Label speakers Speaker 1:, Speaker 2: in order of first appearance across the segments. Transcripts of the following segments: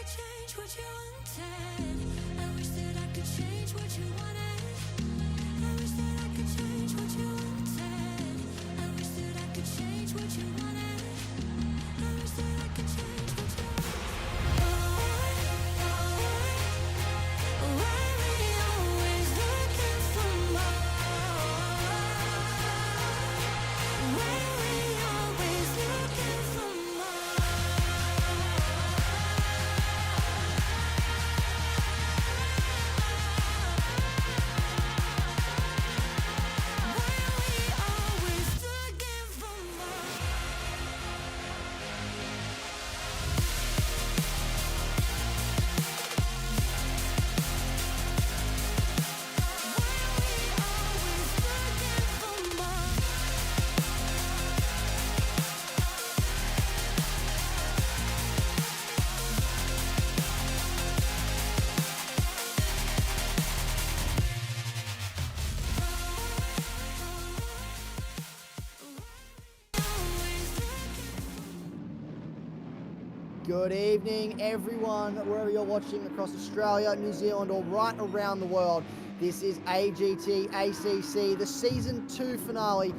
Speaker 1: could change what you wanted. I wish that I could change what you wanted. I wish that I could change what you wanted. I wish that I could change what you wanted. I wish that I could change what you wanted. Why we always looking for more? Why we always looking for more?
Speaker 2: Good evening, everyone, wherever you're watching across Australia, New Zealand, or right around the world. This is AGT ACC, the Season 2 finale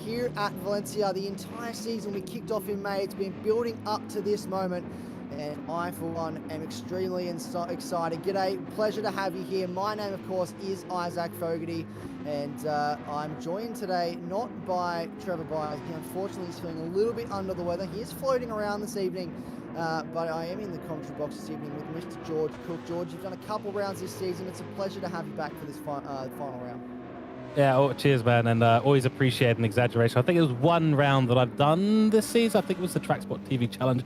Speaker 2: here at Valencia. The entire season we kicked off in May. It's been building up to this moment, and I, for one, am extremely excited. G'day, pleasure to have you here. My name, of course, is Isaac Fogarty, and I'm joined today not by Trevor Byers. Unfortunately, he's feeling a little bit under the weather. He is floating around this evening. But I am in the commentary box this evening with Mr. George Cook. George, you've done a couple rounds this season. It's a pleasure to have you back for this final round.
Speaker 3: Yeah, cheers, man, and always appreciate an exaggeration. I think it was one round that I've done this season. I think it was the TrackSpotTV challenge.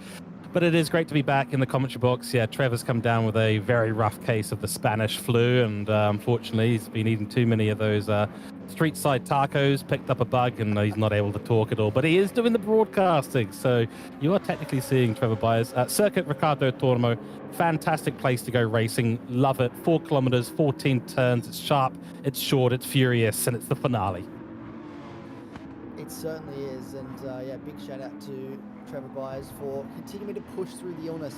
Speaker 3: But it is great to be back in the commentary box. Yeah, Trevor's come down with a very rough case of the Spanish flu, and unfortunately, he's been eating too many of those street side tacos, picked up a bug, and he's not able to talk at all. But he is doing the broadcasting, so you are technically seeing Trevor Byers. Circuit Ricardo Tormo, fantastic place to go racing. Love it. 4 kilometers, 14 turns. It's sharp, it's short, it's furious, and it's the finale.
Speaker 2: It certainly is, and yeah, big shout out to Trevor Byers for continuing to push through the illness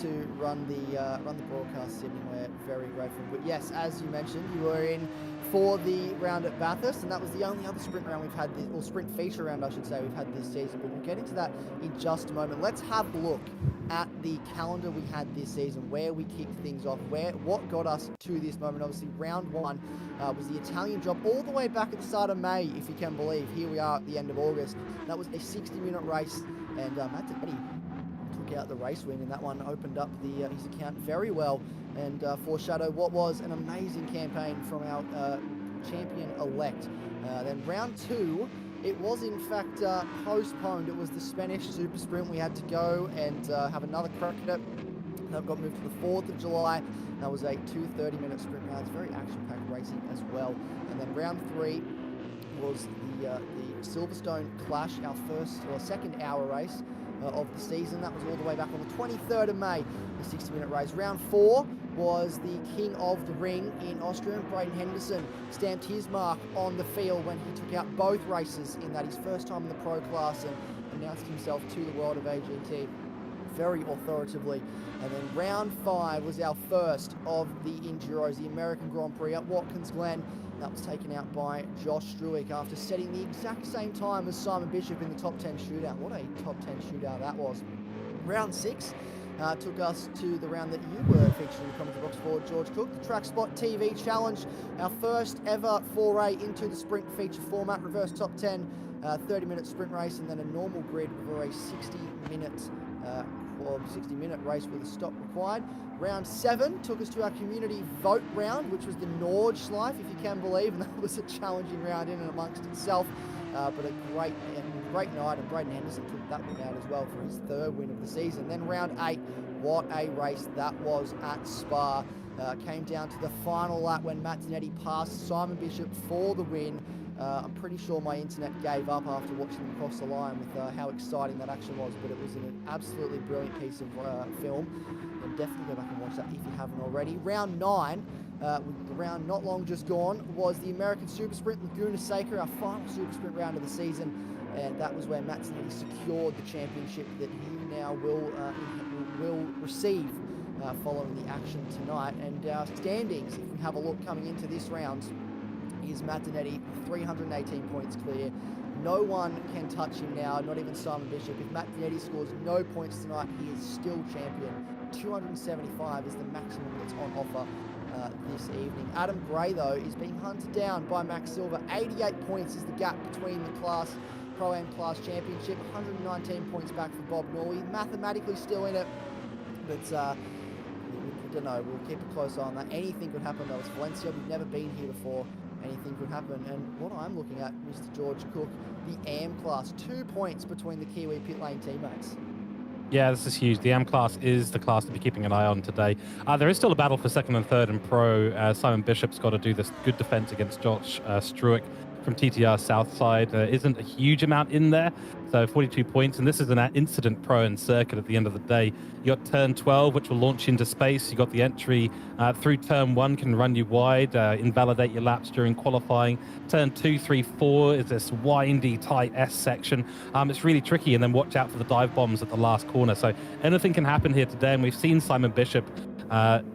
Speaker 2: to run the broadcast this evening. We're very grateful. But yes, as you mentioned, you were in for the round at Bathurst, and that was the only other sprint round we've had, or sprint feature round, I should say, we've had this season. But we'll get into that in just a moment. Let's have a look at the calendar we had this season, where we kicked things off, what got us to this moment. Obviously, round 1 was the Italian job all the way back at the start of May, if you can believe. Here we are at the end of August. That was a 60-minute race, and Matt Dernedde took out the race win, and that one opened up his account very well and foreshadowed what was an amazing campaign from our champion-elect. Then round 2, it was in fact postponed. It was the Spanish Super Sprint. We had to go and have another crack at it. That got moved to the 4th of July. That was a 2 30-minute sprint rounds, very action-packed racing as well. And then round 3 was the Silverstone Clash, our second hour race of the season. That was all the way back on the 23rd of May, the 60-minute race. Round 4 was the King of the Ring in Austria, and Braden Henderson stamped his mark on the field when he took out both races in that, his first time in the pro class, and announced himself to the world of AGT very authoritatively. And then round 5 was our first of the Enduros, the American Grand Prix at Watkins Glen. That was taken out by Josh Struick after setting the exact same time as Simon Bishop in the top 10 shootout. What a top 10 shootout that was. Round 6 took us to the round that you were featured in the commentary box for, George Cook, the TrackSpotTV Challenge, our first ever foray into the sprint feature format, reverse top 10, 30-minute sprint race, and then a normal grid for a 60-minute race with a stop required. Round 7 took us to our community vote round, which was the Nordschleife, if you can believe, and that was a challenging round in and amongst itself, but a great night, and Braden Henderson took that one out as well for his 3rd win of the season. Then round 8, what a race that was at Spa. Came down to the final lap when Matt Dernedde passed Simon Bishop for the win. I'm pretty sure my internet gave up after watching them cross the line with how exciting that action was, but it was an absolutely brilliant piece of film, and definitely go back and watch that if you haven't already. Round 9, the round not long just gone, was the American Super Sprint Laguna Seca, our final Super Sprint round of the season, and that was where Matt Dernedde secured the championship that he now will receive following the action tonight. And our standings, if we have a look coming into this round, is Matt Dernedde, 318 points clear. No one can touch him now, not even Simon Bishop. If Matt Dernedde scores no points tonight, he is still champion. 275 is the maximum that's on offer this evening. Adam Gray, though, is being hunted down by Max Silver. 88 points is the gap between the class Pro-Am Class Championship. 119 points back for Bob Norley. Mathematically still in it, but we don't know. We'll keep a close eye on that. Anything could happen, though. It's Valencia. We've never been here before. Anything could happen. And what I'm looking at, Mr. George Cook, the AM class, 2 points between the Kiwi pit lane teammates.
Speaker 3: Yeah, this is huge. The AM class is the class to be keeping an eye on today. There is still a battle for second and third in pro. Simon Bishop's got to do this good defense against Josh Struick from TTR Southside. There isn't a huge amount in there, so 42 points. And this is an incident pro and circuit at the end of the day. You got turn 12, which will launch you into space. You got the entry through turn 1, can run you wide, invalidate your laps during qualifying. Turn 2, 3, 4 is this windy, tight S section. It's really tricky, and then watch out for the dive bombs at the last corner. So anything can happen here today, and we've seen Simon Bishop.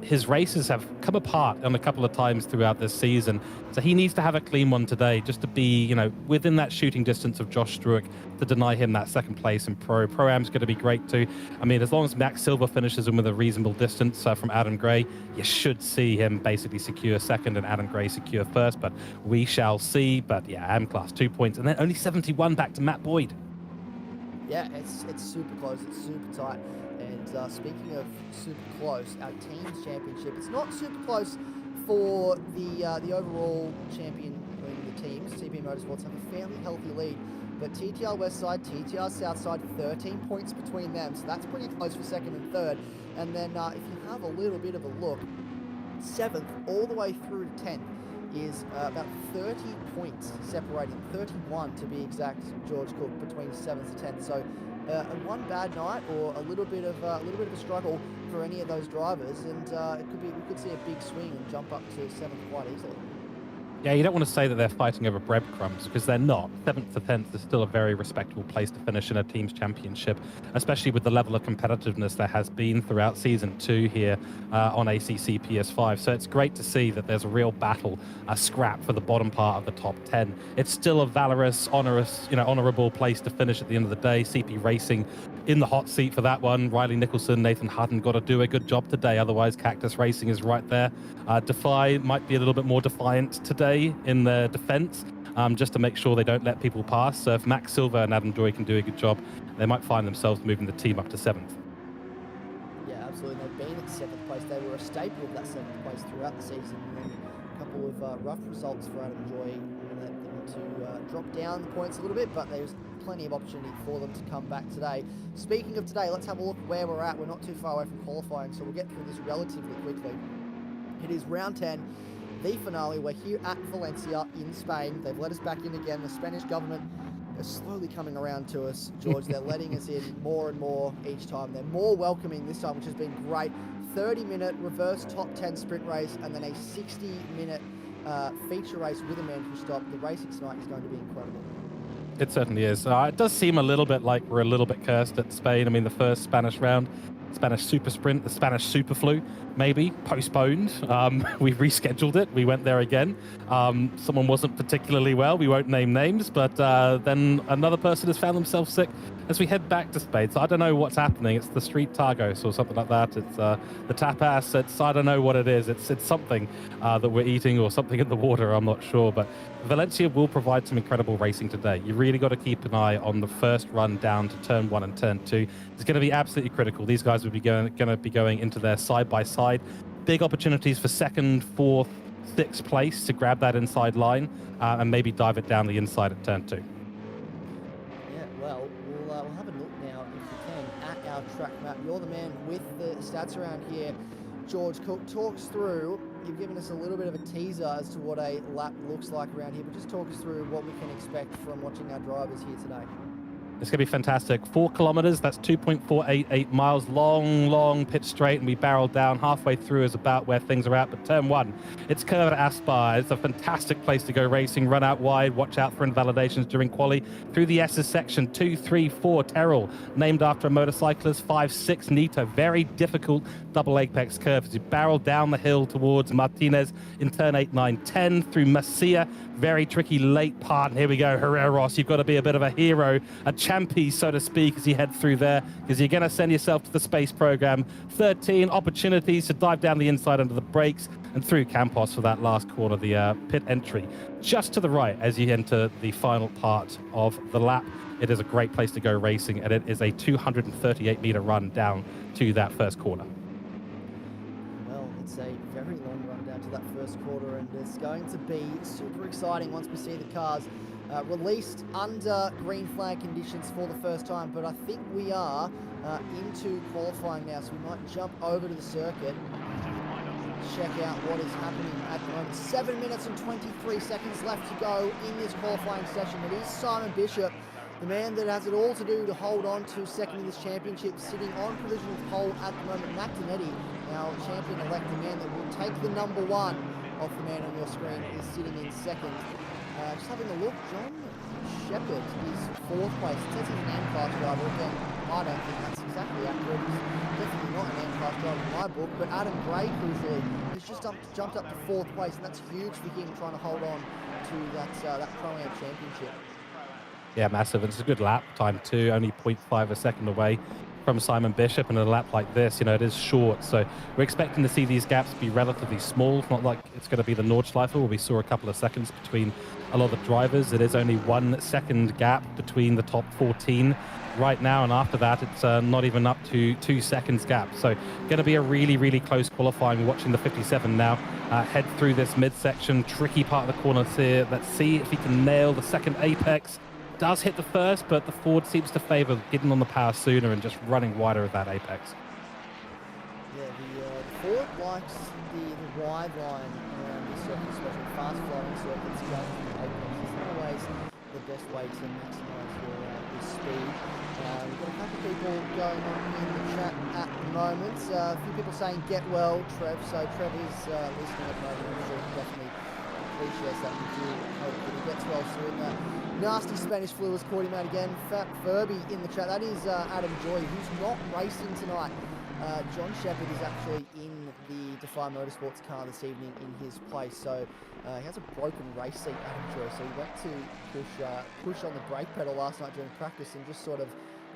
Speaker 3: His races have come apart on a couple of times throughout this season, so he needs to have a clean one today just to be, you know, within that shooting distance of Josh Struick to deny him that second place in pro. Pro-Am's going to be great too. I mean, as long as Max Silver finishes him with a reasonable distance from Adam Gray, you should see him basically secure second and Adam Gray secure first, but we shall see. But yeah, AM class 2 points, and then only 71 back to Matt Boyd.
Speaker 2: Yeah, it's super close. It's super tight. And speaking of super close, our team's championship, it's not super close for the overall champion in the teams. TP Motorsports have a fairly healthy lead, but TTR Westside, TTR Southside, 13 points between them, so that's pretty close for second and third. And then if you have a little bit of a look, 7th all the way through to 10th is about 30 points separating, 31 to be exact, George Cook, between 7th to 10th. So one bad night or a little bit of a struggle for any of those drivers, and we could see a big swing and jump up to 7th quite easily.
Speaker 3: Yeah, you don't want to say that they're fighting over breadcrumbs, because they're not. 7th to 10th is still a very respectable place to finish in a team's championship, especially with the level of competitiveness there has been throughout Season 2 here on ACC PS5. So it's great to see that there's a real battle, a scrap for the bottom part of the top 10. It's still a valorous, honourable place to finish at the end of the day. CP Racing in the hot seat for that one. Riley Nicholson, Nathan Hutton got to do a good job today, otherwise Cactus Racing is right there. Defy might be a little bit more defiant today in their defense, just to make sure they don't let people pass. So if Max Silver and Adam Joy can do a good job, they might find themselves moving the team up to 7th.
Speaker 2: Yeah, absolutely. They've been at 7th place. They were a staple of that 7th place throughout the season, and then a couple of rough results for Adam Joy led them to drop down the points a little bit, but there's plenty of opportunity for them to come back today. Speaking of today, let's have a look where we're at. We're not too far away from qualifying, so we'll get through this relatively quickly. It is round 10, the finale. We're here at Valencia in Spain. They've let us back in again. The Spanish government is slowly coming around to us, George. They're letting us in more and more each time. They're more welcoming this time, which has been great. 30-minute reverse top 10 sprint race, and then a 60-minute feature race with a mandatory stop. The racing tonight is going to be incredible.
Speaker 3: It certainly is. It does seem a little bit like we're a little bit cursed at Spain. I mean, the first Spanish round, Spanish Super Sprint, the Spanish Super Flu, maybe postponed. We rescheduled it. We went there again. Someone wasn't particularly well. We won't name names, but then another person has found themselves sick as we head back to Spain. So I don't know what's happening. It's the street tacos or something like that. It's the tapas. I don't know what it is. It's something that we're eating or something in the water. I'm not sure, but Valencia will provide some incredible racing today. You really got to keep an eye on the first run down to turn 1 and turn 2. It's going to be absolutely critical. These guys will be going to be going into their side-by-side. Big opportunities for 2nd, 4th, 6th place to grab that inside line and maybe dive it down the inside at turn 2.
Speaker 2: Yeah, well, we'll have a look now, if you can, at our track map. You're the man with the stats around here. George Cook, talks through, you've given us a little bit of a teaser as to what a lap looks like around here, but just talk us through what we can expect from watching our drivers here today.
Speaker 3: It's going to be fantastic. 4 kilometers, that's 2.488 miles, long pitch straight, and we barreled down halfway through is about where things are at. But turn 1, it's curved at Aspire. It's a fantastic place to go racing. Run out wide, watch out for invalidations during quali. Through the S's section, 2, 3, 4, Terrell, named after a motorcyclist. 5, 6, Nito. Very difficult double apex curve as you barrel down the hill towards Martinez in turn 8, 9, 10. Through Masia, very tricky late part. And here we go, Herreros. You've got to be a bit of a hero, a champion, so to speak, as you head through there, because you're going to send yourself to the space program. 13 opportunities to dive down the inside under the brakes and through Campos for that last corner, the pit entry. Just to the right as you enter the final part of the lap. It is a great place to go racing, and it is a 238-meter run down to that first corner.
Speaker 2: Well, it's a very long run down to that first quarter, and it's going to be super exciting once we see the cars released under green flag conditions for the first time. But I think we are into qualifying now, so we might jump over to the circuit, check out what is happening at the moment. 7 minutes and 23 seconds left to go in this qualifying session. It is Simon Bishop, the man that has it all to do to hold on to second in this championship, sitting on provisional pole at the moment. Matt Dernedde, our champion-elect, the man that will take the number 1 off the man on your screen, is sitting in second. Just having a look, John Shepherd is 4th place. It says he's an M-class driver. Again, I don't think that's exactly accurate. He's definitely not an M-class driver in my book. But Adam Gray, crucially, has just jumped up to 4th place, and that's huge for him trying to hold on to that Pro-Am championship.
Speaker 3: Yeah, massive. And it's a good lap time too, only 0.5 a second away from Simon Bishop. And a lap like this, you know, it is short. So we're expecting to see these gaps be relatively small. It's not like it's going to be the Nordschleife where we saw a couple of seconds between a lot of the drivers. It is only 1 second gap between the top 14 right now. And after that, it's not even up to 2 seconds gap. So going to be a really close qualifying. Watching the 57 now head through this midsection. Tricky part of the corner here. Let's see if he can nail the second apex. Does hit the first, but the Ford seems to favour getting on the power sooner and just running wider at that apex.
Speaker 2: Yeah, the Ford likes the wide line around this circuit, especially fast-flowing circuits. Going to the apex is not always the best way to maximise your speed. We've got a couple of people going on in the chat at the moment. A few people saying get well, Trev. So Trev is listening at the moment. I'm sure he definitely appreciates that. We do hope that he gets well soon. Nasty Spanish flu has caught him out again. Fat Furby in the chat. That is Adam Joy, who's not racing tonight. John Shepherd is actually in the Defy Motorsports car this evening in his place. So he has a broken race seat, Adam Joy. So he went to push on the brake pedal last night during practice and just sort of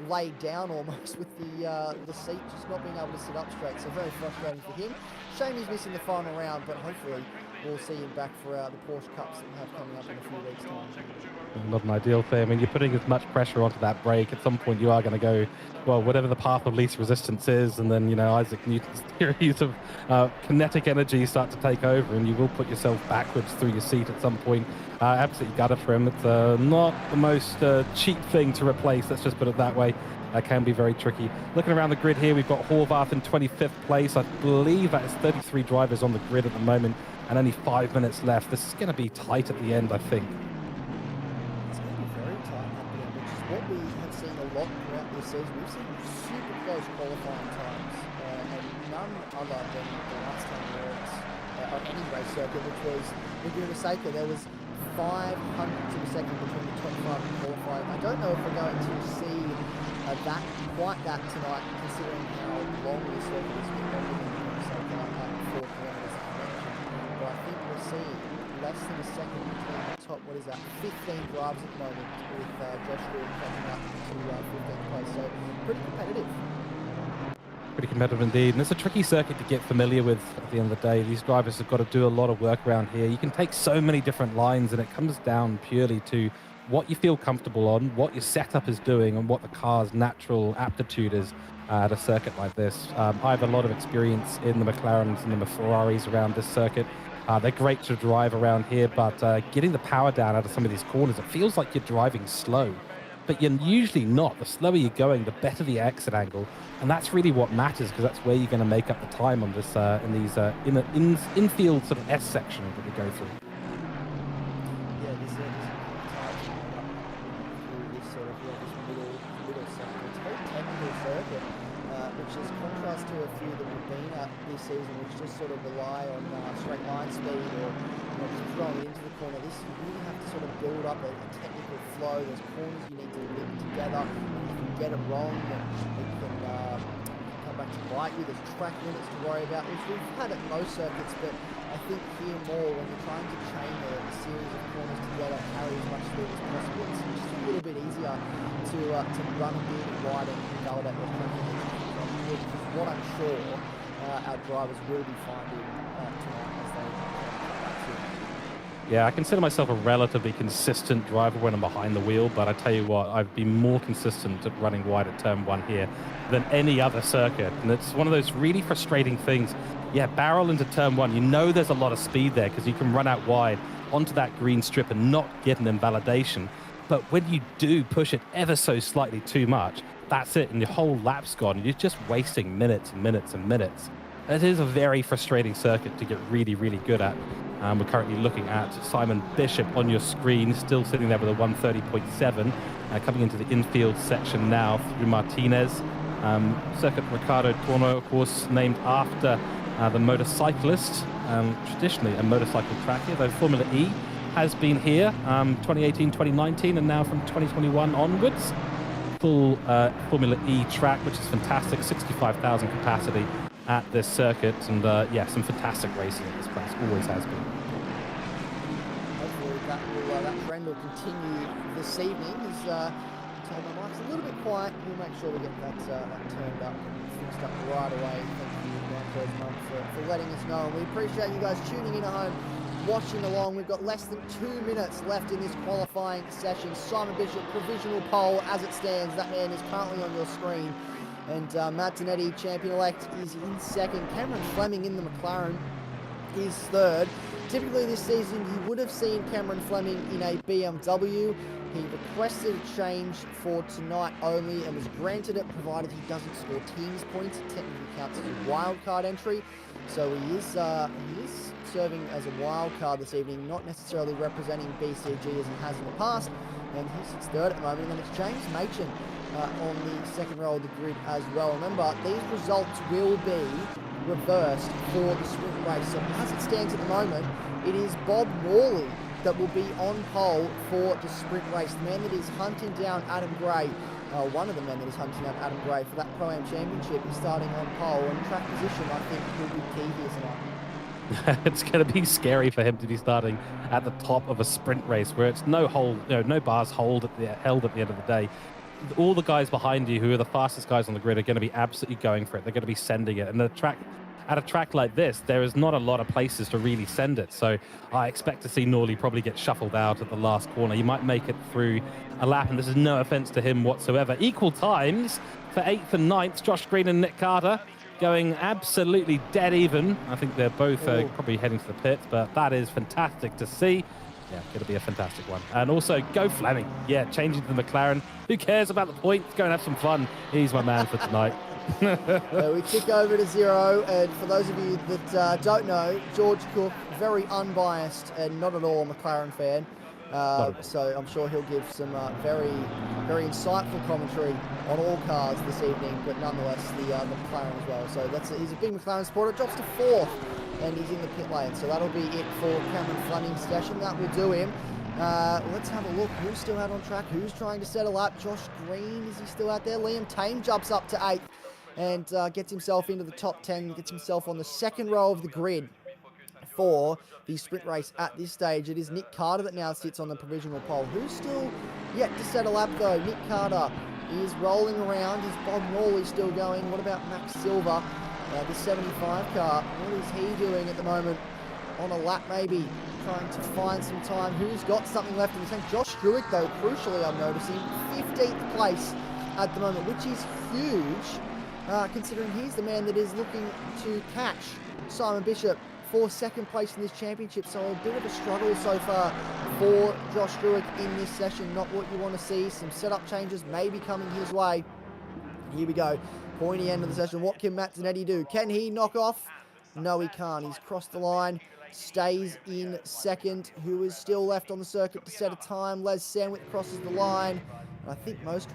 Speaker 2: laid down almost with the seat just not being able to sit up straight. So very frustrating for him. Shame he's missing the final round, but hopefully we'll see him back for the Porsche Cups that we have coming up in a few weeks' time.
Speaker 3: Not an ideal thing. I mean, you're putting as much pressure onto that brake. At some point, you are going to go, well, whatever the path of least resistance is, and then, you know, Isaac Newton's theories of kinetic energy start to take over, and you will put yourself backwards through your seat at some point. Absolutely gutted for him. It's not the most cheap thing to replace, let's just put it that way. Can be very tricky. Looking around the grid here, we've got Horvath in 25th place. I believe that is 33 drivers on the grid at the moment, and only 5 minutes left. This is going to be tight at the end, I think.
Speaker 2: It's going to be very tight at the end, which is what we have seen a lot throughout this season. We've seen super close qualifying times, and none other than the last time we were on any race circuit, which was Laguna Seca. There was 500 to the second between the 25 and qualifying. I don't know if we're going to see quite that tonight, considering how long this circuit is been longer than Laguna Seca at 4 kilometres of connection. But I think we're seeing less than a second between the top, 15 drivers at the moment, with Josh Wood catching up to 15th place. So pretty competitive.
Speaker 3: Pretty competitive indeed, and it's a tricky circuit to get familiar with at the end of the day. These drivers have got to do a lot of work around here. You can take so many different lines, and it comes down purely to what you feel comfortable on, what your setup is doing, and what the car's natural aptitude is at a circuit like this. I have a lot of experience in the McLarens and the Ferraris around this circuit. They're great to drive around here, but getting the power down out of some of these corners, it feels like you're driving slow. But you're usually not. The slower you're going, the better the exit angle, and that's really what matters, because that's where you're going to make up the time on this in these infield sort of S section that we go through.
Speaker 2: Yeah, this is tight through this sort of this middle stretches, contrast to a few that we've been at this season, which just sort of rely on straight line speed or just throwing it into the corner. This you really have to sort of build up a technical flow. There's corners you need to link together, and if you get it wrong, then it can come back to bite you. There's track limits to worry about, which we've had at most circuits, but I think here more when you're trying to chain a series of corners together, carry as much speed as possible, it's just a little bit easier to run a bit wider and validate those track limits, which is what I'm sure our drivers will be finding tonight as they come back to.
Speaker 3: Yeah, I consider myself a relatively consistent driver when I'm behind the wheel, but I tell you what, I've been more consistent at running wide at turn 1 here than any other circuit, and it's one of those really frustrating things. Yeah, barrel into turn 1, you know there's a lot of speed there because you can run out wide onto that green strip and not get an invalidation, but when you do push it ever so slightly too much, that's it, and your whole lap's gone. You're just wasting minutes and minutes and minutes. It is a very frustrating circuit to get really, really good at. We're currently looking at Simon Bishop on your screen, still sitting there with a 130.7, coming into the infield section now through Martinez. Circuit Ricardo Torno, of course, named after the motorcyclist, traditionally a motorcycle track here, though Formula E has been here 2018, 2019, and now from 2021 onwards. Full Formula E track, which is fantastic, 65,000 capacity at this circuit, and yeah, some fantastic racing at this place, always has been.
Speaker 2: Hopefully that trend will continue this evening. As told my mic's a little bit quiet, we'll make sure we get that turned up and fixed up right away. Thank you, Marco's mum, for letting us know. And we appreciate you guys tuning in at home, watching along. We've got less than 2 minutes left in this qualifying session. Simon Bishop, provisional pole as it stands. That man is currently on your screen. And Matt Dernedde, champion-elect, is in second. Cameron Fleming in the McLaren is third. Typically this season, you would have seen Cameron Fleming in a BMW. He requested a change for tonight only and was granted it, provided he doesn't score teams points. It technically counts as a wild card entry. So he is serving as a wild card this evening, not necessarily representing BCG as he has in the past. And he sits third at the moment. And then it's James Machin on the second row of the grid as well. Remember, these results will be reversed for the sprint race. So as it stands at the moment, it is Bob Worley that will be on pole for the sprint race. The man that is hunting down Adam Gray, one of the men that is hunting down Adam Gray for that Pro-Am Championship, is starting on pole, and track position I think will be key here tonight.
Speaker 3: It's going to be scary for him to be starting at the top of a sprint race where it's no bars held at the end of the day. All the guys behind you who are the fastest guys on the grid are going to be absolutely going for it. They're going to be sending it. And at a track like this, there is not a lot of places to really send it. So I expect to see Norley probably get shuffled out at the last corner. He might make it through a lap, and this is no offense to him whatsoever. Equal times for 8th and 9th, Josh Green and Nick Carter going absolutely dead even. I think they're both probably heading to the pits, but that is fantastic to see. Yeah, going to be a fantastic one. And also, go Fleming. Yeah, changing to the McLaren. Who cares about the points? Go and have some fun. He's my man for tonight.
Speaker 2: We kick over to 0, and for those of you that don't know, George Cook, very unbiased and not at all a McLaren fan. So I'm sure he'll give some very, very insightful commentary on all cars this evening, but nonetheless the McLaren as well. So he's a big McLaren supporter. Drops to 4th, and he's in the pit lane. So that'll be it for Cameron Fleming's session. That will do him. Let's have a look. Who's still out on track? Who's trying to settle up? Josh Green, is he still out there? Liam Tame jumps up to 8th and gets himself into the top 10, gets himself on the second row of the grid for the sprint race at this stage. It is Nick Carter that now sits on the provisional pole. Who's still yet to settle up though? Nick Carter is rolling around. Is Bob Morley still going? What about Max Silver, the 75 car? What is he doing at the moment? On a lap maybe, trying to find some time. Who's got something left in the tank? Josh Gruick though, crucially I'm noticing, 15th place at the moment, which is huge, considering he's the man that is looking to catch Simon Bishop for second place in this championship. So a bit of a struggle so far for Josh Gruick in this session. Not what you want to see. Some setup changes maybe coming his way. Here we go. Pointy end of the session. What can Matt Dernedde do? Can he knock off? No, he can't. He's crossed the line. Stays in second. Who is still left on the circuit to set a time? Les Sandwick crosses the line. And I think most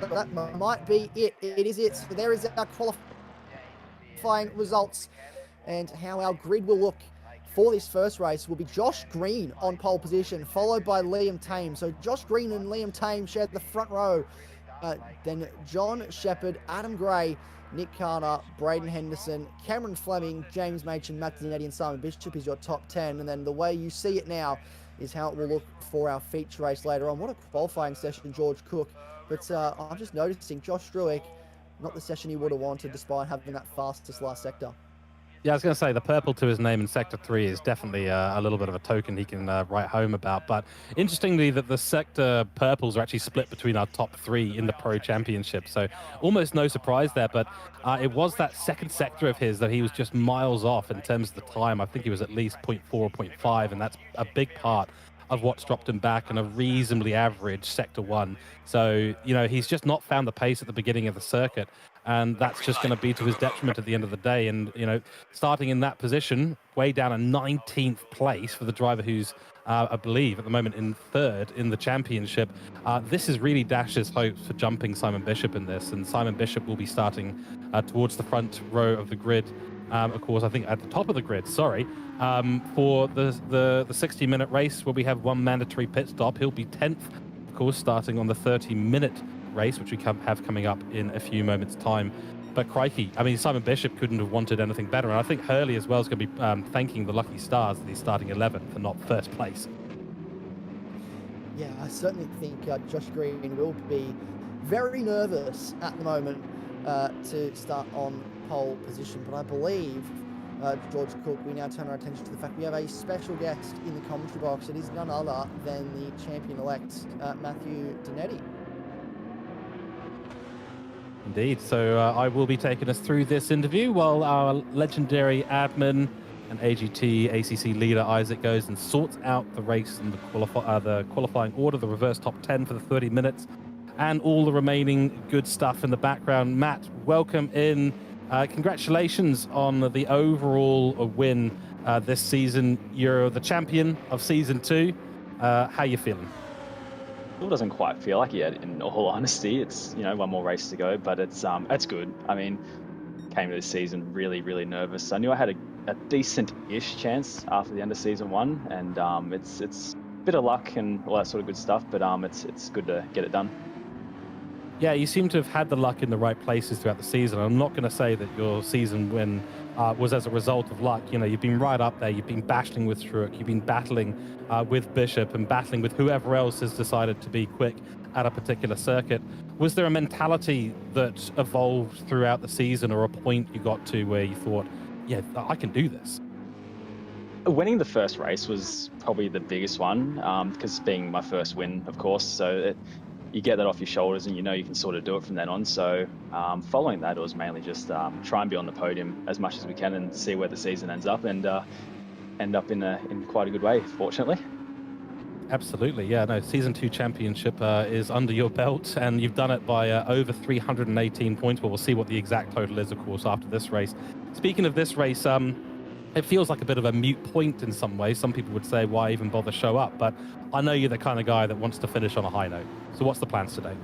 Speaker 2: that might be it. It is it. So there is our qualifying results and how our grid will look for this first race. Will be Josh Green on pole position, followed by Liam Tame. So Josh Green and Liam Tame share the front row. Then John Shepherd, Adam Gray, Nick Carter, Braden Henderson, Cameron Fleming, James Machin, Matt Dernedde and Simon Bishop is your top 10. And then the way you see it now is how it will look for our feature race later on. What a qualifying session, George Cook. But I'm just noticing Josh Struick, not the session he would have wanted despite having that fastest last sector.
Speaker 3: Yeah, I was going to say the purple to his name in Sector 3 is definitely a little bit of a token he can write home about. But interestingly, that the Sector purples are actually split between our top 3 in the Pro Championship. So almost no surprise there. But it was that second sector of his that he was just miles off in terms of the time. I think he was at least 0.4 or 0.5, and that's a big part of what's dropped him back in a reasonably average Sector 1. So, you know, he's just not found the pace at the beginning of the circuit. And that's just going to be to his detriment at the end of the day. And, you know, starting in that position, way down a 19th place for the driver who's, I believe, at the moment in 3rd in the championship, this is really dashes hopes for jumping Simon Bishop in this. And Simon Bishop will be starting towards the front row of the grid. Of course, I think at the top of the grid, sorry, for the 60-minute race where we have one mandatory pit stop. He'll be 10th, of course, starting on the 30-minute race, which we have coming up in a few moments' time. But crikey, I mean, Simon Bishop couldn't have wanted anything better. And I think Hurley as well is going to be thanking the lucky stars that he's starting 11th and not first place.
Speaker 2: Yeah, I certainly think Josh Green will be very nervous at the moment to start on pole position. But I believe, George Cook, we now turn our attention to the fact we have a special guest in the commentary box. It is none other than the champion-elect, Matthew Dernedde.
Speaker 3: Indeed. So I will be taking us through this interview while our legendary admin and AGT ACC leader Isaac goes and sorts out the race and the qualifying order, the reverse top 10 for the 30 minutes, and all the remaining good stuff in the background. Matt, welcome in. Congratulations on the overall win this season. You're the champion of Season 2. How you feeling?
Speaker 4: Still doesn't quite feel like it yet, in all honesty. It's, you know, one more race to go, but it's good. I mean, came to this season really nervous. I knew I had a decent-ish chance after the end of Season 1, and it's a bit of luck and all that sort of good stuff, but it's good to get it done.
Speaker 3: Yeah, you seem to have had the luck in the right places throughout the season. I'm not going to say that your season win was as a result of luck. You know, you've been right up there. You've been battling with Struick. You've been battling with Bishop and battling with whoever else has decided to be quick at a particular circuit. Was there a mentality that evolved throughout the season, or a point you got to where you thought, yeah, I can do this?
Speaker 4: Winning the first race was probably the biggest one, because being my first win, of course, so you get that off your shoulders and you know you can sort of do it from then on. So following that, it was mainly just try and be on the podium as much as we can and see where the season ends up, and end up in quite a good way, fortunately.
Speaker 3: Absolutely, yeah. No, Season 2 championship is under your belt, and you've done it by over 318 points. Well, we'll see what the exact total is, of course, after this race. Speaking of this race, it feels like a bit of a moot point in some ways. Some people would say, why even bother show up? But I know you're the kind of guy that wants to finish on a high note. So what's the plans today?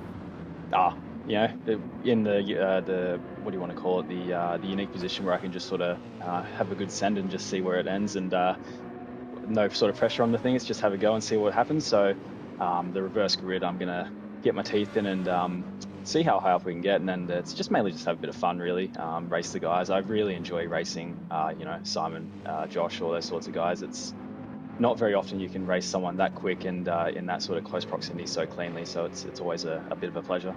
Speaker 4: You know, in the what do you want to call it? The unique position where I can just sort of have a good send and just see where it ends, and no sort of pressure on the thing. It's just have a go and see what happens. So the reverse grid, I'm gonna get my teeth in and see how high up we can get, and then it's just mainly just have a bit of fun, really. Race the guys. I really enjoy racing. You know, Simon, Josh, all those sorts of guys. It's not very often you can race someone that quick and in that sort of close proximity so cleanly. So it's always a bit of a pleasure.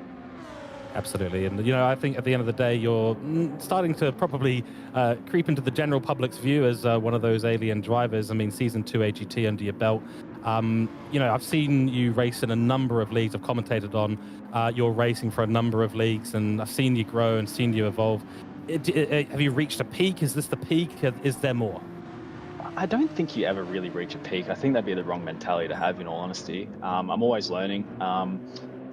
Speaker 4: Absolutely.
Speaker 3: And, you know, I think at the end of the day, you're starting to probably creep into the general public's view as one of those alien drivers. I mean, Season 2 AGT under your belt. You know, I've seen you race in a number of leagues. I've commentated on your racing for a number of leagues, and I've seen you grow and seen you evolve. Have you reached a peak? Is this the peak? Is there more?
Speaker 4: I don't think you ever really reach a peak. I think that'd be the wrong mentality to have, in all honesty. I'm always learning.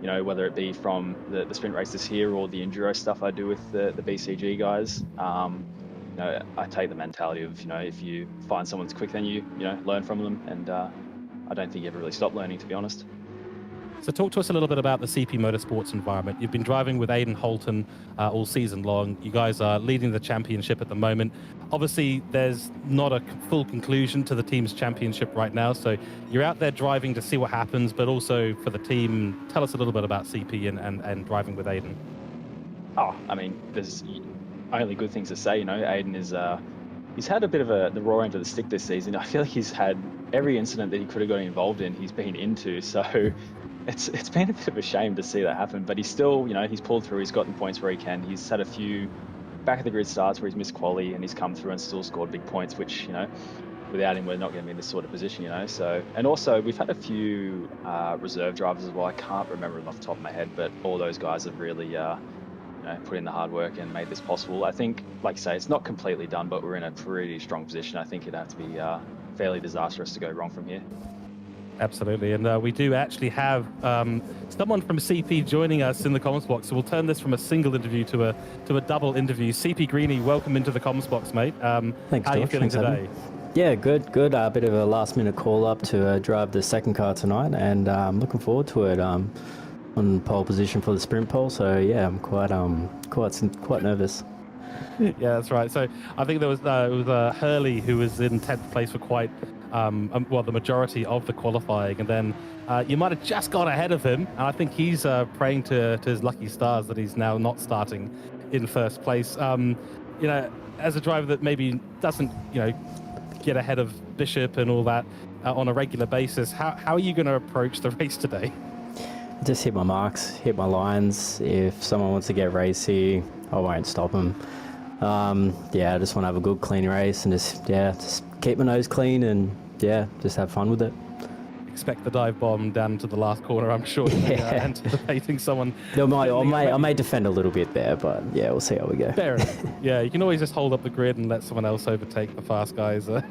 Speaker 4: You know, whether it be from the sprint races here or the enduro stuff I do with the BCG guys. You know, I take the mentality of, you know, if you find someone's quicker than you, you know, learn from them. And I don't think you ever really stop learning, to be honest.
Speaker 3: So talk to us a little bit about the CP Motorsports environment. You've been driving with Aidan Holton all season long. You guys are leading the championship at the moment. Obviously, there's not a full conclusion to the team's championship right now, so you're out there driving to see what happens, but also for the team, tell us a little bit about CP and driving with Aidan.
Speaker 4: Oh, I mean, there's only good things to say. You know, Aidan is he's had a bit of the raw end of the stick this season. I feel like he's had every incident that he could have got involved in, he's been into. So it's been a bit of a shame to see that happen. But he's still, you know, he's pulled through. He's gotten points where he can. He's had a few back of the grid starts where he's missed quali and he's come through and still scored big points, which, you know, without him, we're not going to be in this sort of position, you know. So, and also we've had a few reserve drivers as well. I can't remember them off the top of my head, but all those guys have really, you know, put in the hard work and made this possible. I think, like you say, it's not completely done, but we're in a pretty strong position. I think it'd have to be fairly disastrous to go wrong from here.
Speaker 3: Absolutely, and we do actually have someone from CP joining us in the comms box, so we'll turn this from a single interview to a double interview. CP Greeny, welcome into the comms box, mate.
Speaker 5: Thanks,
Speaker 3: how are you
Speaker 5: Josh.
Speaker 3: feeling
Speaker 5: Thanks,
Speaker 3: today?
Speaker 5: Yeah, good. A bit of a last-minute call-up to drive the second car tonight, and I'm looking forward to it. On pole position for the sprint pole, so yeah, I'm quite nervous.
Speaker 3: Yeah, that's right. So I think there was Hurley who was in 10th place for quite well, the majority of the qualifying, and then you might have just got ahead of him, and I think he's praying to his lucky stars that he's now not starting in first place. You know, as a driver that maybe doesn't, you know, get ahead of Bishop and all that on a regular basis, how are you going to approach the race today?
Speaker 5: Just hit my marks, hit my lines. If someone wants to get racy, I won't stop them. Yeah, I just want to have a good, clean race and just keep my nose clean and just have fun with it.
Speaker 3: Expect the dive bomb down to the last corner, I'm sure.
Speaker 5: Yeah.
Speaker 3: Anticipating someone.
Speaker 5: I may defend a little bit there, but yeah, we'll see how we go.
Speaker 3: Fair enough. Yeah, you can always just hold up the grid and let someone else overtake the fast guys.
Speaker 5: Yeah,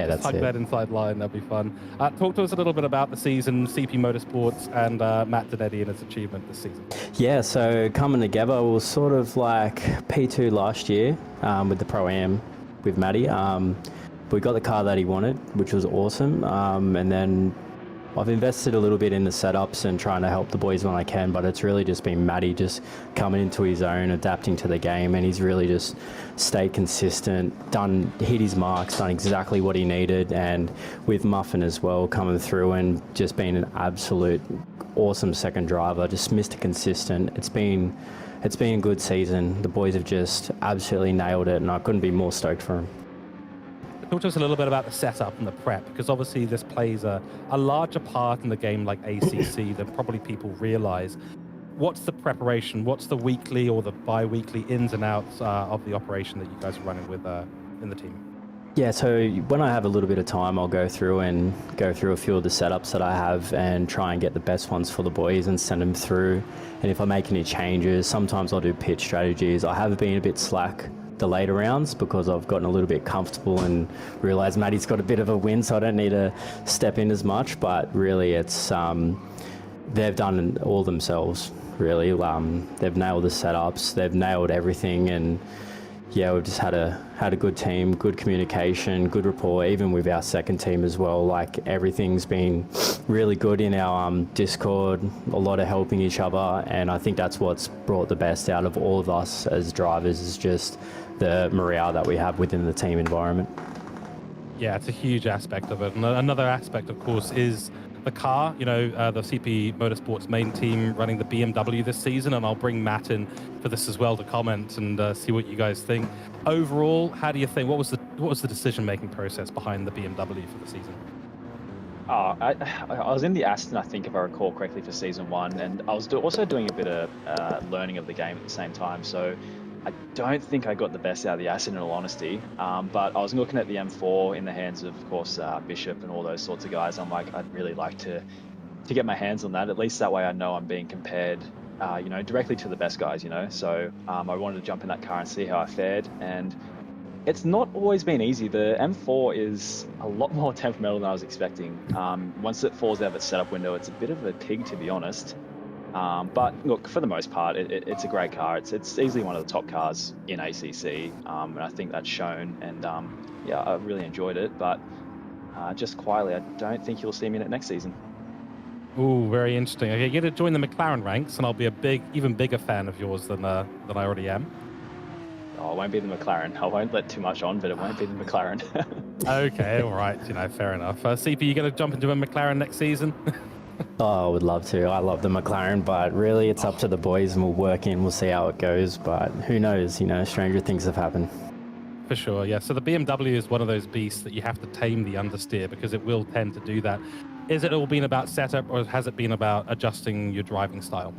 Speaker 5: that's
Speaker 3: hug
Speaker 5: it.
Speaker 3: that inside line, that'd be fun. Talk to us a little bit about the season, CP Motorsports, and Matt Dernedde and his achievement this season.
Speaker 5: Yeah, so coming together was sort of like P2 last year with the Pro-Am with Matty. We got the car that he wanted, which was awesome. And then I've invested a little bit in the setups and trying to help the boys when I can, but it's really just been Matty just coming into his own, adapting to the game, and he's really just stayed consistent, hit his marks, done exactly what he needed, and with Muffin as well coming through and just being an absolute awesome second driver, just Mr. Consistent. It's been a good season. The boys have just absolutely nailed it, and I couldn't be more stoked for them.
Speaker 3: Talk to us a little bit about the setup and the prep, because obviously this plays a larger part in the game like ACC than probably people realize. What's the preparation? What's the weekly or the bi-weekly ins and outs of the operation that you guys are running with in the team?
Speaker 5: Yeah, so when I have a little bit of time, I'll go through a few of the setups that I have and try and get the best ones for the boys and send them through. And if I make any changes, sometimes I'll do pitch strategies. I have been a bit slack the later rounds because I've gotten a little bit comfortable and realised Matty's got a bit of a win, so I don't need to step in as much. But really, it's they've done it all themselves. Really, they've nailed the setups, they've nailed everything, and yeah, we've just had a good team, good communication, good rapport, even with our second team as well. Like, everything's been really good in our Discord, a lot of helping each other, and I think that's what's brought the best out of all of us as drivers, is just the morale that we have within the team environment.
Speaker 3: Yeah, it's a huge aspect of it. And another aspect, of course, is the car. You know, the CP Motorsports main team running the BMW this season, and I'll bring Matt in for this as well to comment and see what you guys think. Overall, how do you think? What was the decision-making process behind the BMW for the season?
Speaker 4: I was in the Aston, I think, if I recall correctly, for season 1, and I was also doing a bit of learning of the game at the same time. So I don't think I got the best out of the Aston, in all honesty. But I was looking at the M4 in the hands of course, Bishop and all those sorts of guys. I'm like, I'd really like to get my hands on that. At least that way I know I'm being compared, you know, directly to the best guys, you know. So I wanted to jump in that car and see how I fared. And it's not always been easy. The M4 is a lot more temperamental than I was expecting. Once it falls out of its setup window, it's a bit of a pig, to be honest. But look, for the most part, it's a great car. It's easily one of the top cars in ACC, and I think that's shown. And yeah, I really enjoyed it. But just quietly, I don't think you'll see me in it next season.
Speaker 3: Ooh, very interesting. Okay, you're going to join the McLaren ranks, and I'll be a even bigger fan of yours than I already am.
Speaker 4: Oh, it won't be the McLaren. I won't let too much on, but it won't be the McLaren.
Speaker 3: Okay, all right. Fair enough. CP, you going to jump into a McLaren next season?
Speaker 5: Oh, I would love to. I love the McLaren, but really it's up to the boys and we'll work in, we'll see how it goes. But who knows, stranger things have happened.
Speaker 3: For sure, yeah. So the BMW is one of those beasts that you have to tame the understeer because it will tend to do that. Is it all been about setup or has it been about adjusting your driving style?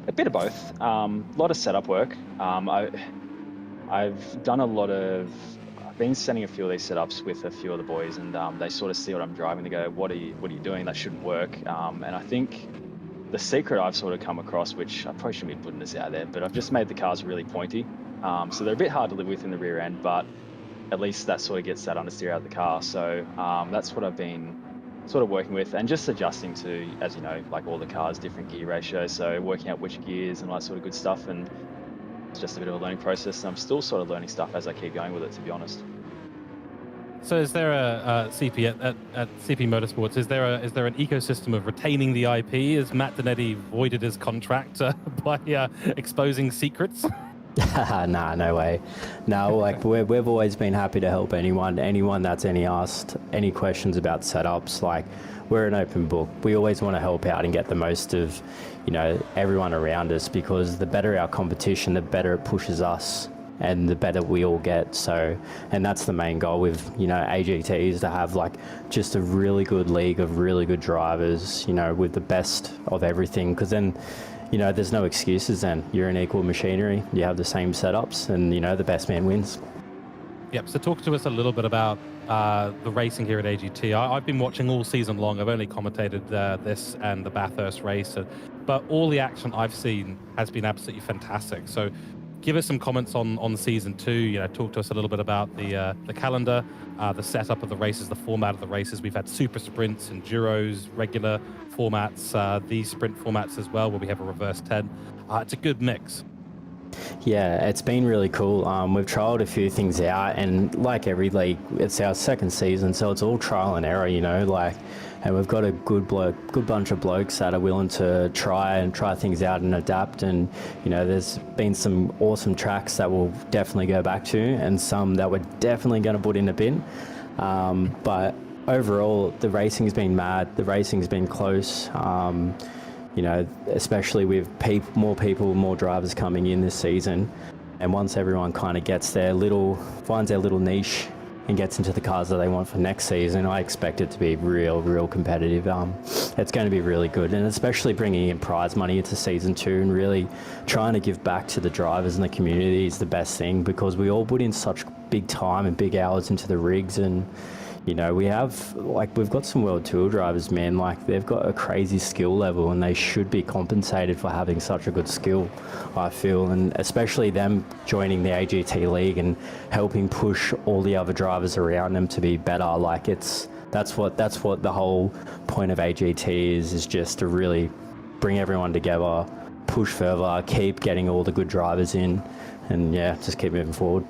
Speaker 4: A bit of both. A lot of setup work. I've done I've been sending a few of these setups with a few of the boys, and they sort of see what I'm driving. They go, "What are you doing? That shouldn't work." And I think the secret I've sort of come across, which I probably shouldn't be putting this out there, but I've just made the cars really pointy. So they're a bit hard to live with in the rear end, but at least that sort of gets that understeer out of the car. So that's what I've been sort of working with, and just adjusting to, as you know, like all the cars, different gear ratios. So working out which gears and all that sort of good stuff. And it's just a bit of a learning process. I'm still sort of learning stuff as I keep going with it, to be honest.
Speaker 3: So is there a CP at CP Motorsports? Is there an ecosystem of retaining the IP? Has Matt Dernedde voided his contract by exposing secrets?
Speaker 5: Nah, no way. No, like we've always been happy to help anyone that's asked any questions about setups. Like, we're an open book. We always want to help out and get the most of, everyone around us, because the better our competition, the better it pushes us and the better we all get. So, and that's the main goal with, AGT, is to have like just a really good league of really good drivers, with the best of everything. Because then, there's no excuses then. You're an equal machinery. You have the same setups and, the best man wins.
Speaker 3: Yep. So talk to us a little bit about the racing here at AGT. I've been watching all season long. I've only commentated this and the Bathurst race, but all the action I've seen has been absolutely fantastic. So give us some comments on season 2. Talk to us a little bit about the calendar, the setup of the races, the format of the races. We've had super sprints, enduros, regular formats, these sprint formats as well, where we have a reverse 10. It's a good mix.
Speaker 5: Yeah, it's been really cool. We've trialled a few things out, and like every league, it's our second season, so it's all trial and error, and we've got a good bunch of blokes that are willing to try things out and adapt. And there's been some awesome tracks that we'll definitely go back to, and some that we're definitely going to put in a bin. But overall, the racing's been mad. The racing's been close. Especially with more drivers coming in this season. And once everyone kind of finds their little niche and gets into the cars that they want for next season, I expect it to be real competitive. It's going to be really good, and especially bringing in prize money into season 2 and really trying to give back to the drivers and the community is the best thing, because we all put in such big time and big hours into the rigs. And we've got some World Tour drivers, man. Like, they've got a crazy skill level, and they should be compensated for having such a good skill, I feel. And especially them joining the AGT League and helping push all the other drivers around them to be better. Like, that's what the whole point of AGT is just to really bring everyone together, push further, keep getting all the good drivers in, and just keep moving forward.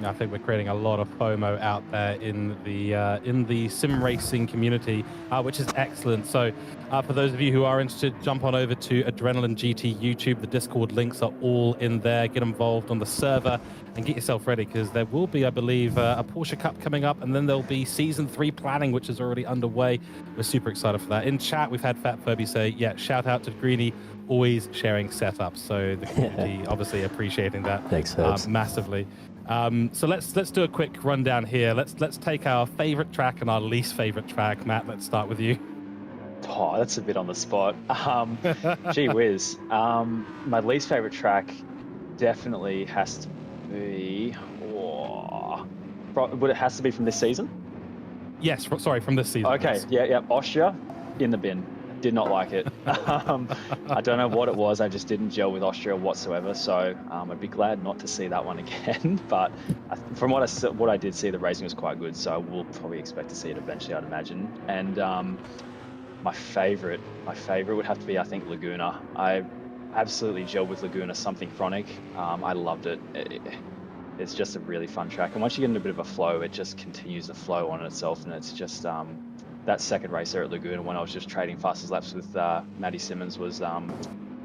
Speaker 3: I think we're creating a lot of FOMO out there in the sim racing community, which is excellent. So for those of you who are interested, jump on over to Adrenaline GT YouTube. The Discord links are all in there. Get involved on the server and get yourself ready, because there will be, I believe, a Porsche Cup coming up, and then there'll be Season 3 planning, which is already underway. We're super excited for that. In chat, we've had Fat Furby say, shout out to Greenie, always sharing setups. So the community obviously appreciating that.
Speaker 5: Thanks,
Speaker 3: massively. So let's do a quick rundown here. Let's take our favorite track and our least favorite track. Matt, let's start with you.
Speaker 4: Oh, that's a bit on the spot. Gee whiz. My least favorite track definitely has to be. Would it has to be from this season?
Speaker 3: Yes, sorry, from this season.
Speaker 4: Okay,
Speaker 3: yes.
Speaker 4: yeah. Austria, in the bin. Did not like it. I don't know what it was. I just didn't gel with Austria whatsoever. So I'd be glad not to see that one again. But from what I did see, the racing was quite good. So we'll probably expect to see it eventually, I'd imagine. And my favorite would have to be, I think, Laguna. I absolutely gelled with Laguna, something chronic. I loved it. It's just a really fun track. And once you get in a bit of a flow, it just continues to flow on itself. And it's just that second race there at Laguna when I was just trading fastest laps with Matty Simmons was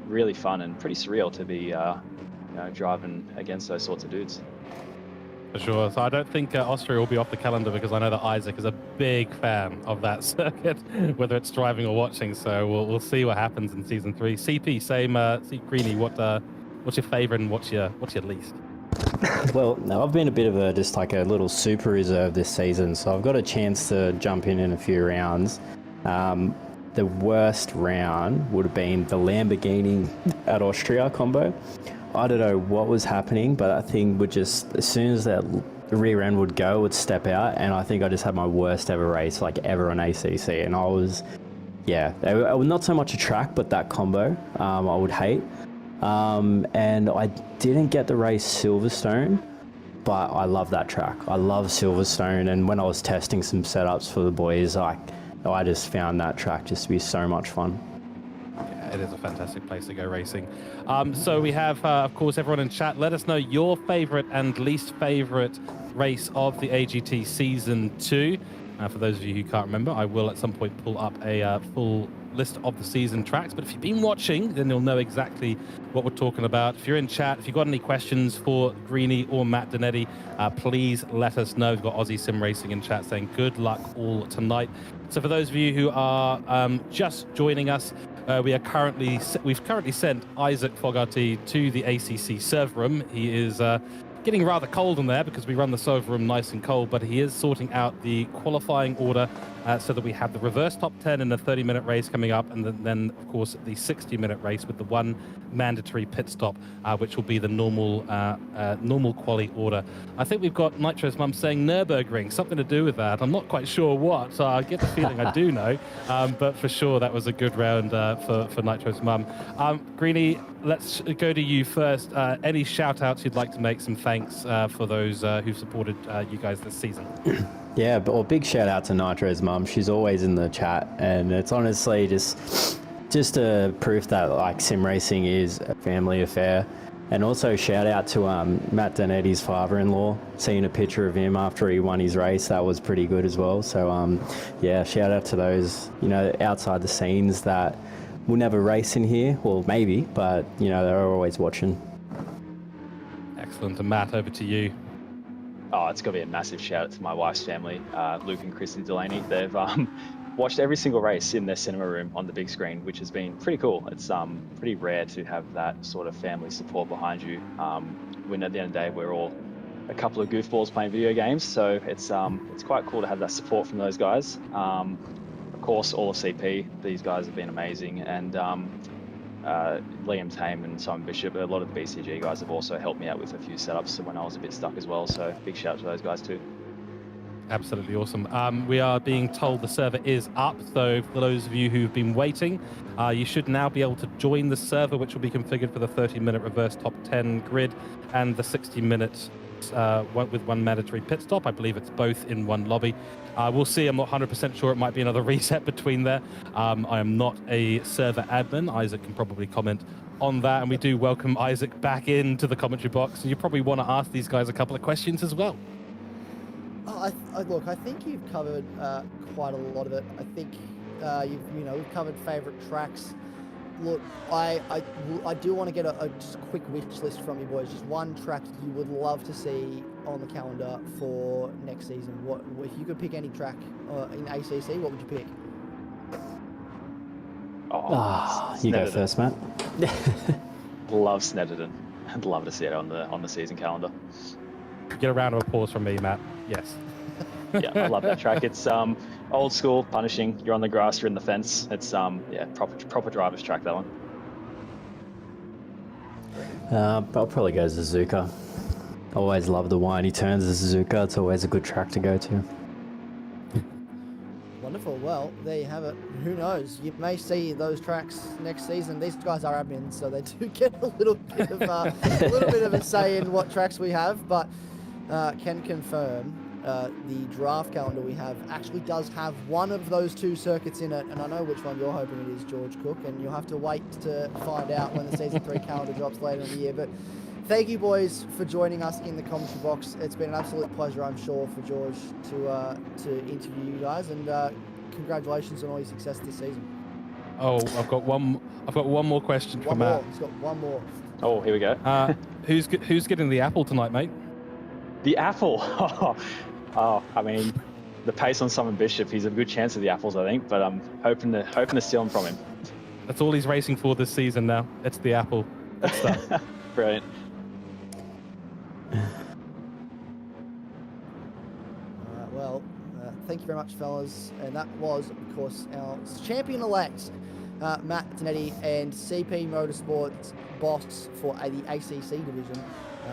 Speaker 4: really fun and pretty surreal to be driving against those sorts of dudes.
Speaker 3: For sure. So I don't think Austria will be off the calendar because I know that Isaac is a big fan of that circuit, whether it's driving or watching. So we'll see what happens in season 3. CP, same. Greeny, what's your favourite and what's your least?
Speaker 5: Well, no, I've been a bit of just like a little super reserve this season, so I've got a chance to jump in a few rounds. The worst round would have been the Lamborghini at Austria combo. I don't know what was happening, but I think as soon as that rear end would go, it would step out, and I think I just had my worst ever race, like ever on ACC, and I was, not so much a track, but that combo, I would hate. And I didn't get the race Silverstone, but I love that track. I love Silverstone, and when I was testing some setups for the boys, I just found that track just to be so much fun.
Speaker 3: It is a fantastic place to go racing. So we have, of course, everyone in chat. Let us know your favorite and least favorite race of the AGT Season 2. For those of you who can't remember, I will at some point pull up a full list of the season tracks. But if you've been watching, then you'll know exactly what we're talking about. If you're in chat, if you've got any questions for Greeny or Matt Dernedde, please let us know. We've got Aussie Sim Racing in chat saying good luck all tonight. So for those of you who are just joining us, we've currently sent Isaac Fogarty to the ACC server room. He is getting rather cold in there because we run the server room nice and cold, but he is sorting out the qualifying order so that we have the reverse top 10 in a 30-minute race coming up, and then of course the 60-minute race with the one mandatory pit stop, which will be the normal quali order. I think we've got Nitro's mum saying Nürburgring, something to do with that. I'm not quite sure what, so I get the feeling I do know, but for sure that was a good round for Nitro's mum. Greeny, let's go to you first. Any shout-outs you'd like to make? Some thanks for those who've supported you guys this season.
Speaker 5: Yeah, but big shout out to Nitro's mum. She's always in the chat, and it's honestly just a proof that like sim racing is a family affair. And also shout out to Matt Dernedde's father-in-law. Seeing a picture of him after he won his race, that was pretty good as well. So yeah, shout out to those outside the scenes that will never race in here, well maybe, but they're always watching.
Speaker 3: Excellent. And Matt, over to you.
Speaker 4: Oh, it's got to be a massive shout out to my wife's family, Luke and Christy Delaney. They've watched every single race in their cinema room on the big screen, which has been pretty cool. It's pretty rare to have that sort of family support behind you. When at the end of the day, we're all a couple of goofballs playing video games, so it's quite cool to have that support from those guys. Of course, all of CP, these guys have been amazing, and Liam Tame and Simon Bishop, a lot of the BCG guys have also helped me out with a few setups when I was a bit stuck as well, so big shout out to those guys too.
Speaker 3: Absolutely awesome. We are being told the server is up, so for those of you who've been waiting, you should now be able to join the server, which will be configured for the 30-minute reverse top 10 grid and the 60 minutes with one mandatory pit stop. I believe it's both in one lobby. We'll see. I'm not 100% sure. It might be another reset between there. I am not a server admin. Isaac can probably comment on that, and we do welcome Isaac back into the commentary box. And you probably want to ask these guys a couple of questions as well.
Speaker 2: Look, I think you've covered quite a lot of it. I think we've covered favourite tracks. Look, I do want to get just a quick wish list from you boys. Just one track you would love to see on the calendar for next season. What if you could pick any track in ACC? What would you pick?
Speaker 5: You go first, Matt.
Speaker 4: Love Snedden. I'd love to see it on the season calendar.
Speaker 3: Get a round of applause from me, Matt. Yes.
Speaker 4: Yeah, I love that track. It's old school, punishing. You're on the grass, you're in the fence. It's proper driver's track, that one.
Speaker 5: I'll probably go Suzuka. Always love the windy turns of Suzuka. It's always a good track to go to.
Speaker 2: Wonderful. Well, there you have it. Who knows? You may see those tracks next season. These guys are admins, so they do get a little bit of a say in what tracks we have. But can confirm the draft calendar we have actually does have one of those two circuits in it, and I know which one you're hoping it is, George Cook, and you'll have to wait to find out when the season 3 calendar drops later in the year. But thank you, boys, for joining us in the commentary box. It's been an absolute pleasure, I'm sure, for George to interview you guys. And congratulations on all your success this season.
Speaker 3: Oh, I've got one more question for Matt.
Speaker 2: He's got one more.
Speaker 4: Oh, here we go.
Speaker 3: Who's getting the apple tonight, mate?
Speaker 4: The apple. Oh, I mean, the pace on Simon Bishop, he's a good chance of the apples, I think, but I'm hoping to steal them from him.
Speaker 3: That's all he's racing for this season now. It's the apple. Good stuff.
Speaker 4: Brilliant.
Speaker 2: Thank you very much, fellas. And that was, of course, our champion-elect, Matt Dernedde, and CP Motorsports boss for the ACC division,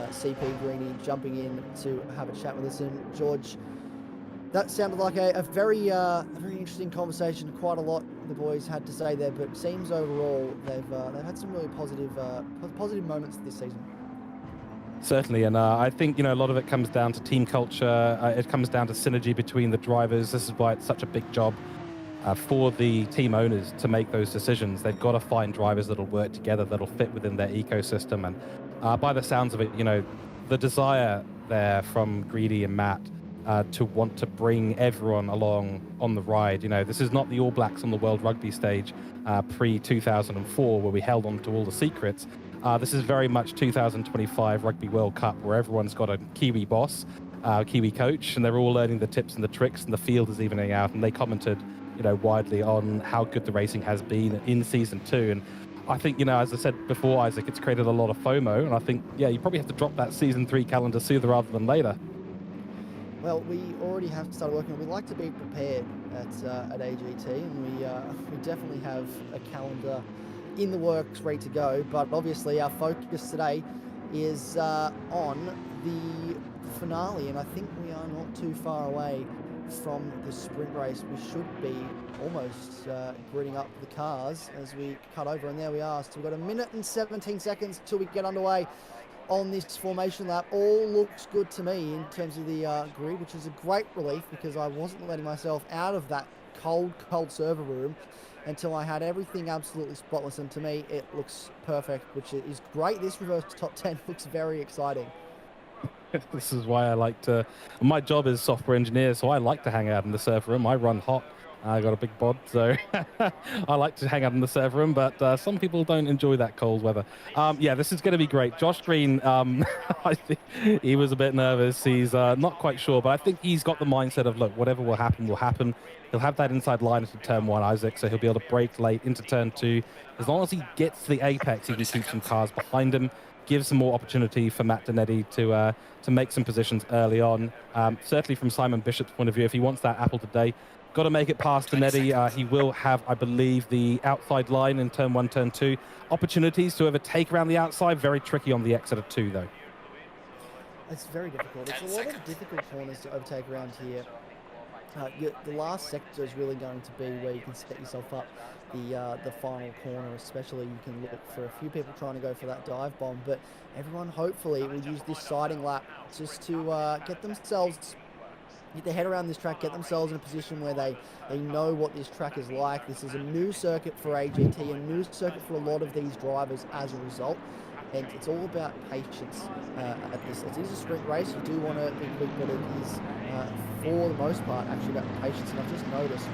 Speaker 2: CP Greeny, jumping in to have a chat with us. And George, that sounded like a very interesting conversation. Quite a lot the boys had to say there, but it seems overall they've had some really positive moments this season.
Speaker 3: Certainly, and I think a lot of it comes down to team culture. It comes down to synergy between the drivers. This is why it's such a big job for the team owners to make those decisions. They've got to find drivers that'll work together, that'll fit within their ecosystem. And by the sounds of it, the desire there from Greedy and Matt to want to bring everyone along on the ride. This is not the All Blacks on the World Rugby stage pre-2004 where we held on to all the secrets. This is very much 2025 Rugby World Cup, where everyone's got a Kiwi boss, Kiwi coach, and they're all learning the tips and the tricks, and the field is evening out. And they commented, widely on how good the racing has been in season 2. And I think, as I said before, Isaac, it's created a lot of FOMO. And I think, you probably have to drop that season 3 calendar sooner rather than later.
Speaker 2: Well, we already have started working. We like to be prepared at AGT, and we definitely have a calendar in the works, ready to go. But obviously our focus today is on the finale, and I think we are not too far away from the sprint race. We should be almost gridding up the cars as we cut over, and there we are. So we've got 1 minute and 17 seconds till we get underway on this formation lap. All looks good to me in terms of the grid, which is a great relief because I wasn't letting myself out of that cold server room until I had everything absolutely spotless, and to me it looks perfect, which is great. This reverse top 10 looks very exciting.
Speaker 3: This is why I like to, my job is software engineer, so I like to hang out in the server room. I run hot. I got a big bod, so I like to hang out in the server room, but some people don't enjoy that cold weather. Yeah, this is going to be great. Josh Green, I think he was a bit nervous. He's not quite sure, but I think he's got the mindset of, look, whatever will happen, will happen. He'll have that inside line into turn 1, Isaac, so he'll be able to brake late into turn 2. As long as he gets to the apex, he can keep some cars behind him, give some more opportunity for Matt Dernedde to make some positions early on. Certainly from Simon Bishop's point of view, if he wants that apple today, got to make it past Dernedde. He will have, I believe, the outside line in turn 1, turn 2. Opportunities to overtake around the outside, very tricky on the exit of 2, though.
Speaker 2: It's very difficult. It's a lot of difficult corners to overtake around here. The last sector is really going to be where you can set yourself up the final corner, especially. You can look for a few people trying to go for that dive bomb, but everyone hopefully will use this siding lap just to get their head around this track, get themselves in a position where they know what this track is like. This is a new circuit for AGT, a new circuit for a lot of these drivers as a result. And it's all about patience at this. It is a sprint race. You do want to be quick, but it is, for the most part, actually about patience. And I've just noticed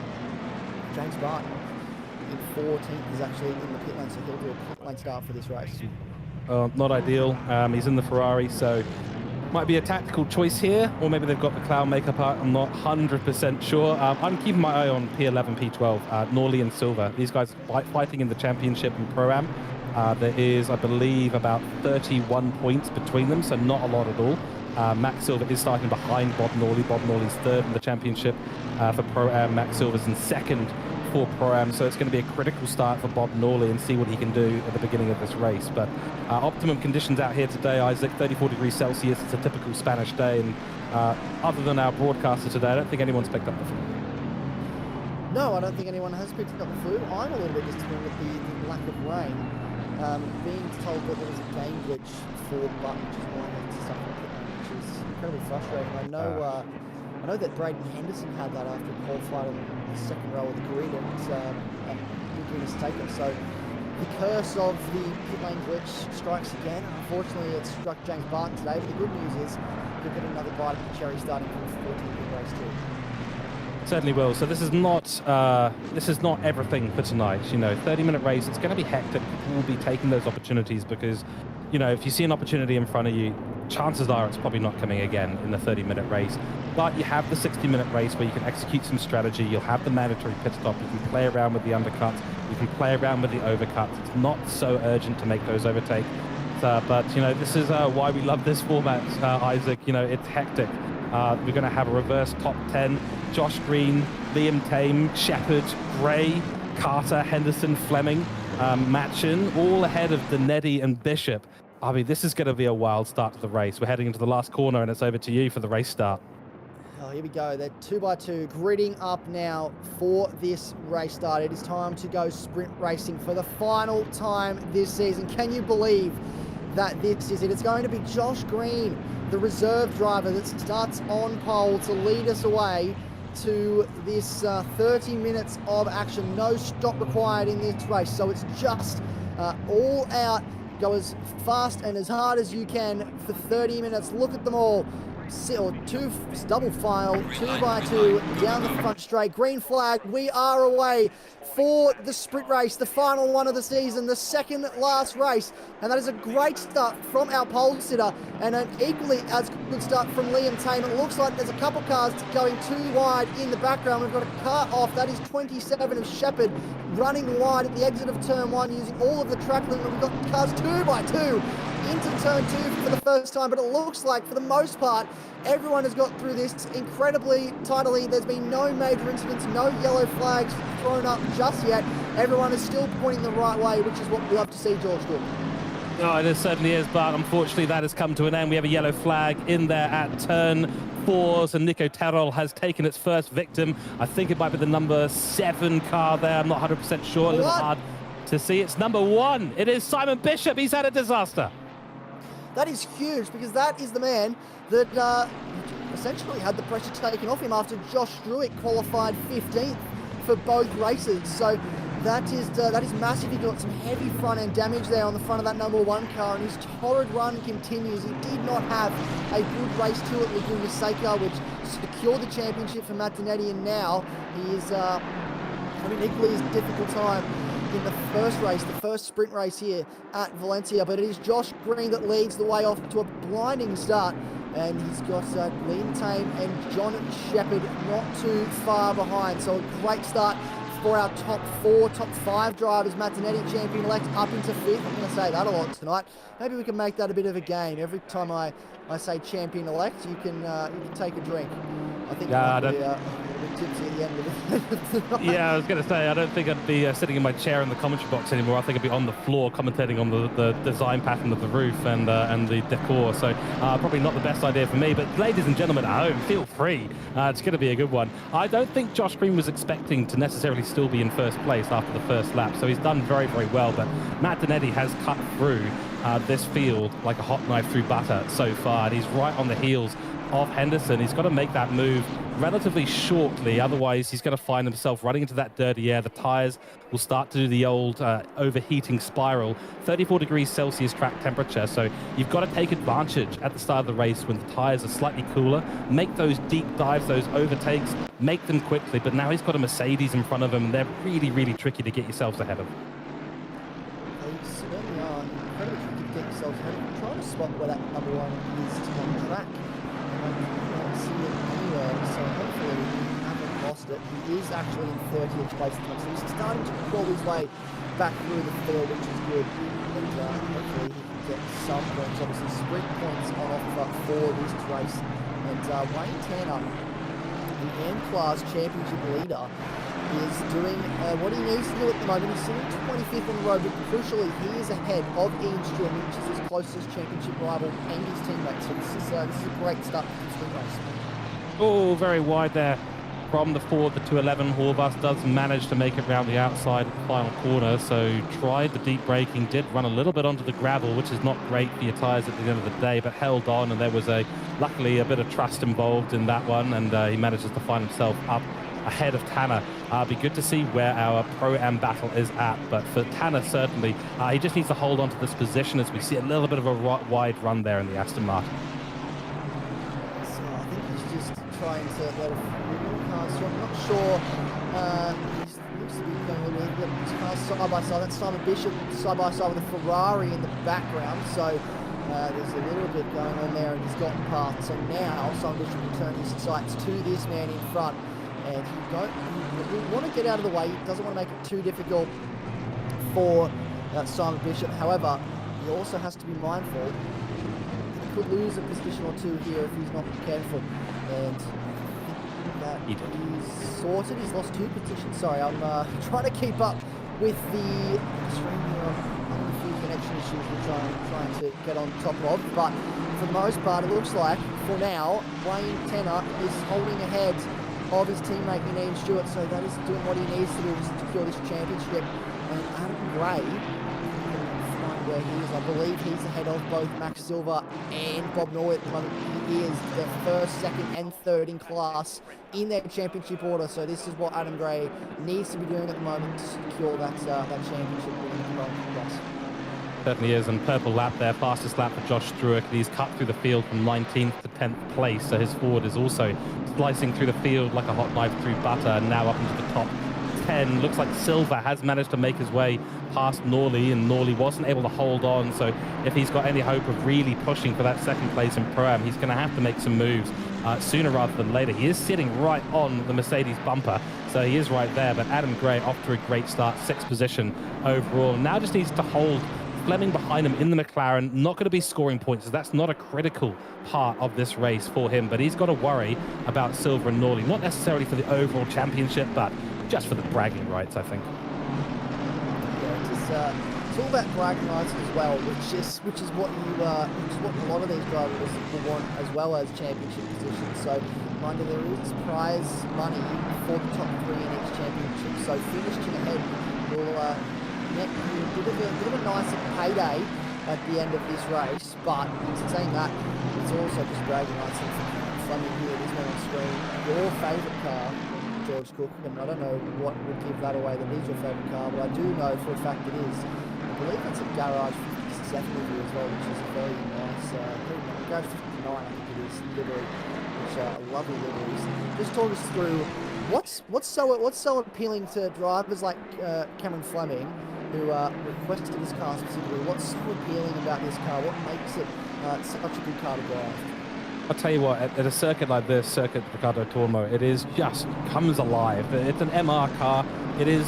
Speaker 2: James Barton in 14th is actually in the pit lane, so he'll do a pit lane start for this race.
Speaker 3: Not ideal. He's in the Ferrari, so might be a tactical choice here, or maybe they've got the cloud makeup out. I'm not 100% sure. I'm keeping my eye on P11, P12, Norley and Silver. These guys fighting in the championship and Pro-Am. There is, I believe, about 31 points between them, so not a lot at all. Max Silver is starting behind Bob Norley. Bob Norley's third in the championship for Pro-Am. Max Silver's in second for Pro-Am, so it's going to be a critical start for Bob Norley and see what he can do at the beginning of this race. But optimum conditions out here today, Isaac, 34 degrees Celsius. It's a typical Spanish day, and other than our broadcaster today, I don't think anyone's picked up the flu.
Speaker 2: No, I don't think anyone has picked up the flu. I'm a little bit disappointed with the lack of rain. Being told that there was a game glitch for Button, which is why I had to suffer, which is incredibly frustrating. I know that Braden Henderson had that after a qualified on the second row of the grid at Laguna Seca. So the curse of the pit lane glitch strikes again. Unfortunately, it struck James Barton today, but the good news is he'll get another bite of the cherry starting from 14th in race 2.
Speaker 3: Certainly will. So this is not everything for tonight. 30-minute race. It's going to be hectic. People will be taking those opportunities because, if you see an opportunity in front of you, chances are it's probably not coming again in the 30-minute race. But you have the 60-minute race where you can execute some strategy. You'll have the mandatory pit stop. You can play around with the undercuts. You can play around with the overcuts. It's not so urgent to make those overtakes. But this is why we love this format, Isaac. It's hectic. We're going to have a reverse top 10. Josh Green, Liam Tame, Shepherd, Gray, Carter, Henderson, Fleming, Matchin, all ahead of Dernedde and Bishop. I mean, this is going to be a wild start to the race. We're heading into the last corner, and it's over to you for the race start.
Speaker 2: Oh, here we go. They're 2x2 gridding up now for this race start. It is time to go sprint racing for the final time this season. Can you believe that this is it? It's going to be Josh Green, the reserve driver, that starts on pole to lead us away to this 30 minutes of action. No stop required in this race, so it's just all out. Go as fast and as hard as you can for 30 minutes. Look at them all. Double file, 2x2 down the front straight. Green flag. We are away for the sprint race, the final one of the season, the second last race. And that is a great start from our pole sitter and an equally as good start from Liam Tame. It looks like there's a couple cars going too wide in the background. We've got a car off. That is 27 of Shepherd running wide at the exit of turn 1 using all of the track limit. We've got cars 2x2 into turn 2 for the first time, but it looks like for the most part everyone has got through this incredibly tidily. There's been no major incidents, no yellow flags thrown up just yet. Everyone is still pointing the right way, which is what we love to see, George. Good.
Speaker 3: Oh, it certainly is, but unfortunately that has come to an end. We have a yellow flag in there at turn 4, and Nico Terrell has taken its first victim. I think it might be the number 7 car there. I'm not 100% sure. A little hard to see. It's number 1. It is Simon Bishop. He's had a disaster.
Speaker 2: That is huge, because that is the man that essentially had the pressure taken off him after Josh Struick qualified 15th for both races. So that is massive. He got some heavy front end damage there on the front of that number 1 car, and his torrid run continues. He did not have a good race to at Laguna Seca, which secured the championship for Matt Dernedde, and now he is having equally as difficult time in the first race, the first sprint race here at Valencia. But it is Josh Green that leads the way off to a blinding start, and he's got Liam Tame and John Shepherd not too far behind. So a great start for our top 4, top 5 drivers. Matt Dernedde, champion-elect, up into 5th. I'm going to say that a lot tonight. Maybe we can make that a bit of a game. Every time I say champion-elect, you can take a drink. I think
Speaker 3: yeah,
Speaker 2: be a bit tipsy at the end of it.
Speaker 3: Yeah, I was going to say, I don't think I'd be sitting in my chair in the commentary box anymore. I think I'd be on the floor commentating on the design pattern of the roof and the decor. So probably not the best idea for me. But ladies and gentlemen at home, feel free. It's going to be a good one. I don't think Josh Green was expecting to necessarily still be in first place after the first lap. So he's done very, very well. But Matt Dernedde has cut through this field like a hot knife through butter so far. And he's right on the heels of Henderson. He's got to make that move relatively shortly, otherwise he's going to find himself running into that dirty air. The tires will start to do the old overheating spiral. 34 degrees Celsius track temperature, so you've got to take advantage at the start of the race when the tires are slightly cooler. Make those deep dives, those overtakes, make them quickly. But now he's got a Mercedes in front of him, and they're really, really tricky to get yourselves ahead of.
Speaker 2: They certainly are incredibly tricky to get yourselves ahead of. I'm trying to spot where that number 1 is on track. I can't see it anywhere, so hopefully he hasn't lost it. He is actually in 30th place at the moment, so he's starting to crawl his way back through the field, which is good. And hopefully he can get some points, obviously sprint points on offer for this race. And Wayne Tanner, the M-Class Championship leader, is doing what he needs to do at the moment. He's sitting 25th on the road, but crucially, he is ahead of Ian Stewart, which is his closest championship rival and his teammate. So this is a great start to the sprint race.
Speaker 3: Oh, very wide there from the Ford. The 211 Horvath does manage to make it round the outside of the final corner, so tried the deep braking, did run a little bit onto the gravel, which is not great for your tyres at the end of the day, but held on, and there was luckily a bit of trust involved in that one, and he manages to find himself up ahead of Tanner. Be good to see where our Pro-Am battle is at, but for Tanner certainly, he just needs to hold on to this position as we see a little bit of a wide run there in the Aston Martin.
Speaker 2: So I think he's just trying to let a few cars through. I'm not sure. He looks to be going a little bit cars side by side. That's Simon Bishop side by side with a Ferrari in the background. So there's a little bit going on there, and he's gotten past. So now Simon Bishop will turn his sights to this man in front, and he want to get out of the way. He doesn't want to make it too difficult for Simon Bishop. However, he also has to be mindful. He could lose a position or two here if he's not careful. And that he's sorted. He's lost 2 positions. Sorry, I'm trying to keep up with the stream here. I'm a few connection issues we're trying to get on top of. But for the most part, it looks like, for now, Wayne Tenner is holding ahead of his teammate Ian Stewart. So that is doing what he needs to do to secure this championship. And Adam Gray, where he is, I believe he's ahead of both Max Silver and Bob Norway at the moment. He is the first, second and third in class in their championship order. So this is what Adam Gray needs to be doing at the moment to secure that championship winning class.
Speaker 3: Certainly is, and purple lap there, fastest lap for Josh Struick. He's cut through the field from 19th to 10th place, so his forward is also slicing through the field like a hot knife through butter, and now up into the top 10. Looks like Silver has managed to make his way past Norley, and Norley wasn't able to hold on. So if he's got any hope of really pushing for that second place in Pro-Am, he's going to have to make some moves sooner rather than later. He is sitting right on the Mercedes bumper, so he is right there. But Adam Gray off to a great start, 6th position overall. Now just needs to hold Fleming behind him in the McLaren. Not going to be scoring points, so that's not a critical part of this race for him. But he's got to worry about Silver and Norley, not necessarily for the overall championship, but just for the bragging rights, I think.
Speaker 2: Yeah, it's all about bragging rights as well, which is what a lot of these drivers will want, as well as championship positions. So, mind you, there is prize money for the top 3 in each championship. So, finishing ahead will net you a bit of a nicer payday at the end of this race. But in saying that, it's also just bragging rights. Fleming here, this one on screen. Your favourite car, George Cook, and I don't know what would give that away that is your favourite car, but I do know for a fact it is. I believe it's a Garage 57 review as well, which is a very nice, Garage 59 I think it is, livery, which are lovely liveries. Just talk us through what's so appealing to drivers like Cameron Fleming, who requested this car specifically. What's so appealing about this car? What makes it such a good car to drive?
Speaker 3: I'll tell you what, at a circuit like this, Circuit Ricardo Tormo, it is just comes alive. It's an MR car. It is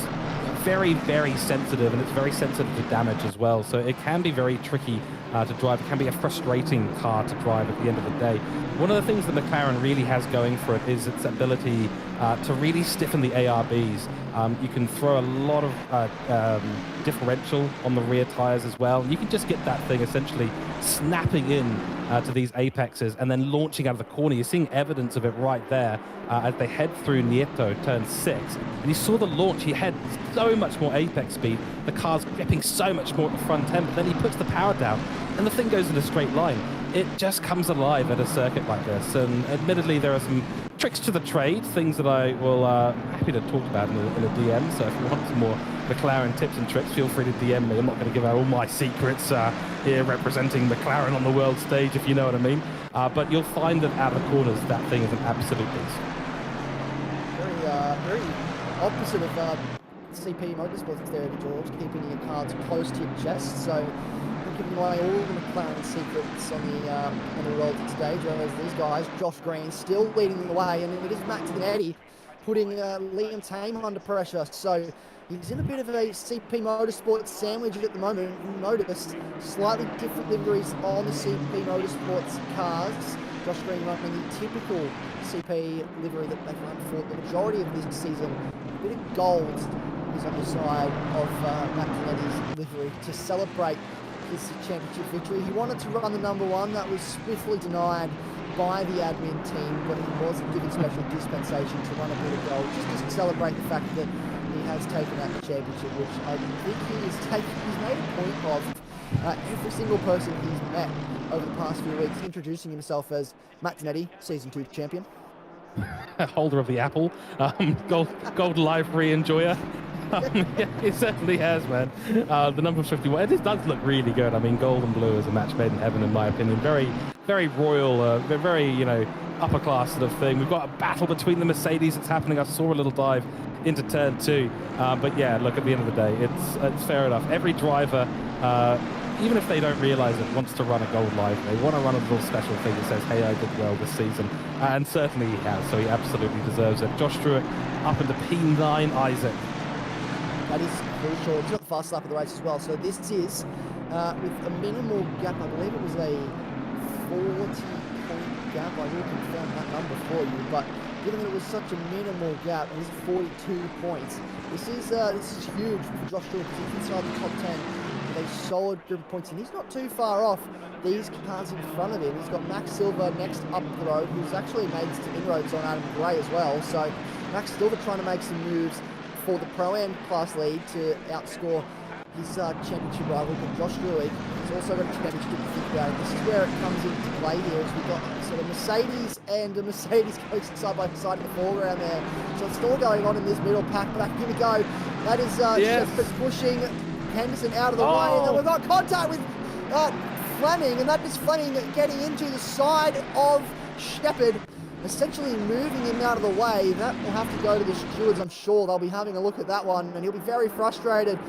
Speaker 3: very, very sensitive, and it's very sensitive to damage as well. So it can be very tricky to drive. It can be a frustrating car to drive at the end of the day. One of the things that McLaren really has going for it is its ability to really stiffen the ARBs. You can throw a lot of differential on the rear tires as well. You can just get that thing essentially snapping in to these apexes and then launching out of the corner. You're seeing evidence of it right there as they head through Nieto, turn 6. And you saw the launch. He had so much more apex speed. The car's gripping so much more at the front end, but then he puts the power down and the thing goes in a straight line. It just comes alive at a circuit like this. And admittedly, there are some tricks to the trade, things that I will happy to talk about in a DM. So if you want some more McLaren tips and tricks, feel free to DM me. I'm not going to give out all my secrets here representing McLaren on the world stage, if you know what I mean. But you'll find that out of the corners, that thing is an absolute beast.
Speaker 2: Very opposite of CP Motorsports there, George, keeping your cards close to your chest. So giving away all the McLaren secrets on the world stage. Whereas these guys, Josh Green, still leading the way, and it is Matt Dernedde putting Liam Tame under pressure. So he's in a bit of a CP Motorsports sandwich at the moment. You noticed slightly different liveries on the CP Motorsports cars. Josh Green running the typical CP livery that they've run for the majority of this season. A bit of gold is on the side of Matt Dernedde's livery to celebrate his championship victory. He wanted to run the number 1. That was swiftly denied by the admin team, but he was given special dispensation to run a bit of gold just to celebrate the fact that he has taken that championship, which I think he's made a point of every single person he's met over the past few weeks, introducing himself as Matt Dernedde, Season 2 champion.
Speaker 3: Holder of the apple, gold livery enjoyer. Yeah, it certainly has, man. The number 51, it does look really good. I mean, gold and blue is a match made in heaven, in my opinion. Very, very royal, very, upper class sort of thing. We've got a battle between the Mercedes that's happening. I saw a little dive into turn 2. But yeah, look, at the end of the day, it's fair enough. Every driver, even if they don't realize it, wants to run a gold live. They want to run a little special thing that says, hey, I did well this season. And certainly he has, so he absolutely deserves it. Josh Stewart up into P9, Isaac.
Speaker 2: That is crucial. He's got the fastest lap of the race as well. So this is with a minimal gap. I believe it was a 40-point gap. I will confirm that number for you. But given that it was such a minimal gap, it was 42 points. This is huge for Josh Stewart because he's inside the top 10 with a solid group of points, and he's not too far off these cars in front of him. He's got Max Silver next up the road, who's actually made some inroads on Adam Gray as well. So Max Silver trying to make some moves for the Pro-Am class lead to outscore his championship rival, but Josh Stewart has also got a championship to think about. This is where it comes into play here, as we've got sort of Mercedes and a Mercedes going side by side in the foreground there. So it's still going on in this middle pack, but here we go. That is Shepard pushing Henderson out of the way, and then we've got contact with Fleming, and that is Fleming getting into the side of Shepard, essentially moving him out of the way. That will have to go to the stewards, I'm sure. They'll be having a look at that one, and he'll be very frustrated.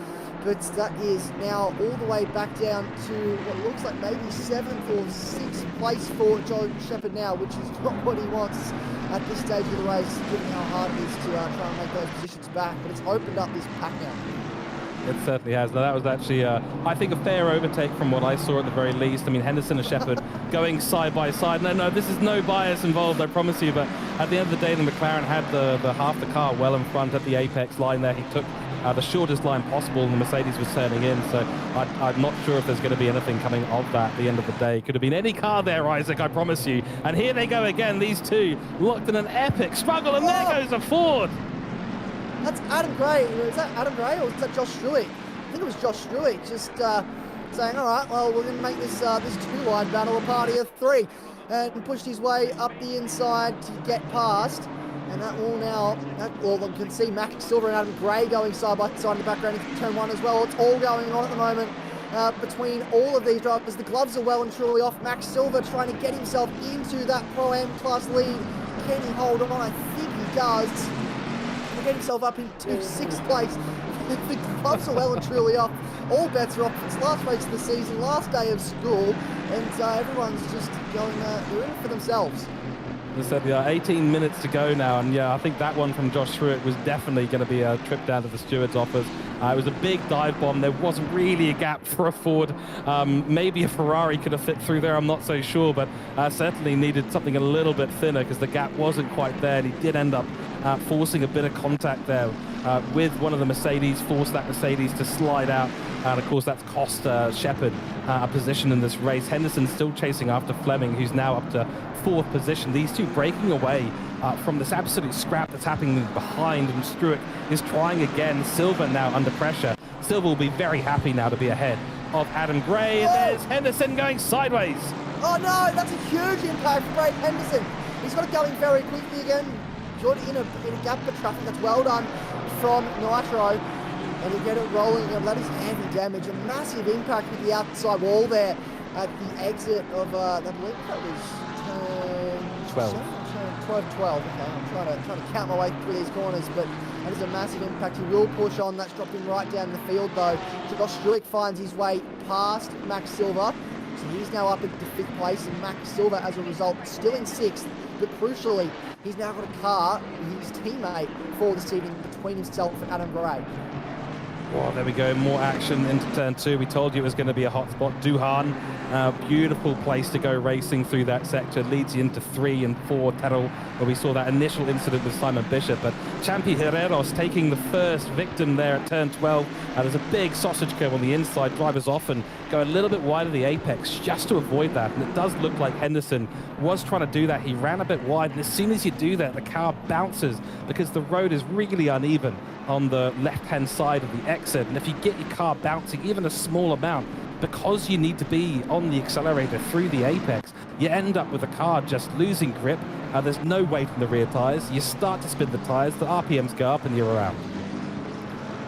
Speaker 2: But that is now all the way back down to what looks like maybe 7th or 6th place for Joe Shepard now, which is not what he wants at this stage of the race, given how hard it is to try and make those positions back. But it's opened up this pack now.
Speaker 3: It certainly has. Now, that was actually, I think, a fair overtake from what I saw at the very least. I mean, Henderson and Shepard going side by side. No, this is no bias involved, I promise you. But at the end of the day, the McLaren had the half the car well in front at the apex line there. He took the shortest line possible, and the Mercedes was turning in. So I'm not sure if there's going to be anything coming of that at the end of the day. Could have been any car there, Isaac, I promise you. And here they go again, these two, locked in an epic struggle, and there goes a Ford.
Speaker 2: That's Adam Gray. Is that Adam Gray or is that Josh Stewart? I think it was Josh Stewart just saying, all right, well, we're going to make this two-line battle a party of 3, and pushed his way up the inside to get past. And that will now, well, we can see Max Silver and Adam Gray going side by side in the background into turn 1 as well. It's all going on at the moment between all of these drivers. The gloves are well and truly off. Max Silver trying to get himself into that Pro-Am class lead. Can he hold on? I think he does. Get himself up into 6th place. The gloves are well and truly off. All bets are off. It's last race of the season, last day of school, and everyone's just going, they're in it for themselves.
Speaker 3: As I said, 18 minutes to go now, and yeah, I think that one from Josh Stewart was definitely going to be a trip down to the stewards' office. It was a big dive bomb. There wasn't really a gap for a Ford. Maybe a Ferrari could have fit through there, I'm not so sure, but certainly needed something a little bit thinner because the gap wasn't quite there, and he did end up forcing a bit of contact there with one of the Mercedes, forced that Mercedes to slide out, and of course that's cost Shepard a position in this race. Henderson still chasing after Fleming, who's now up to 4th position. These two breaking away from this absolute scrap that's happening behind, and Stewart is trying again. Silver now under pressure. Silver will be very happy now to be ahead of Adam Gray, and there's Henderson going sideways.
Speaker 2: Oh no, that's a huge impact for Brad Henderson. He's got it going very quickly again. In a gap of traffic. That's well done from Nitro, and he'll get it rolling. And that is heavy damage, a massive impact with the outside wall there at the exit of I believe that was turn 12. Okay, I'm trying to count my way through these corners, but that is a massive impact. He will push on. That's dropped him right down the field though. Josh Stewart finds his way past Max Silver, so he's now up into 5th place, and Max Silver as a result still in 6th, but crucially he's now got a car, his teammate, for this evening between himself and Adam Gray.
Speaker 3: Well, there we go, more action into turn 2. We told you it was going to be a hot spot. Duhan, beautiful place to go racing through that sector. Leads you into 3 and 4 Terrell, where we saw that initial incident with Simon Bishop. But Champi Herreros taking the first victim there at turn 12. There's a big sausage curve on the inside. Drivers often go a little bit wide of the apex just to avoid that. And it does look like Henderson was trying to do that. He ran a bit wide, and as soon as you do that, the car bounces because the road is really uneven on the left-hand side of the exit. And if you get your car bouncing even a small amount, because you need to be on the accelerator through the apex, you end up with the car just losing grip. There's no weight in the rear tires. You start to spin the tires, the RPMs go up, and you're around.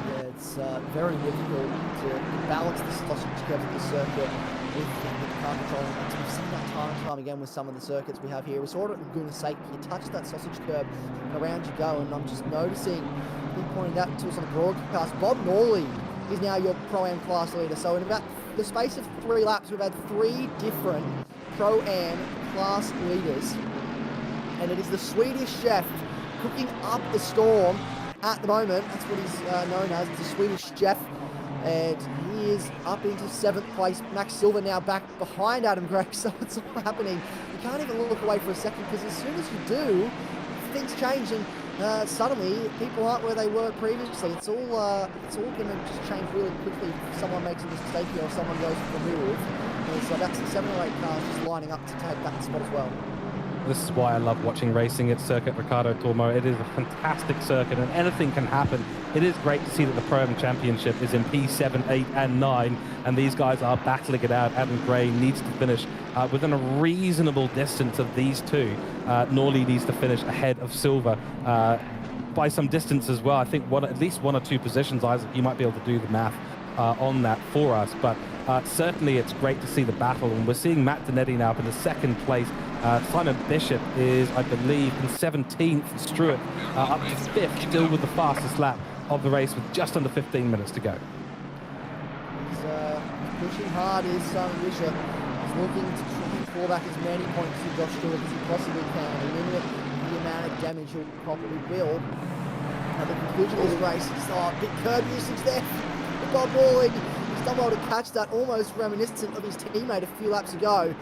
Speaker 2: Yeah, it's very difficult to balance the sausage curve of the circuit with the car control. And we've seen that time and time again with some of the circuits we have here. We saw it at Laguna Seca. You touch that sausage curb and around you go. And I'm just noticing, been pointing that to us on the broadcast, Bob Norley is now your Pro-Am class leader. So in about the space of 3 laps, we've had 3 different Pro-Am class leaders. And it is the Swedish chef cooking up the storm at the moment. That's what he's known as, the Swedish chef. And he is up into 7th place. Max Silver now back behind Adam Gray. So it's all happening. You can't even look away for a second, because as soon as you do, things change, and suddenly people aren't where they were previously. It's all going to just change really quickly if someone makes a mistake here or someone goes for the move. And so that's 7 or 8 cars just lining up to take that spot as well.
Speaker 3: This is why I love watching racing at Circuit Ricardo Tormo. It is a fantastic circuit, and anything can happen. It is great to see that the Pro-Am Championship is in P7, 8, and 9, and these guys are battling it out. Adam Gray needs to finish within a reasonable distance of these two. Norley needs to finish ahead of Silver by some distance as well. I think at least 1 or 2 positions. Isaac, you might be able to do the math on that for us, but certainly it's great to see the battle, and we're seeing Matt Dernedde now up in the 2nd place. Simon Bishop is, I believe, in 17th. Struett up to 5th, still with the fastest lap of the race with just under 15 minutes to go.
Speaker 2: He's pushing hard, is Simon Bishop. He's looking to try and claw back as many points to Josh Stewart as he possibly can. And limit the amount of damage he'll probably will. At the conclusion of this race, it's big curb usage there. Bob Norley, he's done well to catch that, almost reminiscent of his teammate a few laps ago.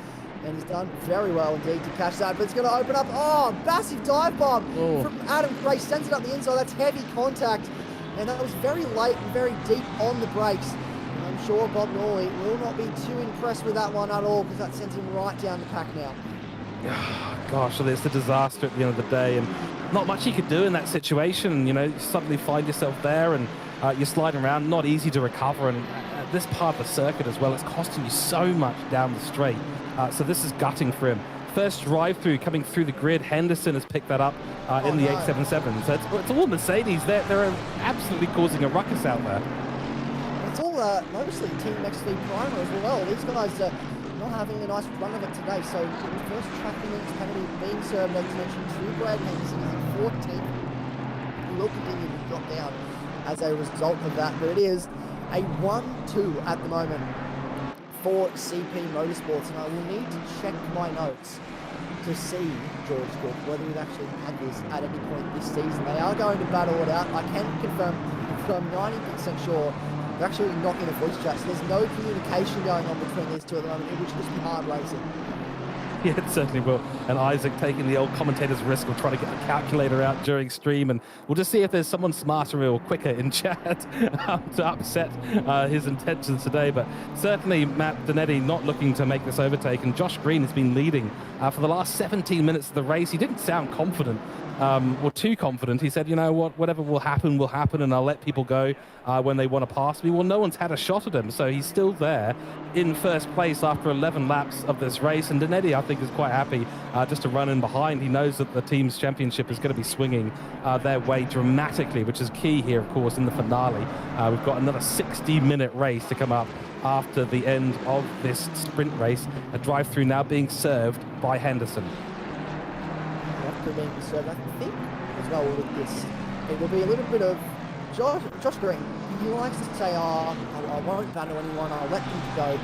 Speaker 2: And he's done very well indeed to catch that, but it's going to open up. Oh, massive dive bomb from Adam Gray, sends it up the inside. That's heavy contact, and that was very late and very deep on the brakes. And I'm sure Bob Norley will not be too impressed with that one at all, because that sends him right down the pack now.
Speaker 3: Gosh, so it's a disaster at the end of the day, and not much you could do in that situation. You know, you suddenly find yourself there, and you're sliding around, not easy to recover, and at this part of the circuit as well, it's costing you so much down the straight. So this is gutting for him. First drive-through coming through the grid. Henderson has picked that up in the 877. So it's all Mercedes. They're absolutely causing a ruckus out there.
Speaker 2: It's all mostly Team Nextly Primer as well. These guys are not having a nice run of it today. So the first track limits penalty being served, as mentioned, to Brad Henderson is in 14th. He will continue to drop down as a result of that. But it is a 1-2 at the moment for CP Motorsports, and I will need to check my notes to see, George Cook, whether we've actually had this at any point this season. They are going to battle it out. I can confirm, I'm 90% sure they're actually not in a voice chat, so there's no communication going on between these two at the moment. It would just be hard racing.
Speaker 3: Yeah, it certainly will. And Isaac taking the old commentator's risk of trying to get the calculator out during stream, and we'll just see if there's someone smarter or quicker in chat to upset his intentions today. But certainly Matt Dernedde not looking to make this overtake, and Josh Green has been leading for the last 17 minutes of the race. He didn't sound confident. Or too confident. He said, you know what, whatever will happen, and I'll let people go when they want to pass me. Well, no one's had a shot at him, so he's still there in first place after 11 laps of this race. And Dernedde, I think, is quite happy just to run in behind. He knows that the team's championship is going to be swinging their way dramatically, which is key here, of course, in the finale. We've got another 60-minute race to come up after the end of this sprint race. A drive-through now being served by Henderson.
Speaker 2: Being served, I think, as well with this. It will be a little bit of Josh Green. He likes to say, I won't battle anyone, I'll let them go.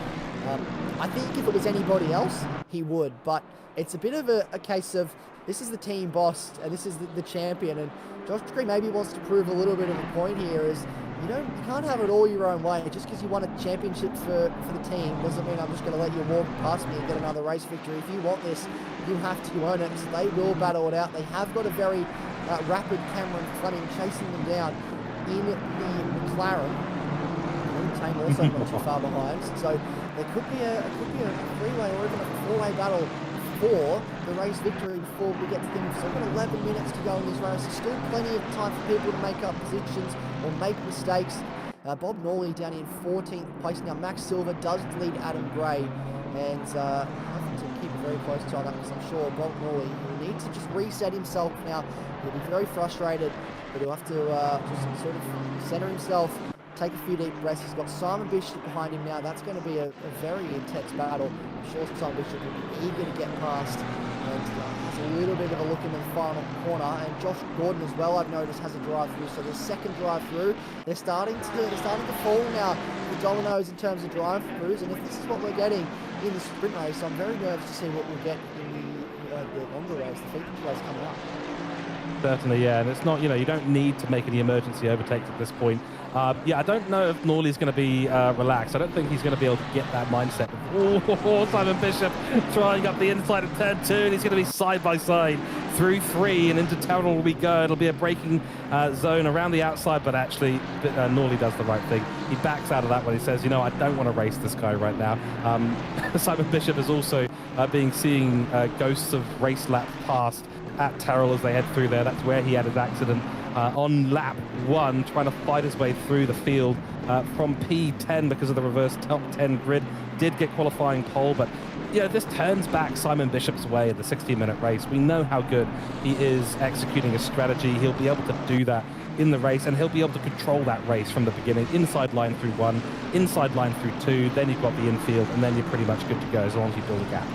Speaker 2: I think if it was anybody else, he would, but it's a bit of a case of, this is the team boss, and this is the champion, and Josh Green maybe wants to prove a little bit of a point here, is you can't have it all your own way. Just because you won a championship for the team doesn't mean I'm just going to let you walk past me and get another race victory. If you want this, you have to earn it. So they will battle it out. They have got a very rapid Cameron Fleming chasing them down in the McLaren. Team also not too far behind. So there could be a three-way or even a four-way battle for the race victory before we get to them. So we've got 11 minutes to go in this race. There's still plenty of time for people to make up positions or make mistakes. Bob Norley down in 14th place now. Max Silver does lead Adam Gray, and having to keep a very close eye on that, because I'm sure Bob Norley will need to just reset himself now. He'll be very frustrated, but he'll have to just sort of center himself take a few deep breaths. He's got Simon Bishop behind him now. That's going to be a very intense battle. I'm sure Simon Bishop will be eager to get past. And there's a little bit of a look into the final corner. And Josh Gordon as well, I've noticed, has a drive through. So the second drive through, they're starting to fall now, the dominoes in terms of drive throughs. And if this is what we're getting in the sprint race, I'm very nervous to see what we'll get in the longer race, the feature race coming up.
Speaker 3: Certainly, yeah, and it's not, you don't need to make any emergency overtakes at this point. Yeah, I don't know if Norley's going to be relaxed. I don't think he's going to be able to get that mindset. Oh, Simon Bishop trying up the inside of turn 2, and he's going to be side by side through 3 and into tunnel we go. It'll be a braking zone around the outside, but actually Norley does the right thing. He backs out of that one. He says, I don't want to race this guy right now. Simon Bishop is also seeing ghosts of race lap past at Terrell as they head through there. That's where he had his accident on lap 1, trying to fight his way through the field from P10 because of the reverse top 10 grid. Did get qualifying pole, but this turns back Simon Bishop's way in the 60-minute race. We know how good he is executing a strategy. He'll be able to do that in the race, and he'll be able to control that race from the beginning. Inside line through 1, inside line through 2, then you've got the infield, and then you're pretty much good to go as long as you build a gap.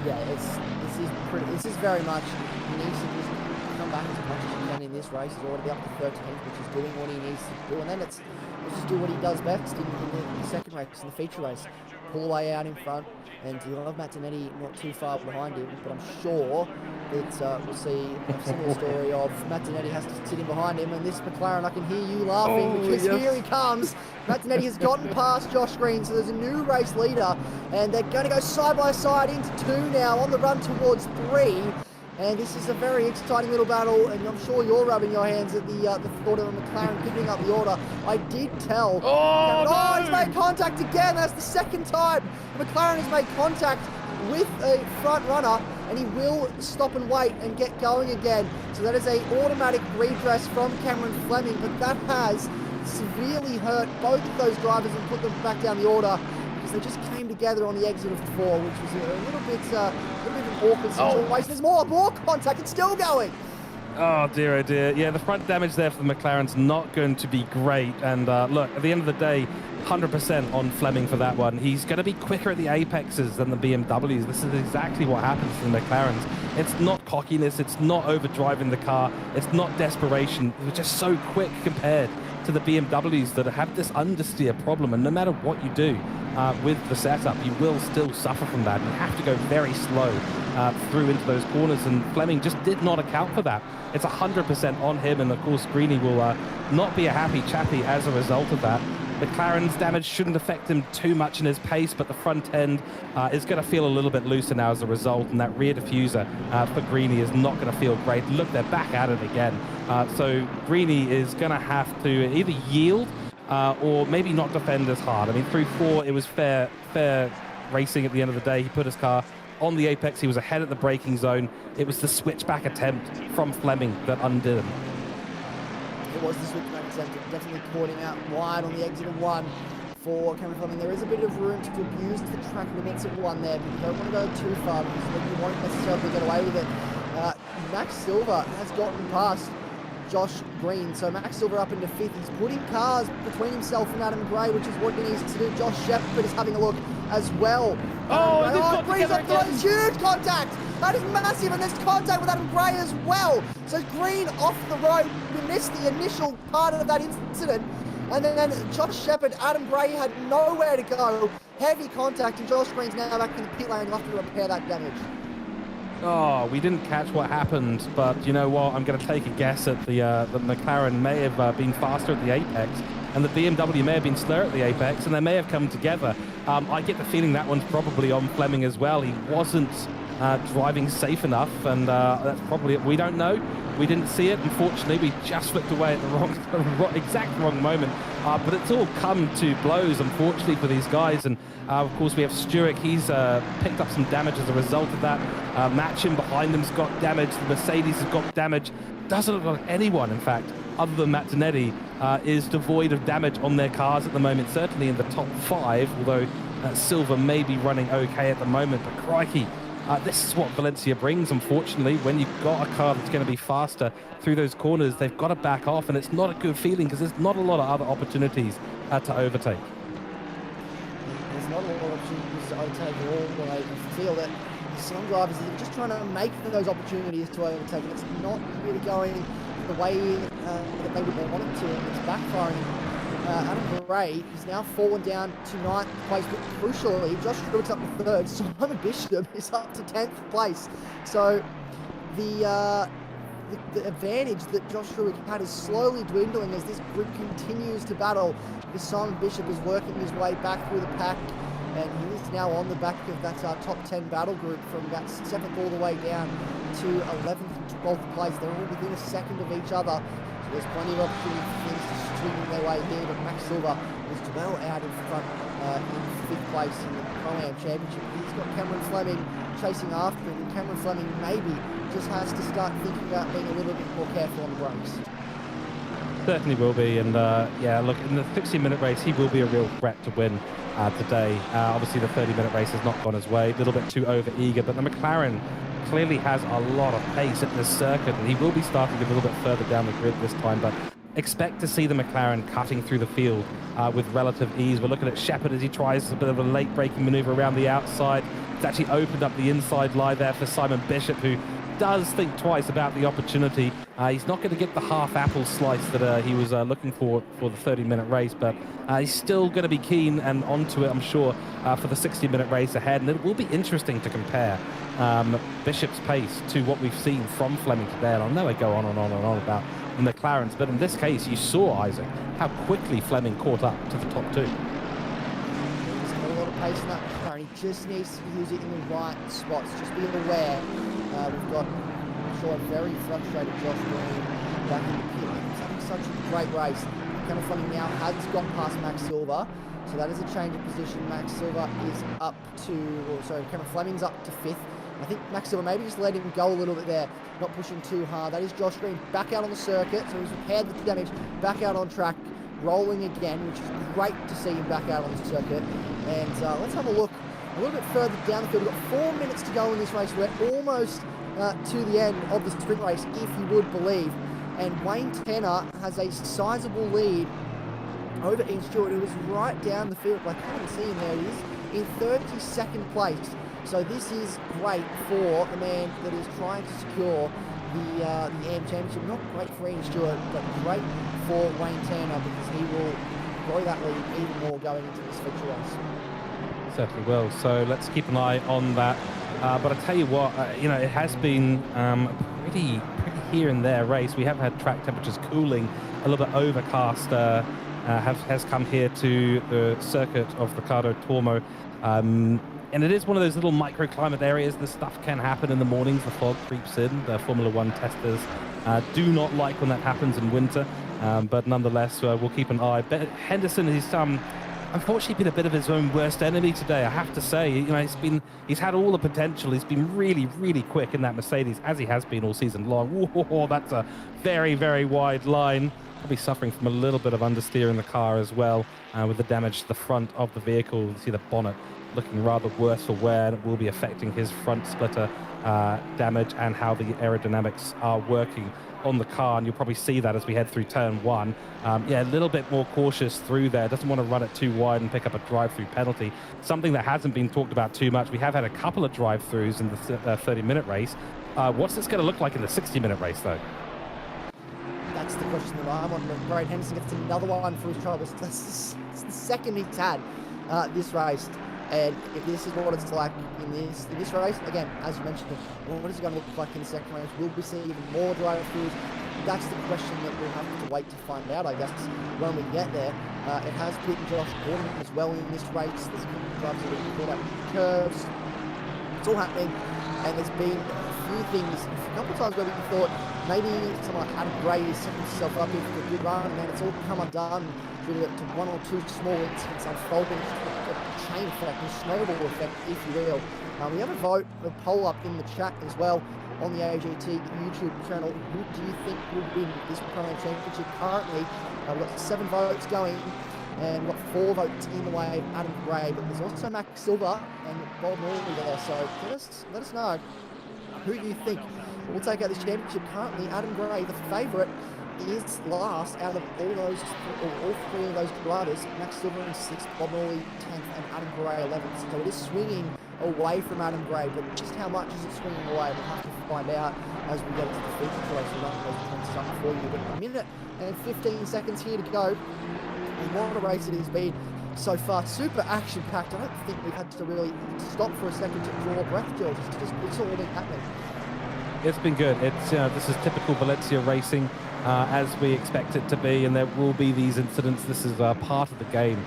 Speaker 2: Yeah, this is very much, he needs to just come back as much as he can in this race. He's already up to 13th, which is doing what he needs to do, and then let's just do what he does best in the second race, in the feature race. Pull way out in front, and you love Matt Dernedde not too far behind him, but I'm sure that we'll see a similar story of Matt Dernedde has to sit in behind him, and this McLaren, I can hear you laughing because here he comes. Matt Dernedde has gotten past Josh Green, so there's a new race leader, and they're going to go side by side into 2 now on the run towards 3. And this is a very exciting little battle, and I'm sure you're rubbing your hands at the thought of a McLaren picking up the order. I did tell. Oh, he's made contact again. That's the second time McLaren has made contact with a front runner, and he will stop and wait and get going again. So that is a automatic redress from Cameron Fleming, but that has severely hurt both of those drivers and put them back down the order, because they just came together on the exit of 4, which was a little bit of an awkward situation. There's more contact. It's still going.
Speaker 3: Oh dear, oh dear. Yeah, the front damage there for the McLaren's not going to be great. And look, at the end of the day, 100% on Fleming for that one. He's going to be quicker at the apexes than the BMWs. This is exactly what happens to the McLarens. It's not cockiness. It's not overdriving the car. It's not desperation. It's just so quick compared to the BMWs that have this understeer problem. And no matter what you do with the setup, you will still suffer from that. You have to go very slow through into those corners, and Fleming just did not account for that. It's 100% on him, and of course Greeny will not be a happy chappy as a result of that. McLaren's damage shouldn't affect him too much in his pace, but the front end is going to feel a little bit looser now as a result, and that rear diffuser for Greeny is not going to feel great. Look, they're back at it again. So Greeny is going to have to either yield or maybe not defend as hard. I mean, through 4, it was fair racing at the end of the day. He put his car on the apex. He was ahead at the braking zone. It was the switchback attempt from Fleming that undid him.
Speaker 2: It was the switchback attempt, definitely caught him out wide on the exit of 1 for Cameron Fleming. There is a bit of room to abuse the track limits at 1 there, but you don't want to go too far because then you won't necessarily get away with it. Max Silver has gotten past Josh Green, so Max Silver up into 5th. He's putting cars between himself and Adam Gray, which is what he needs to do. Josh Shepherd is having a look as well. Green's up there. It's huge contact. That is massive, and there's contact with Adam Gray as well. So Green off the road. We missed the initial part of that incident. And then Josh Shepherd, Adam Gray had nowhere to go. Heavy contact, and Josh Green's now back in the pit lane. He'll have to repair that damage.
Speaker 3: Oh, we didn't catch what happened, but you know what? I'm going to take a guess at the McLaren may have been faster at the apex, and the BMW may have been slower at the apex, and they may have come together. I get the feeling that one's probably on Fleming as well. He wasn't driving safe enough, and that's probably it. We don't know. We didn't see it. Unfortunately, we just flipped away at the exact wrong moment. But it's all come to blows, unfortunately, for these guys. And of course, we have Stewart. He's picked up some damage as a result of that. Matching behind them's got damage. The Mercedes has got damage. Doesn't look like anyone, in fact, other than Matt Dernedde, is devoid of damage on their cars at the moment. Certainly in the top 5, although Silver may be running okay at the moment. But crikey, This is what Valencia brings, unfortunately. When you've got a car that's going to be faster through those corners, they've got to back off, and it's not a good feeling because there's not a lot of other opportunities to overtake.
Speaker 2: There's not a lot of opportunities to overtake at all, but I feel that some drivers are just trying to make those opportunities to overtake, and it's not really going the way that they would want it to, and it's backfiring. Adam Gray is now fallen down to 9th place, but crucially, Josh Truex up to 3rd. Simon Bishop is up to 10th place. So the advantage that Josh Truex had is slowly dwindling as this group continues to battle. Because Simon Bishop is working his way back through the pack, and he is now on the back of that top 10 battle group from about 7th all the way down to 11th and 12th place. They're all within a second of each other. So there's plenty of opportunity for things to swing their way here, but Max Silver is well out in front in 5th place in the Pro-Am Championship. He's got Cameron Fleming chasing after him, and Cameron Fleming maybe just has to start thinking about being a little bit more careful on the brakes.
Speaker 3: Certainly will be, and yeah, look, in the 60-minute race, he will be a real threat to win today. Obviously, the 30-minute race has not gone his way, a little bit too over-eager, but the McLaren clearly has a lot of pace at this circuit, and he will be starting a little bit further down the grid this time, but expect to see the McLaren cutting through the field with relative ease. We're looking at Shepard as he tries a bit of a late braking maneuver around the outside. It's actually opened up the inside line there for Simon Bishop, who does think twice about the opportunity. He's not going to get the half apple slice that he was looking for the 30-minute race, but he's still going to be keen and onto it, I'm sure, for the 60-minute race ahead. And it will be interesting to compare Bishop's pace to what we've seen from Fleming today. And I know I go on and on and on about the McLarens, but in this case, you saw, Isaac, how quickly Fleming caught up to the top two.
Speaker 2: He's got a lot of pace in that car, and he just needs to use it in the right spots. Just be aware. We've got, I'm sure, a very frustrated Josh Green back in the pit. He's having such a great race. Cameron Fleming now has got past Max Silver, so that is a change of position. Max Silver is up to, Cameron Fleming's up to 5th. I think Max Silver maybe just let him go a little bit there, not pushing too hard. That is Josh Green back out on the circuit, so he's repaired the damage, back out on track, rolling again, which is great to see him back out on the circuit. And let's have a look a little bit further down the field. We've got 4 minutes to go in this race. We're almost to the end of the sprint race, if you would believe. And Wayne Tanner has a sizable lead over Ian Stewart, who is right down the field. I can't see him there. He is in 32nd place. So this is great for the man that is trying to secure the AM Championship. Not great for Ian Stewart, but great for Wayne Tanner, because he will grow that lead even more going into this feature race.
Speaker 3: Certainly will. So let's keep an eye on that. But I tell you what, you know, it has been pretty here and there race. We have had track temperatures cooling, a little bit overcast. Has come here to the circuit of Ricardo Tormo. And it is one of those little microclimate areas. This stuff can happen in the mornings. The fog creeps in. The Formula One testers do not like when that happens in winter. But nonetheless, we'll keep an eye. But Henderson is unfortunately been a bit of his own worst enemy today, I have to say. You know, he's had all the potential. He's been really, really quick in that Mercedes, as he has been all season long. Whoa, that's a very, very wide line. Probably suffering from a little bit of understeer in the car as well, with the damage to the front of the vehicle. You see the bonnet looking rather worse for wear, and it will be affecting his front splitter damage and how the aerodynamics are working on the car, and you'll probably see that as we head through turn 1. Yeah, a little bit more cautious through there. Doesn't want to run it too wide and pick up a drive-through penalty. Something that hasn't been talked about too much. We have had a couple of drive-throughs in the 30-minute race. What's this going to look like in the 60-minute race, though?
Speaker 2: That's the question that I'm on. Brad Henderson gets another one for his troubles. That's the second he's had this race. And if this is what it's like in this race, again, as you mentioned, what is it going to look like in the second race? Will we see even more drive-throughs? That's the question that we'll have to wait to find out, I guess, when we get there. It has beaten Josh Gordon as well in this race. There's a couple of drivers that have been caught up with curves. It's all happening, and there's been a few things, a couple of times where we thought maybe someone like Adam Gray is setting himself up here for a good run, and then it's all come undone due to one or two small incidents unfolding. Chain effect, a snowball effect, if you will. We have a poll up in the chat as well on the AGT YouTube channel. Who do you think will win this Pro-Am Championship? Currently, we've got 7 votes going. and we've got 4 votes in the way of Adam Gray, but there's also Max Silver and Bob Morley there, so let us know who you think will take out this championship. Currently, Adam Gray, the favourite, is last out of all 3 of those drivers. Max Silver in 6th, Bob Morley 10th, and Adam Gray 11th. So it is swinging away from Adam Gray, but just how much is it swinging away? We'll have to find out as we get to the feature race. We'll run those points up for you. But a minute and 15 seconds here to go. And what a race it has been so far. Super action-packed. I don't think we've had to really stop for a second to draw breath, George. It's all been happening.
Speaker 3: It's been good. It's this is typical Valencia racing, as we expect it to be, and there will be these incidents. This is part of the game,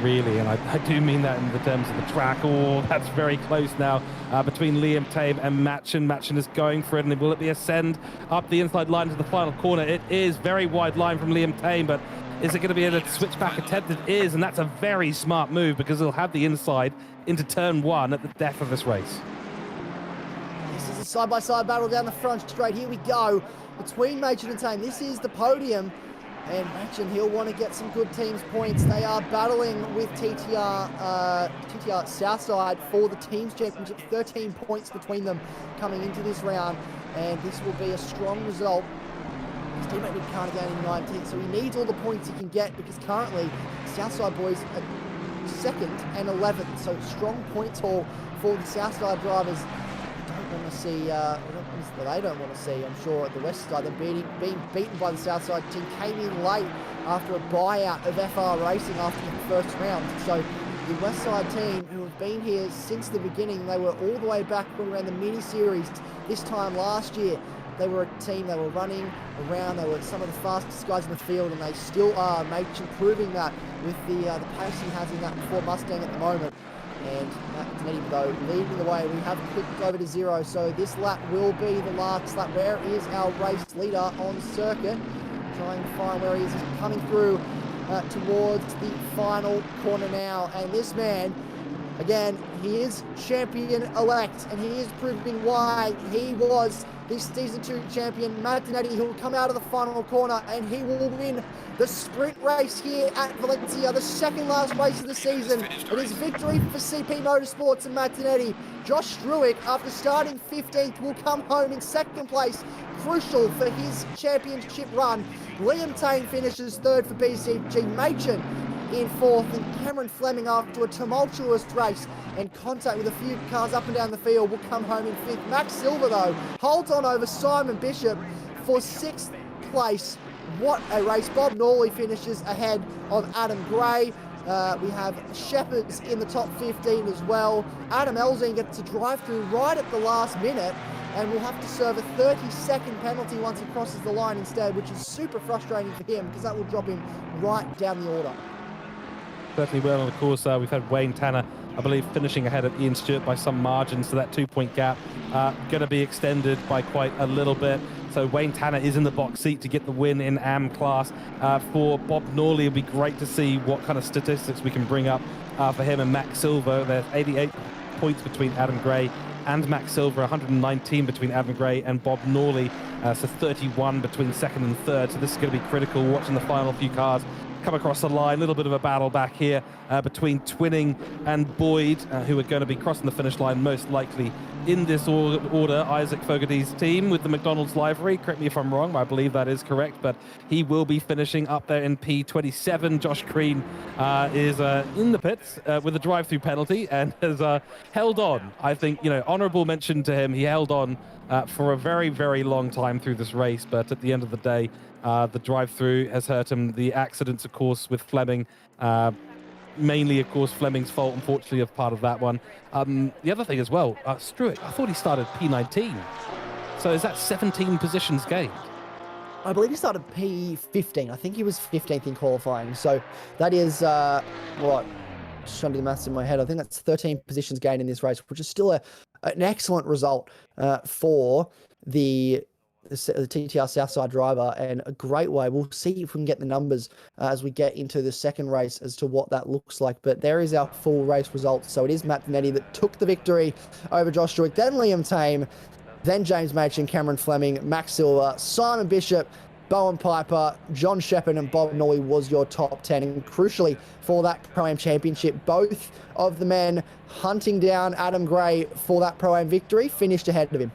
Speaker 3: really, and I do mean that in the terms of the track. Oh, that's very close now between Liam Tame and Machen. Machen is going for it, and will it be a send up the inside line to the final corner? It is very wide line from Liam Tame, but is it going to be a switchback attempt? It is, and that's a very smart move because he'll have the inside into turn 1 at the death of this race.
Speaker 2: This is a side-by-side battle down the front straight. Here we go between Machen and Tame. This is the podium, and Machen, he'll want to get some good teams points. They are battling with TTR Southside for the teams championship. 13 points between them coming into this round, and this will be a strong result. His teammate did Carnegie in 19th, so he needs all the points he can get because currently Southside boys are 2nd and 11th, so strong points haul for the Southside drivers. Want to see, they don't want to see, I'm sure, at the west side. They're being beaten by the south side team. Came in late after a buyout of FR Racing after the first round. So the west side team, who have been here since the beginning, they were all the way back when we ran the mini series this time last year. They were a team, they were running around, they were some of the fastest guys in the field, and they still are. Machen proving that with the pace he has in that Ford Mustang at the moment. And Matt Dernedde, though, leading the way. We have clicked over to 0, so this lap will be the last lap. Where is our race leader on circuit? Trying to find where he is. He's coming through towards the final corner now. And this man, again, he is champion-elect, and he is proving why he was this Season 2 champion. Matt Dernedde, he will come out of the final corner, and he will win the sprint race here at Valencia, the second last race of the season. It is victory for CP Motorsports and Matt Dernedde. Josh Struick, after starting 15th, will come home in 2nd place, crucial for his championship run. Liam Tame finishes 3rd for BCG. Machen in 4th, and Cameron Fleming, after a tumultuous race and contact with a few cars up and down the field, will come home in 5th. Max Silver, though, holds on over Simon Bishop for 6th place. What a race. Bob Norley finishes ahead of Adam Gray. We have Shepherds in the top 15 as well. Adam Elzine gets a drive through right at the last minute, and will have to serve a 30-second penalty once he crosses the line instead, which is super frustrating for him because that will drop him right down the order.
Speaker 3: Certainly will, and of course we've had Wayne Tanner, I believe, finishing ahead of Ian Stewart by some margin, so that 2-point gap going to be extended by quite a little bit. So Wayne Tanner is in the box seat to get the win in AM class. For Bob Norley, it'll be great to see what kind of statistics we can bring up for him and Max Silver. There's 88 points between Adam Gray and Max Silver, 119 between Adam Gray and Bob Norley, so 31 between 2nd and 3rd. So this is going to be critical, watching the final few cars come across the line. A little bit of a battle back here between Twinning and Boyd, who are going to be crossing the finish line most likely in this order. Isaac Fogarty's team with the McDonald's livery. Correct me if I'm wrong, I believe that is correct, but he will be finishing up there in P27. Josh Green is in the pits with a drive-through penalty and has held on. I think, honourable mention to him. He held on for a very, very long time through this race, but at the end of the day, the drive-through has hurt him. The accidents, of course, with Fleming, mainly, of course, Fleming's fault, unfortunately, of part of that one. The other thing as well, Struick, I thought he started P19. So is that 17 positions gained?
Speaker 2: I believe he started P15. I think he was 15th in qualifying. So that is, just trying to do the maths in my head. I think that's 13 positions gained in this race, which is still an excellent result for the TTR Southside driver, and a great way. We'll see if we can get the numbers as we get into the second race as to what that looks like. But there is our full race results. So it is Matt Dernedde that took the victory over Josh Struick, then Liam Tame, then James Machen, Cameron Fleming, Max Silver, Simon Bishop, Bowen Piper, John Shepherd and Bob Norley was your top 10. And crucially for that Pro-Am Championship, both of the men hunting down Adam Gray for that Pro-Am victory finished ahead of him.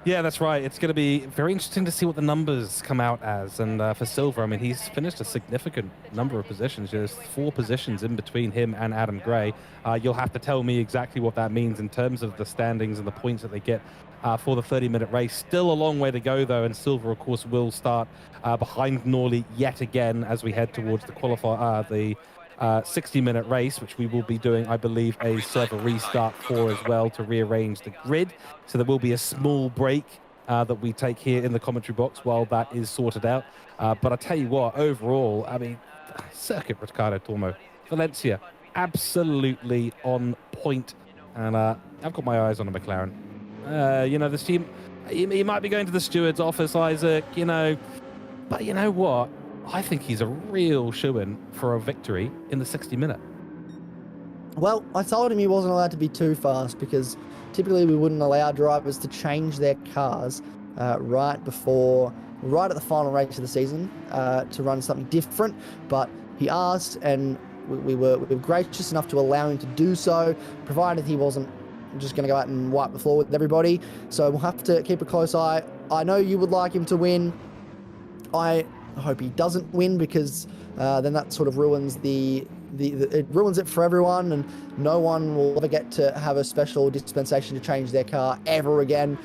Speaker 3: Yeah, that's right. It's going to be very interesting to see what the numbers come out as. And for Silver, I mean, he's finished a significant number of positions. There's 4 positions in between him and Adam Gray. You'll have to tell me exactly what that means in terms of the standings and the points that they get for the 30-minute race. Still a long way to go, though, and Silver, of course, will start behind Norley yet again as we head towards the 60-minute race, which we will be doing, I believe, a server restart for as well to rearrange the grid. So there will be a small break that we take here in the commentary box while that is sorted out. But I tell you what, overall, I mean, Circuit Ricardo Tormo, Valencia, absolutely on point. And I've got my eyes on a McLaren. You know, this team, he might be going to the steward's office, Isaac, you know, but you know what? I think he's a real shoo-in for a victory in the 60-minute.
Speaker 2: Well, I told him he wasn't allowed to be too fast because typically we wouldn't allow drivers to change their cars right at the final race of the season to run something different. But he asked, and we were gracious enough to allow him to do so, provided he wasn't just going to go out and wipe the floor with everybody. So we'll have to keep a close eye. I know you would like him to win. I hope he doesn't win because then that sort of ruins it ruins it for everyone, and no one will ever get to have a special dispensation to change their car ever again.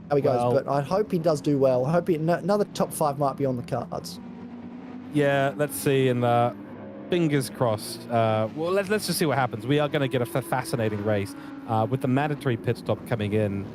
Speaker 2: How he goes, but I hope he does do well. I hope another top 5 might be on the cards.
Speaker 3: Yeah, let's see, and fingers crossed. Well, let's just see what happens. We are going to get a fascinating race with the mandatory pit stop coming in.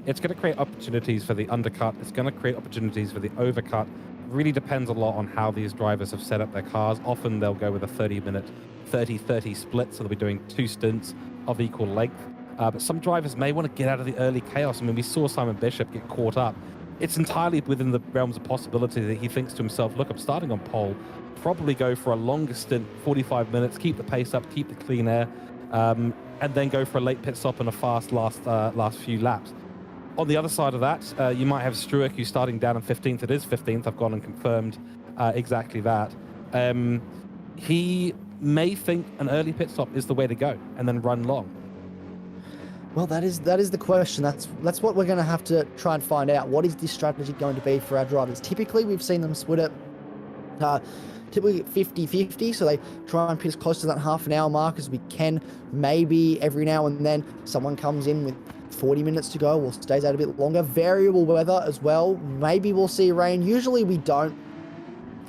Speaker 3: It's going to create opportunities for the undercut. It's going to create opportunities for the overcut. Really depends a lot on how these drivers have set up their cars. Often they'll go with a 30-minute, 30-30 split, so they'll be doing 2 stints of equal length. But some drivers may want to get out of the early chaos. I mean, we saw Simon Bishop get caught up. It's entirely within the realms of possibility that he thinks to himself, look, I'm starting on pole, probably go for a longer stint, 45 minutes, keep the pace up, keep the clean air, and then go for a late pit stop and a fast last few laps. On the other side of that, you might have Struick, who's starting down in 15th. It is 15th. I've gone and confirmed exactly that. He may think an early pit stop is the way to go and then run long.
Speaker 2: Well, that is the question. That's what we're going to have to try and find out. What is this strategy going to be for our drivers? Typically, we've seen them split it typically 50-50, so they try and pit as close to that half an hour mark as we can. Maybe every now and then someone comes in with 40 minutes to go or stays out a bit longer. Variable weather as well. Maybe we'll see rain. Usually we don't,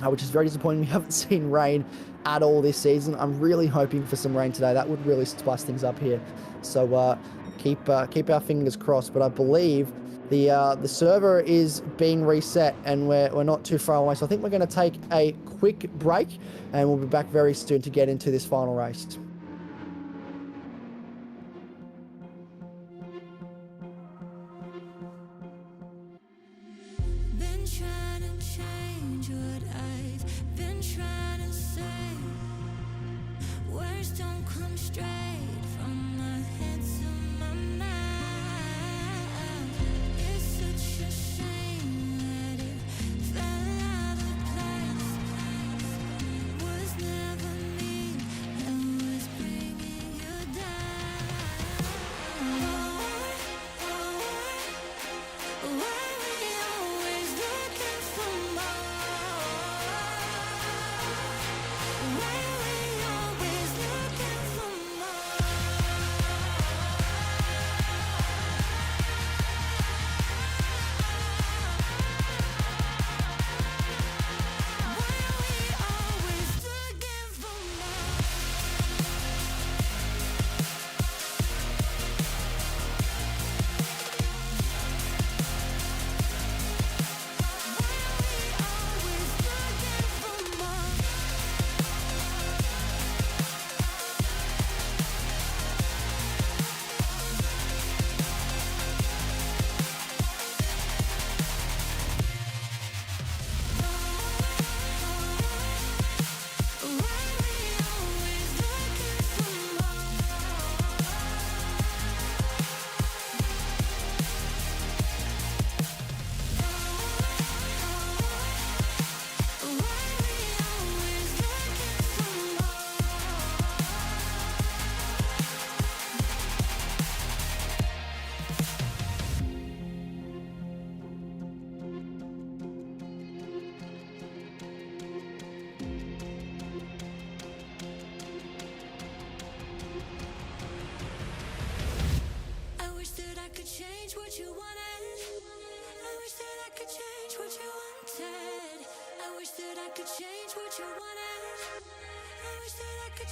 Speaker 2: which is very disappointing. We haven't seen rain at all this season. I'm really hoping for some rain today. That would really spice things up here. So keep our fingers crossed. But I believe the server is being reset and we're not too far away. So I think we're going to take a quick break and we'll be back very soon to get into this final race.
Speaker 1: Been trying to change what I've been trying to say. Words don't come straight from my head to my mouth. It's such a shame that it fell out of place. Was never me that was bringing you down. Why we always looking for more? Why we always looking for more? Why we always looking for more?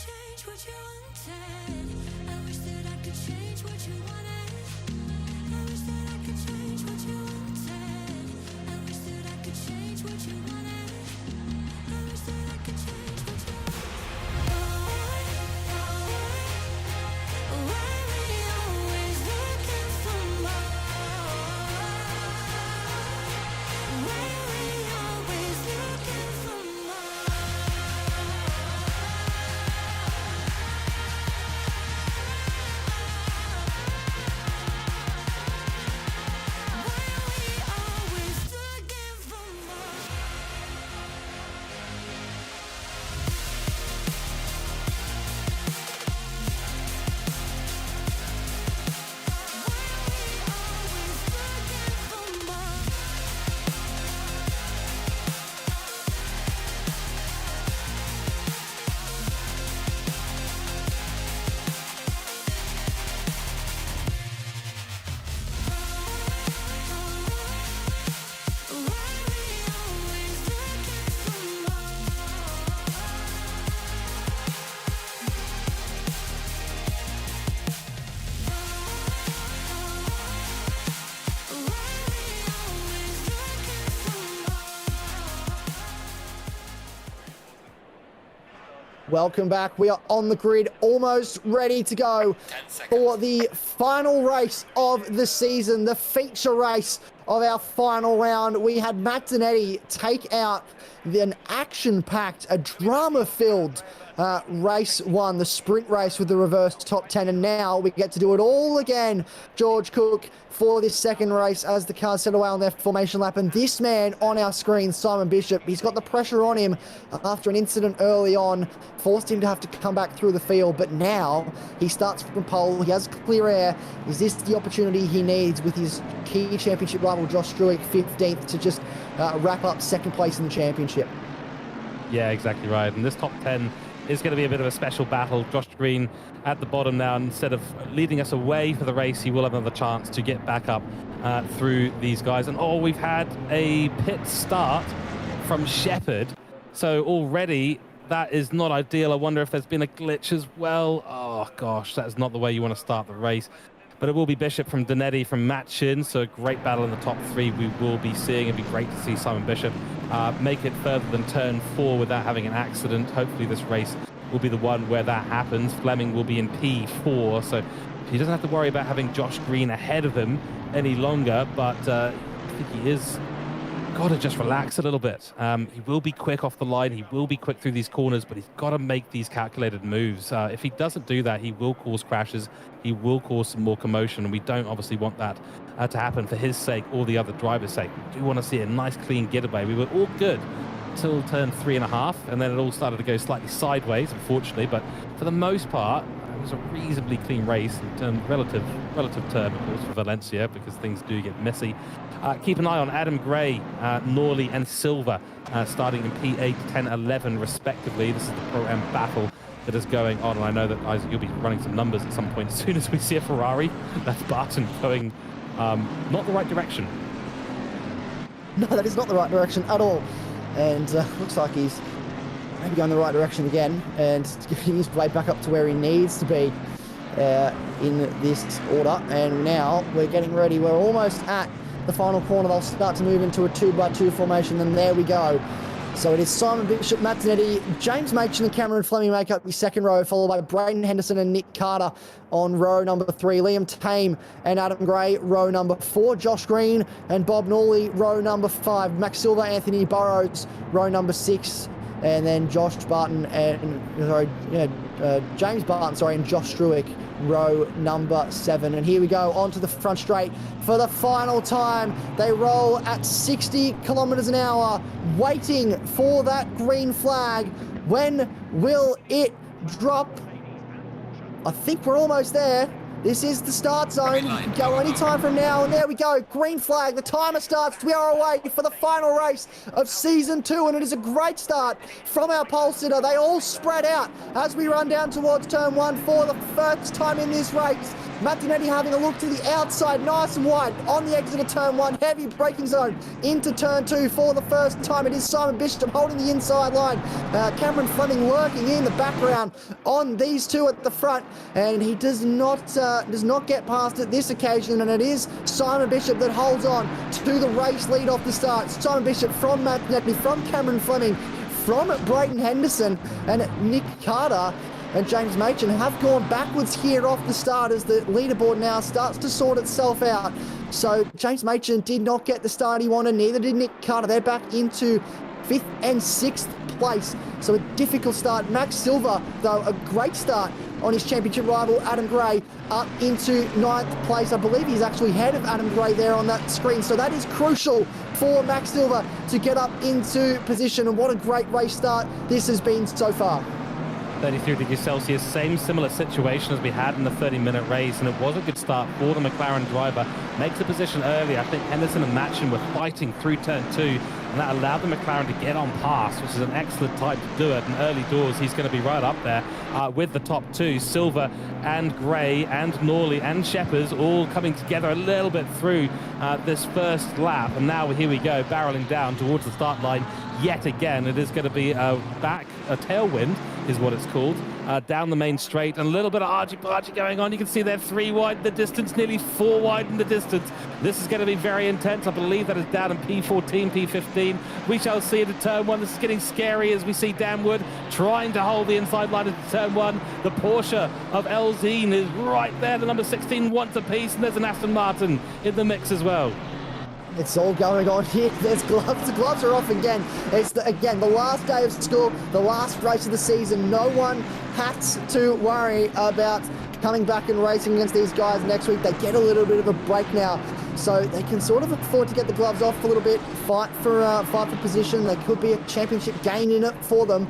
Speaker 1: change what you wanted. I wish that I could change what you wanted. I wish that I could change what you wanted. I wish that I could change what you wanted. I wish that I could change what you Why we always looking for more? Why we always looking for more?
Speaker 2: Welcome back. We are on the grid, almost ready to go for the final race of the season, the feature race of our final round. We had Matt Dernedde take out an action-packed, a drama-filled race one, the sprint race with the reverse top 10, and now we get to do it all again, George Cook, for this second race as the cars set away on their formation lap. And this man on our screen, Simon Bishop, he's got the pressure on him after an incident early on, forced him to have to come back through the field, but now he starts from pole, he has clear air. Is this the opportunity he needs with his key championship rival Josh Struick 15th to just wrap up second place in the championship?
Speaker 3: Yeah, exactly right. And this top 10 is going to be a bit of a special battle. Josh Green at the bottom now. Instead of leading us away for the race, he will have another chance to get back up through these guys. And we've had a pit start from Shepherd. So already that is not ideal. I wonder if there's been a glitch as well. Oh gosh, that's not the way you want to start the race. But it will be Bishop from Dernedde from Matt Shin, so a great battle in the top three we will be seeing. It'd be great to see Simon Bishop make it further than turn 4 without having an accident. Hopefully this race will be the one where that happens. Fleming will be in P4, so he doesn't have to worry about having Josh Green ahead of him any longer, but I think he is got to just relax a little bit. He will be quick off the line, he will be quick through these corners, but he's got to make these calculated moves. If he doesn't do that, he will cause crashes, he will cause some more commotion, and we don't obviously want that to happen for his sake or the other driver's sake. We do want to see a nice clean getaway. We were all good till turn 3.5, and then it all started to go slightly sideways, unfortunately, but for the most part it was a reasonably clean race in terms relative term, of course, for Valencia, because things do get messy. Keep an eye on Adam Gray, Norley and Silva starting in P8, 10, 11 respectively. This is the Pro-Am battle that is going on, and I know that Isaac, you'll be running some numbers at some point as soon as we see a Ferrari. That's Barton going not the right direction.
Speaker 2: No, that is not the right direction at all. And looks like he's maybe going the right direction again and getting his way back up to where he needs to be in this order. And now we're getting ready. We're almost at the final corner. They'll start to move into a 2x2 formation, and there we go. So it is Simon Bishop, Matt Dernedde, James Machin and Cameron Fleming make up the second row, followed by Braden Henderson and Nick Carter on row number 3, Liam Tame and Adam Gray, row number 4, Josh Green and Bob Norley, row number 5, Max Silver, Anthony Burrows, row number 6, and then Josh Barton and James Barton, and Josh Struick, row number 7. And here we go onto the front straight for the final time. They roll at 60 kilometers an hour, waiting for that green flag. When will it drop? I think we're almost there. This is the start zone. You can go any time from now, and there we go. Green flag. The timer starts. We are away for the final race of season 2, and it is a great start from our pole sitter. They all spread out as we run down towards turn 1 for the first time in this race. Matt Dernedde having a look to the outside, nice and wide, on the exit of turn 1, heavy braking zone, into turn 2 for the first time. It is Simon Bishop holding the inside line. Cameron Fleming lurking in the background on these two at the front, and he does not get past it this occasion, and it is Simon Bishop that holds on to the race lead off the start. Simon Bishop from Matt Dernedde, from Cameron Fleming, from Brayden Henderson, and Nick Carter and James Machin have gone backwards here off the start as the leaderboard now starts to sort itself out. So James Machin did not get the start he wanted, neither did Nick Carter. They're back into 5th and 6th place. So a difficult start. Max Silva, though, a great start on his championship rival, Adam Gray, up into 9th place. I believe he's actually ahead of Adam Gray there on that screen. So that is crucial for Max Silva to get up into position. And what a great race start this has been so far.
Speaker 3: 33 degrees Celsius, same similar situation as we had in the 30-minute race, and it was a good start for the McLaren driver. Makes the position early. I think Henderson and Machin were fighting through turn 2, and that allowed the McLaren to get on pass, which is an excellent time to do it. And early doors, he's going to be right up there with the top 2, Silva and Gray and Norley and Sheppers, all coming together a little bit through this first lap. And now here we go, barreling down towards the start line yet again. It is going to be a tailwind is what it's called, down the main straight, and a little bit of argy-bargy going on. You can see they're 3 wide in the distance, nearly 4 wide in the distance. This is going to be very intense. I believe that is down in P14, P15. We shall see it at turn 1. This is getting scary as we see Dan Wood trying to hold the inside line at turn 1. The Porsche of Elzine is right there. The number 16 wants a piece, and there's an Aston Martin in the mix as well.
Speaker 2: It's all going on here. There's gloves. The gloves are off again. It's, again, the last day of school, the last race of the season. No one has to worry about coming back and racing against these guys next week. They get a little bit of a break now, so they can sort of afford to get the gloves off a little bit, fight for position. There could be a championship gain in it for them.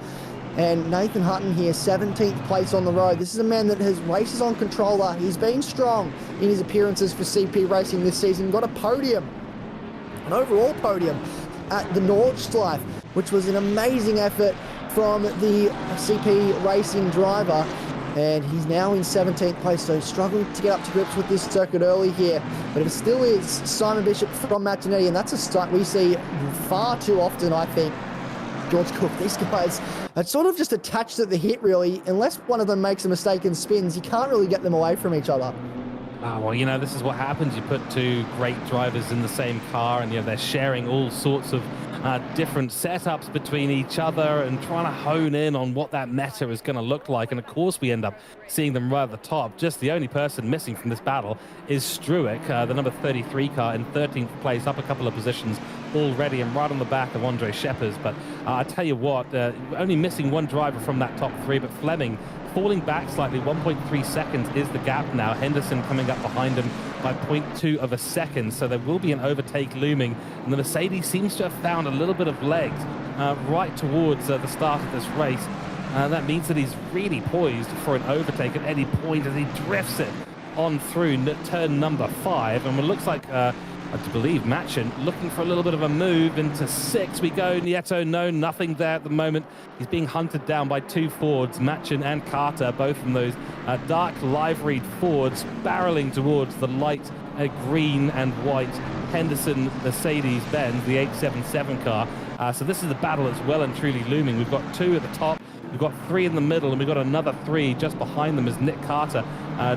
Speaker 2: And Nathan Hutton here, 17th place on the road. This is a man that has races on controller. He's been strong in his appearances for CP Racing this season. Got a podium, an overall podium at the Nordschleife, which was an amazing effort from the CP Racing driver. And he's now in 17th place, so struggling to get up to grips with this circuit early here. But it still is Simon Bishop from Matt Dernedde, and that's a sight we see far too often, I think. George Cook, these guys are sort of just attached at the hip, really. Unless one of them makes a mistake and spins, you can't really get them away from each other.
Speaker 3: Oh, well, you know, this is what happens. You put 2 great drivers in the same car, and, you know, they're sharing all sorts of different setups between each other and trying to hone in on what that meta is going to look like. And, of course, we end up seeing them right at the top. Just the only person missing from this battle is Struick, the number 33 car, in 13th place, up a couple of positions already and right on the back of Andre Sheppers. But I tell you what, only missing 1 driver from that top 3, but Fleming falling back slightly. 1.3 seconds is the gap now. Henderson coming up behind him by 0.2 of a second, so there will be an overtake looming, and the Mercedes seems to have found a little bit of legs right towards the start of this race. That means that he's really poised for an overtake at any point as he drifts it on through turn number 5, and it looks like I believe Machin looking for a little bit of a move into 6. We go, Nieto, no, nothing there at the moment. He's being hunted down by 2 Fords, Machin and Carter, both from those dark liveried Fords, barreling towards the light green and white Henderson Mercedes-Benz, the 877 car. So this is a battle that's well and truly looming. We've got 2 at the top, we've got 3 in the middle, and we've got another 3 just behind them as Nick Carter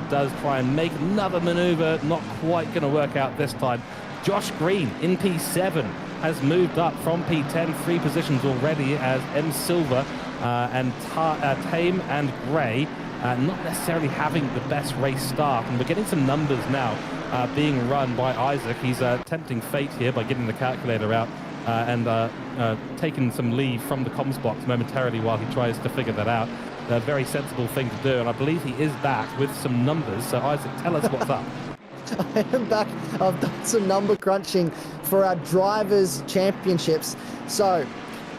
Speaker 3: does try and make another maneuver. Not quite going to work out this time. Josh Green in P7 has moved up from P10, 3 positions already, as M. Silva and Tame and Gray not necessarily having the best race start. And we're getting some numbers now being run by Isaac. He's tempting fate here by getting the calculator out and taking some leave from the comms box momentarily while he tries to figure that out. A very sensible thing to do, and I believe he is back with some numbers. So Isaac, tell us what's up.
Speaker 2: I am back. I've done some number crunching for our Drivers' Championships. So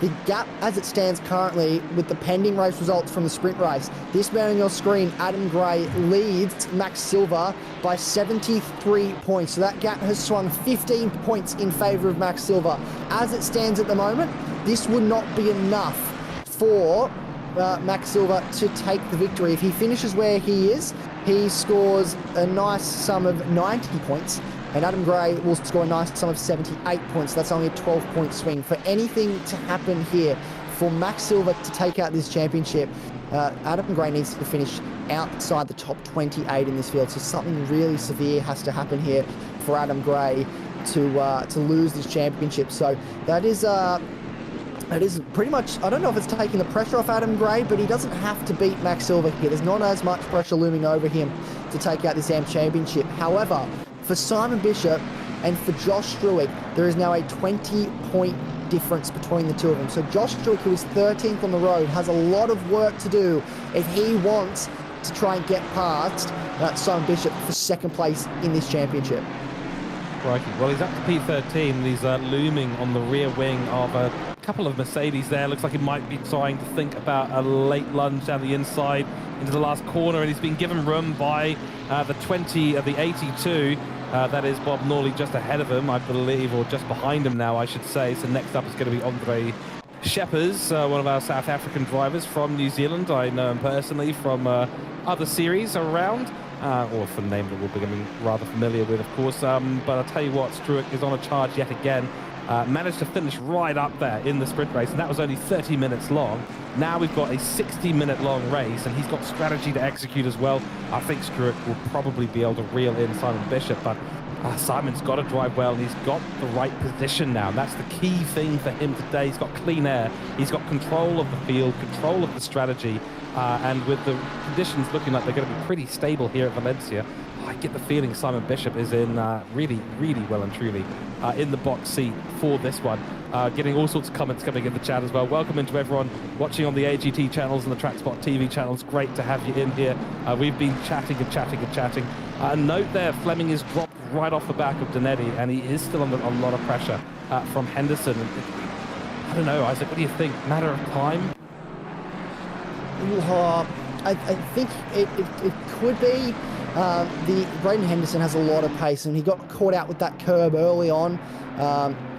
Speaker 2: the gap as it stands currently with the pending race results from the sprint race, this man on your screen, Adam Gray, leads Max Silva by 73 points. So that gap has swung 15 points in favour of Max Silva. As it stands at the moment, this would not be enough for Max Silva to take the victory. If he finishes where he is, he scores a nice sum of 90 points, and Adam Gray will score a nice sum of 78 points. That's only a 12-point swing. For anything to happen here, for Max Silver to take out this championship, Adam Gray needs to finish outside the top 28 in this field. So something really severe has to happen here for Adam Gray to lose this championship. So that is pretty much, I don't know if it's taking the pressure off Adam Gray, but he doesn't have to beat Max Silver here. There's not as much pressure looming over him to take out this AMP championship. However, for Simon Bishop and for Josh Struick, there is now a 20-point difference between the two of them. So Josh Struick, who is 13th on the road, has a lot of work to do if he wants to try and get past Simon Bishop for second place in this championship.
Speaker 3: Crikey. Well, he's up to P13, and he's looming on the rear wing of a couple of Mercedes there. Looks like he might be trying to think about a late lunge down the inside into the last corner, and he's been given room by the 20 of the 82. That is Bob Norley just ahead of him, I believe, or just behind him now, I should say. So next up is going to be Andre Sheppers, one of our South African drivers from New Zealand. I know him personally from other series around, or from a name that we're becoming rather familiar with, of course. But I'll tell you what, Struick is on a charge yet again. Managed to finish right up there in the sprint race, and that was only 30 minutes long. Now we've got a 60-minute long race, and he's got strategy to execute as well. I think Struick will probably be able to reel in Simon Bishop, but Simon's got to drive well, and he's got the right position now. That's the key thing for him today. He's got clean air, he's got control of the field, control of the strategy, and with the conditions looking like they're going to be pretty stable here at Valencia, I get the feeling Simon Bishop is in really, really well and truly in the box seat for this one. Getting all sorts of comments coming in the chat as well. Welcome into everyone watching on the AGT channels and the TrackSpotTV channels. Great to have you in here. We've been chatting and chatting and chatting. Note there, Fleming is dropped right off the back of Dernedde, and he is still under a lot of pressure from Henderson. I don't know, Isaac, what do you think? Matter of time?
Speaker 2: I think it could be. Braden Henderson has a lot of pace, and he got caught out with that curb early on.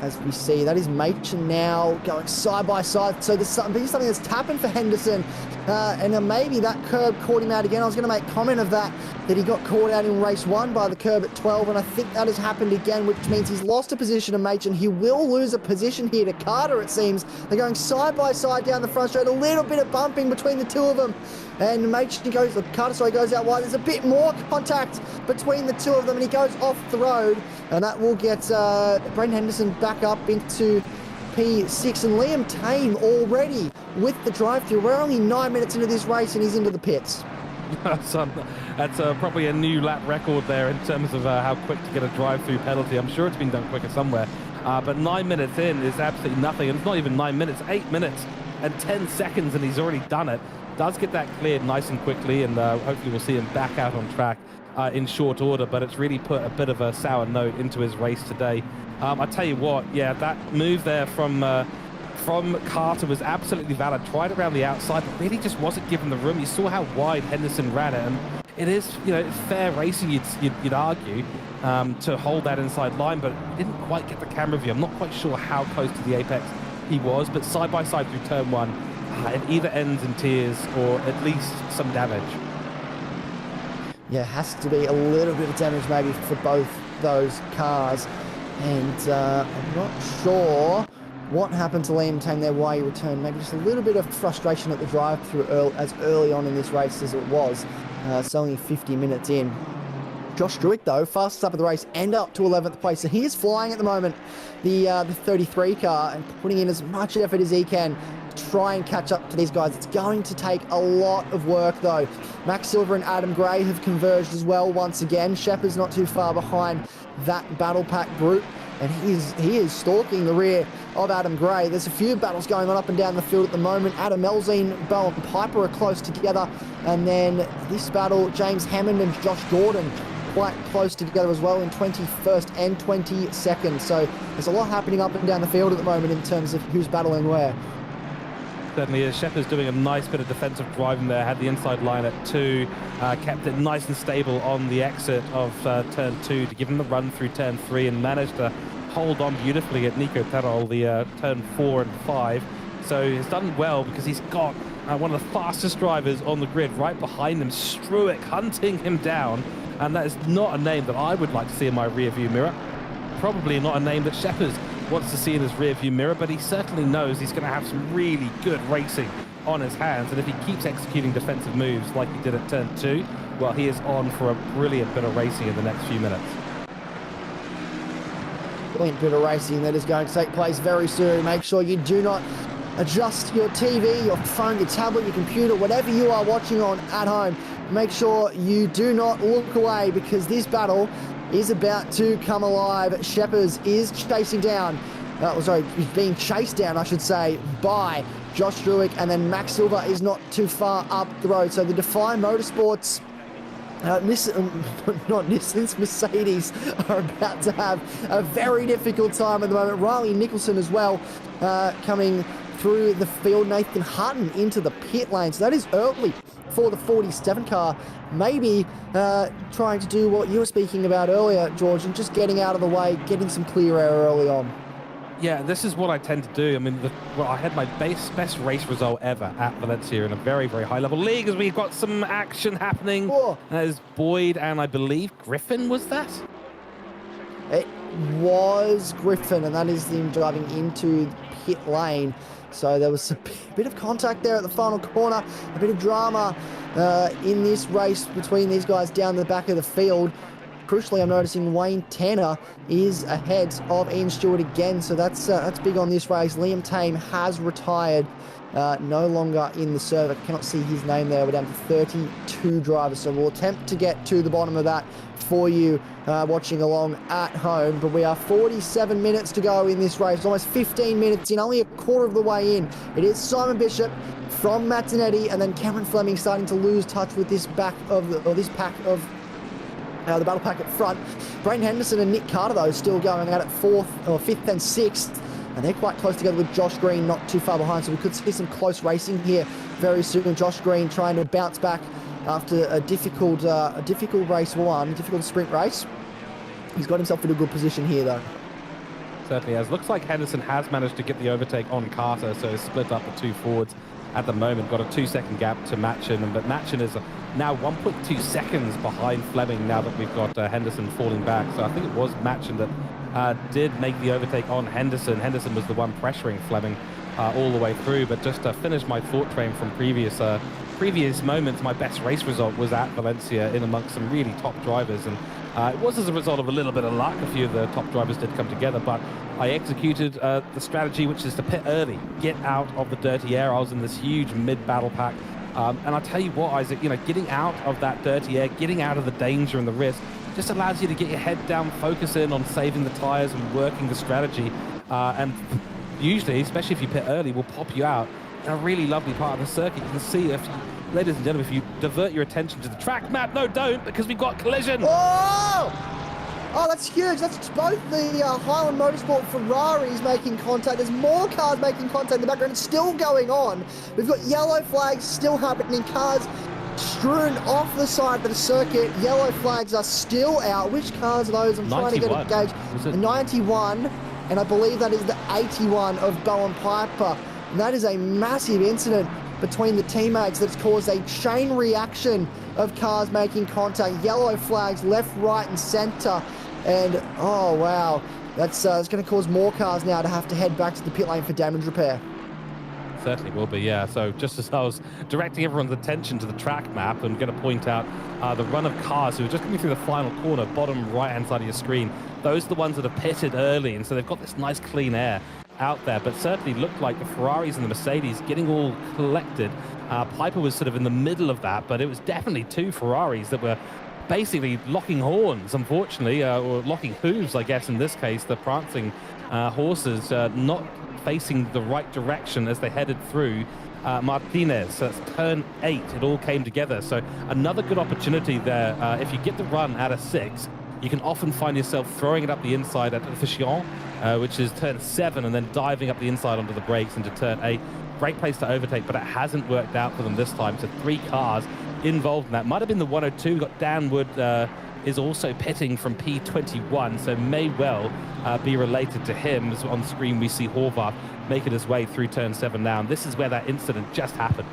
Speaker 2: As we see, that is Machen now going side by side. So there's something that's happened for Henderson, and then maybe that curb caught him out again. I was going to make comment of that he got caught out in race 1 by the curb at 12, and I think that has happened again, which means he's lost a position to Machen. He will lose a position here to Carter, it seems. They're going side by side down the front straight, a little bit of bumping between the two of them, and Machen goes, Carter goes out wide. There's a bit more contact between the two of them, and he goes off the road, and that will get Braden Henderson back up into P6, and Liam Tame already with the drive-through. We're only 9 minutes into this race, and he's into the pits.
Speaker 3: That's probably a new lap record there in terms of how quick to get a drive-through penalty. I'm sure it's been done quicker somewhere, but 9 minutes in is absolutely nothing, and it's not even 9 minutes, 8 minutes and 10 seconds, and he's already done it. Does get that cleared nice and quickly, and hopefully we'll see him back out on track in short order, but it's really put a bit of a sour note into his race today. I tell you what, yeah, that move there from Carter was absolutely valid. Tried around the outside, but really just wasn't given the room. You saw how wide Henderson ran it, and it is, it's fair racing, you'd argue, to hold that inside line, but didn't quite get the camera view. I'm not quite sure how close to the apex he was, but side by side through turn 1, it either ends in tears or at least some damage.
Speaker 2: Yeah, has to be a little bit of damage maybe for both those cars, and I'm not sure what happened to Liam Tame there, why he returned. Maybe just a little bit of frustration at the drive-through as early on in this race as it was. It's only 50 minutes in. Josh Struick, though, fastest up of the race and up to 11th place. So he is flying at the moment, the 33 car, and putting in as much effort as he can to try and catch up to these guys. It's going to take a lot of work, though. Max Silver and Adam Gray have converged as well once again. Shepard's not too far behind that battle pack group, and he is stalking the rear of Adam Gray. There's a few battles going on up and down the field at the moment. Adam Elzine, Bowen Piper are close together, and then this battle, James Hammond and Josh Gordon quite close together as well in 21st and 22nd. So there's a lot happening up and down the field at the moment in terms of who's battling where.
Speaker 3: Certainly is. Shepard's doing a nice bit of defensive driving there, had the inside line at 2, kept it nice and stable on the exit of turn 2 to give him the run through turn 3, and managed to hold on beautifully at Nico Terol, the turn 4 and 5. So he's done well because he's got one of the fastest drivers on the grid. Right behind him, Struick hunting him down. And that is not a name that I would like to see in my rear-view mirror. Probably not a name that Shepherd wants to see in his rear-view mirror, but he certainly knows he's going to have some really good racing on his hands. And if he keeps executing defensive moves like he did at turn 2, well, he is on for a brilliant bit of racing in the next few minutes.
Speaker 2: Brilliant bit of racing that is going to take place very soon. Make sure you do not adjust your TV, your phone, your tablet, your computer, whatever you are watching on at home. Make sure you do not look away, because this battle is about to come alive. Shepherd is chasing down, he's being chased down, I should say, by Josh Struick, and then Max Silver is not too far up the road. So the Defy Motorsports, Mercedes are about to have a very difficult time at the moment. Riley Nicholson as well coming through the field. Nathan Hutton into the pit lane. So that is early for the 47 car. Maybe trying to do what you were speaking about earlier, George, and just getting out of the way, getting some clear air early on.
Speaker 3: Yeah, this is what I tend to do. I mean, I had my best race result ever at Valencia in a very, very high-level league, as we've got some action happening. As Boyd and I believe Griffin, was that?
Speaker 2: It was Griffin, and that is them driving into the pit lane. So there was a bit of contact there at the final corner, a bit of drama in this race between these guys down the back of the field. Crucially, I'm noticing Wayne Tanner is ahead of Ian Stewart again, so that's big on this race. Liam Tame has retired, no longer in the server. Cannot see his name there. We're down to 32 drivers, so we'll attempt to get to the bottom of that for you watching along at home. But we are 47 minutes to go in this race, almost 15 minutes in, only a quarter of the way in. It is Simon Bishop from Matt Dernedde, and then Cameron Fleming starting to lose touch with this pack of the battle pack at front. Brayden Henderson and Nick Carter, though, still going out at 5th and 6th. And they're quite close together with Josh Green not too far behind. So we could see some close racing here very soon. Josh Green trying to bounce back after a difficult race one, difficult sprint race. He's got himself in a good position here, though.
Speaker 3: Certainly has. Looks like Henderson has managed to get the overtake on Carter, so split up the two forwards at the moment. Got a 2-second gap to Matchin, but Matchin is now 1.2 seconds behind Fleming now that we've got Henderson falling back. So I think it was Matchin that did make the overtake on Henderson. Henderson was the one pressuring Fleming all the way through. But just to finish my thought train from previous moments, my best race result was at Valencia in amongst some really top drivers, and it was as a result of a little bit of luck. A few of the top drivers did come together, but I executed the strategy, which is to pit early, get out of the dirty air. I was in this huge mid-battle pack, and I'll tell you what, Isaac, getting out of that dirty air, getting out of the danger and the risk, just allows you to get your head down, focus in on saving the tires and working the strategy, and usually, especially if you pit early, will pop you out in a really lovely part of the circuit. You can see, ladies and gentlemen, if you divert your attention to the track map, no, don't, because we've got collision.
Speaker 2: Oh, that's huge. That's both the Highland Motorsport Ferraris making contact. There's more cars making contact in the background. It's still going on. We've got yellow flags still happening. Cars strewn off the side of the circuit. Yellow flags are still out. Which cars are those? I'm trying to get a gauge. The 91, and I believe that is the 81 of Bowen Piper. And that is a massive incident between the teammates that's caused a chain reaction of cars making contact. Yellow flags left, right, and centre. And, oh, wow, that's it's going to cause more cars now to have to head back to the pit lane for damage repair.
Speaker 3: Certainly will be, yeah. So just as I was directing everyone's attention to the track map, I'm going to point out the run of cars who are just coming through the final corner, bottom right-hand side of your screen. Those are the ones that have pitted early, and so they've got this nice clean air out there, but certainly looked like the Ferraris and the Mercedes getting all collected. Piper was sort of in the middle of that, but it was definitely two Ferraris that were basically locking horns, unfortunately, or locking hooves, I guess, in this case. The prancing horses not facing the right direction as they headed through Martinez. So that's turn 8. It all came together. So another good opportunity there. If you get the run out of 6, you can often find yourself throwing it up the inside at Fichion, which is turn 7, and then diving up the inside onto the brakes into turn 8. Great place to overtake, but it hasn't worked out for them this time. So 3 cars involved in that. Might have been the 102. We've got Dan Wood is also pitting from P21, so may well be related to him. As on screen we see Horvath making his way through turn 7 now, and this is where that incident just happened.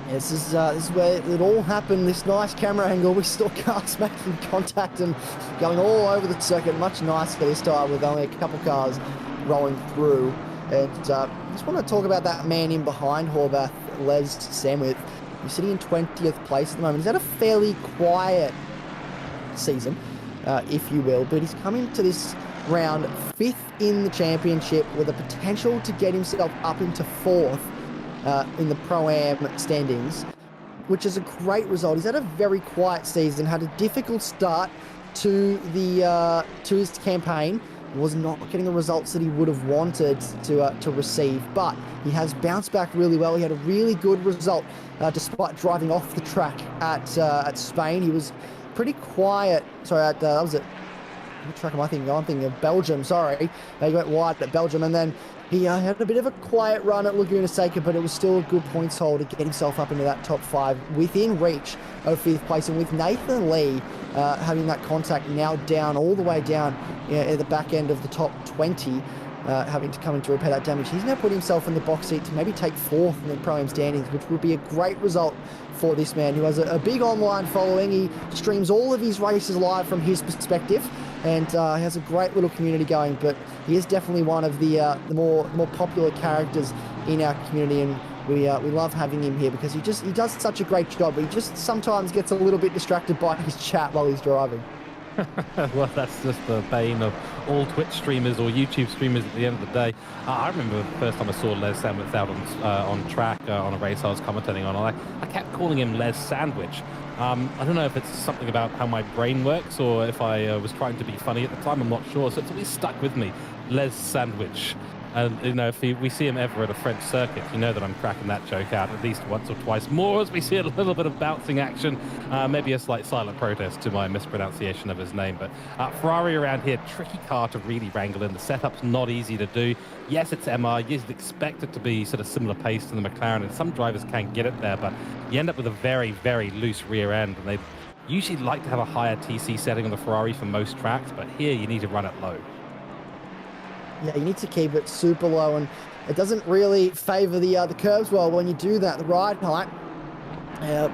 Speaker 2: This is where it all happened. This nice camera angle. We saw cars making contact and going all over the circuit. Much nicer this time with only a couple cars rolling through. And just want to talk about that man in behind Horvath, Les Samwith. He's sitting in 20th place at the moment. He's had a fairly quiet season, if you will, but he's coming to this round 5th in the championship with a potential to get himself up into 4th in the Pro-Am standings, which is a great result. He's had a very quiet season, had a difficult start to his campaign, was not getting the results that he would have wanted to receive, but he has bounced back really well. He had a really good result despite driving off the track at Spain. He was pretty quiet. Sorry, that was it. What track am I thinking of? I'm thinking of Belgium, sorry. He went wide at Belgium, and then he had a bit of a quiet run at Laguna Seca, but it was still a good points haul to get himself up into that top 5 within reach of 5th place. And with Nathan Lee having that contact now down, all the way down at the back end of the top 20, having to come in to repair that damage, he's now put himself in the box seat to maybe take 4th in the Pro-Am standings, which would be a great result for this man who has a big online following. He streams all of his races live from his perspective, and he has a great little community going, but he is definitely one of the more popular characters in our community, and we love having him here because he does such a great job, but he just sometimes gets a little bit distracted by his chat while he's driving.
Speaker 3: Well, that's just the bane of all Twitch streamers or YouTube streamers at the end of the day. I remember the first time I saw Les Sandwich out on track on a race I was commentating on. I kept calling him Les Sandwich. I don't know if it's something about how my brain works or if I was trying to be funny at the time. I'm not sure. So it's always stuck with me. Les Sandwich. And, if we see him ever at a French circuit, you know that I'm cracking that joke out at least once or twice more as we see a little bit of bouncing action, maybe a slight silent protest to my mispronunciation of his name. But Ferrari around here, tricky car to really wrangle in. The setup's not easy to do. Yes, it's MR. You'd expect it to be sort of similar pace to the McLaren, and some drivers can't get it there, but you end up with a very, very loose rear end, and they usually like to have a higher TC setting on the Ferrari for most tracks, but here you need to run it low.
Speaker 2: Yeah, you need to keep it super low, and it doesn't really favour the curves well when you do that. The ride height.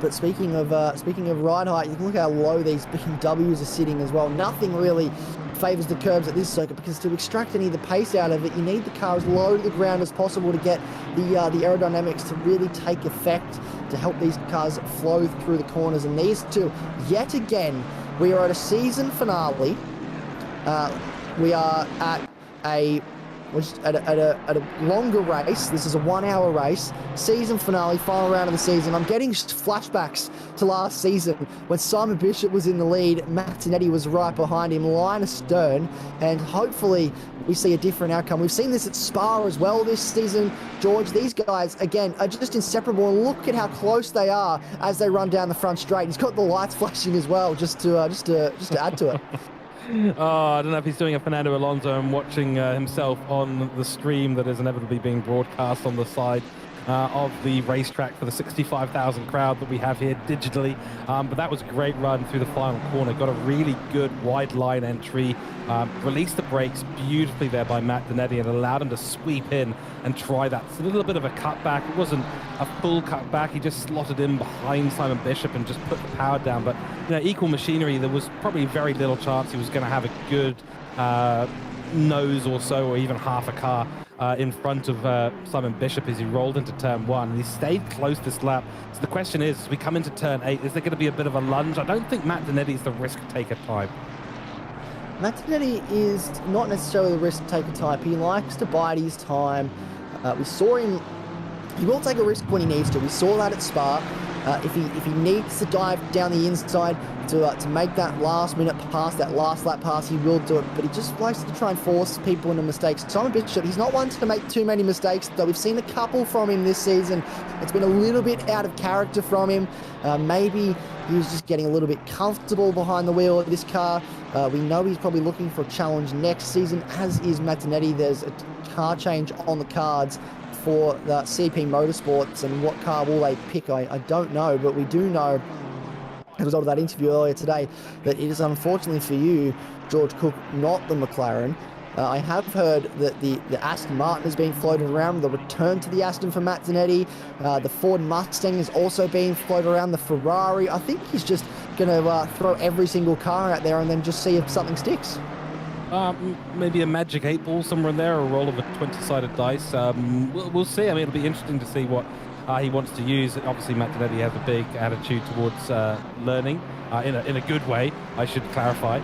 Speaker 2: But speaking of ride height, you can look how low these BMWs are sitting as well. Nothing really favours the curves at this circuit, because to extract any of the pace out of it, you need the car as low to the ground as possible to get the aerodynamics to really take effect, to help these cars flow through the corners. And these two, yet again, we are at a season finale. We are at a longer race. This is a 1-hour race, season finale, final round of the season. I'm getting flashbacks to last season when Simon Bishop was in the lead, Matt Dernedde was right behind him, line astern, and hopefully we see a different outcome. We've seen this at Spa as well this season, George. These guys, again, are just inseparable, and look at how close they are as they run down the front straight. He's got the lights flashing as well, just to add to it.
Speaker 3: Oh, I don't know if he's doing a Fernando Alonso and watching himself on the stream that is inevitably being broadcast on the side of the racetrack for the 65,000 crowd that we have here digitally. But that was a great run through the final corner. Got a really good wide line entry. Released the brakes beautifully there by Matt Dernedde and allowed him to sweep in and try that. It's a little bit of a cutback. It wasn't a full cutback. He just slotted in behind Simon Bishop and just put the power down. But, equal machinery, there was probably very little chance he was going to have a good nose or so, or even half a car in front of Simon Bishop as he rolled into turn 1. And he stayed close this lap. So the question is, as we come into turn 8, is there going to be a bit of a lunge? I don't think Matt Dernedde is the risk-taker type.
Speaker 2: Matt Dernedde is not necessarily the risk-taker type. He likes to bide his time. We saw him. He will take a risk when he needs to. We saw that at Spa. If he needs to dive down the inside to make that last-minute pass, that last lap pass, he will do it. But he just likes to try and force people into mistakes. Simon Bishop, he's not one to make too many mistakes, though we've seen a couple from him this season. It's been a little bit out of character from him. Maybe he was just getting a little bit comfortable behind the wheel of this car. We know he's probably looking for a challenge next season, as is Matt Dernedde. There's a car change on the cards for the CP Motorsports, and what car will they pick? I don't know, but we do know, as a result of that interview earlier today, that it is unfortunately for you, George Cook, not the McLaren. I have heard that the Aston Martin has been floated around, the return to the Aston for Matt Dernedde. The Ford Mustang is also being floated around, the Ferrari. I think he's just going to throw every single car out there and then just see if something sticks.
Speaker 3: Maybe a magic 8-ball somewhere in there, or a roll of a 20-sided dice. We'll see. I mean, it'll be interesting to see what he wants to use. Obviously, Matt Dernedde has a big attitude towards learning, in a good way, I should clarify.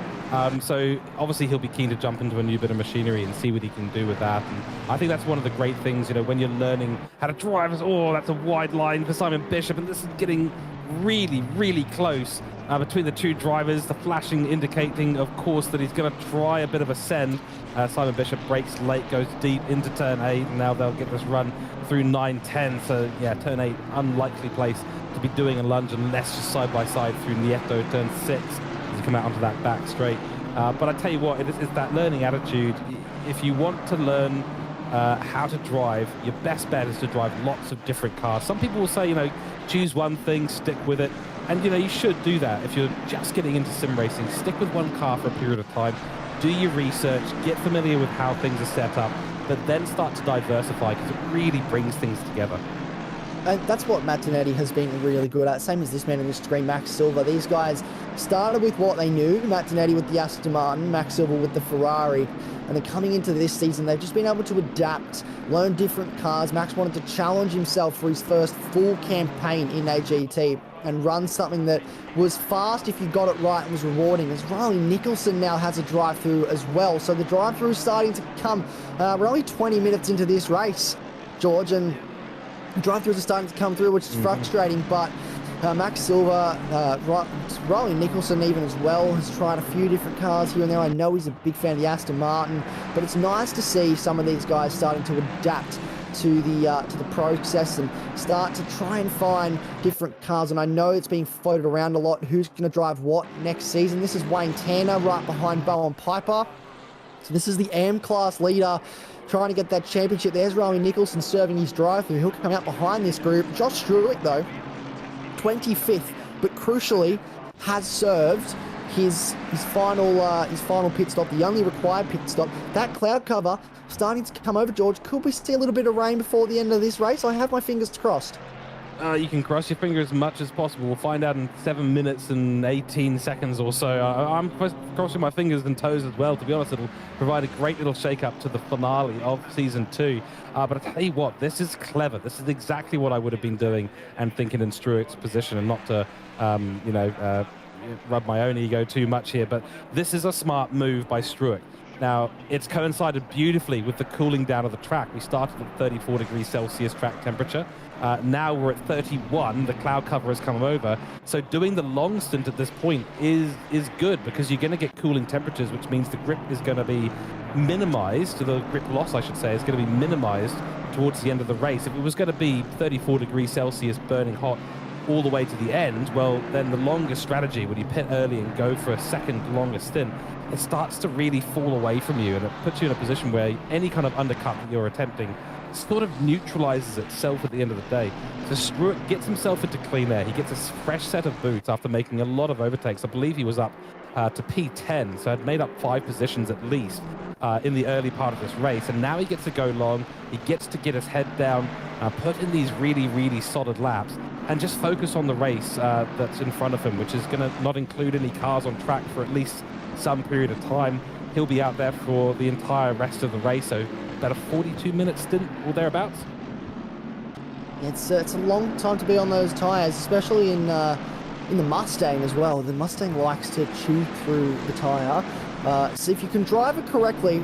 Speaker 3: So obviously he'll be keen to jump into a new bit of machinery and see what he can do with that. And I think that's one of the great things, when you're learning how to drive. That's a wide line for Simon Bishop, and this is getting really, really close between the two drivers. The flashing indicating, of course, that he's going to try a bit of a send. Simon Bishop brakes late, goes deep into turn 8, and now they'll get this run through 9-10. So yeah, turn 8, unlikely place to be doing a lunge unless just side by side through Nieto turn 6 as you come out onto that back straight. But I tell you what, it's that learning attitude. If you want to learn how to drive, your best bet is to drive lots of different cars. Some people will say, choose one thing, stick with it. And, you should do that. If you're just getting into sim racing, stick with one car for a period of time. Do your research, get familiar with how things are set up, but then start to diversify, because it really brings things together.
Speaker 2: And that's what Matt Dernedde has been really good at. Same as this man in the screen, Max Silva. These guys started with what they knew. Matt Dernedde with the Aston Martin, Max Silva with the Ferrari. And then coming into this season, they've just been able to adapt, learn different cars. Max wanted to challenge himself for his first full campaign in AGT and run something that was fast if you got it right and was rewarding. As Riley Nicholson now has a drive-through as well. So the drive-through is starting to come. We're only 20 minutes into this race, George, and drive-throughs are starting to come through, which is frustrating, but Max Silva, Riley Nicholson even as well, has tried a few different cars here and there. I know he's a big fan of the Aston Martin, but it's nice to see some of these guys starting to adapt to the process and start to try and find different cars. And I know it's being floated around a lot, who's going to drive what next season. This is Wayne Tanner right behind Bowen Piper. So this is the AM class leader trying to get that championship. There's Riley Nicholson serving his drive-through. He'll come out behind this group. Josh Struick, though, 25th, but crucially has served his final pit stop, the only required pit stop. That cloud cover starting to come over, George. Could we see a little bit of rain before the end of this race? I have my fingers crossed.
Speaker 3: You can cross your fingers as much as possible. We'll find out in 7 minutes and 18 seconds or so. I'm crossing my fingers and toes as well. To be honest, it'll provide a great little shake-up to the finale of Season 2. But I tell you what, this is clever. This is exactly what I would have been doing and thinking in Struick's position, and not to, rub my own ego too much here. But this is a smart move by Struick. Now, it's coincided beautifully with the cooling down of the track. We started at 34 degrees Celsius track temperature. Now we're at 31. The cloud cover has come over. So doing the long stint at this point is good, because you're going to get cooling temperatures, which means the grip is going to be minimized. The grip loss, I should say, is going to be minimized towards the end of the race. If it was going to be 34 degrees Celsius burning hot all the way to the end, well, then the longest strategy, when you pit early and go for a second longer stint, it starts to really fall away from you, and it puts you in a position where any kind of undercut that you're attempting sort of neutralizes itself at the end of the day. So Struick gets himself into clean air. He gets a fresh set of boots after making a lot of overtakes. I believe he was up to P10, so had made up 5 positions at least in the early part of this race. And now he gets to go long. He gets to get his head down, put in these really, really solid laps, and just focus on the race that's in front of him, which is going to not include any cars on track for at least some period of time. He'll be out there for the entire rest of the race, so about a 42-minute stint or thereabouts.
Speaker 2: It's a long time to be on those tyres, especially in the Mustang as well. The Mustang likes to chew through the tyre. So if you can drive it correctly,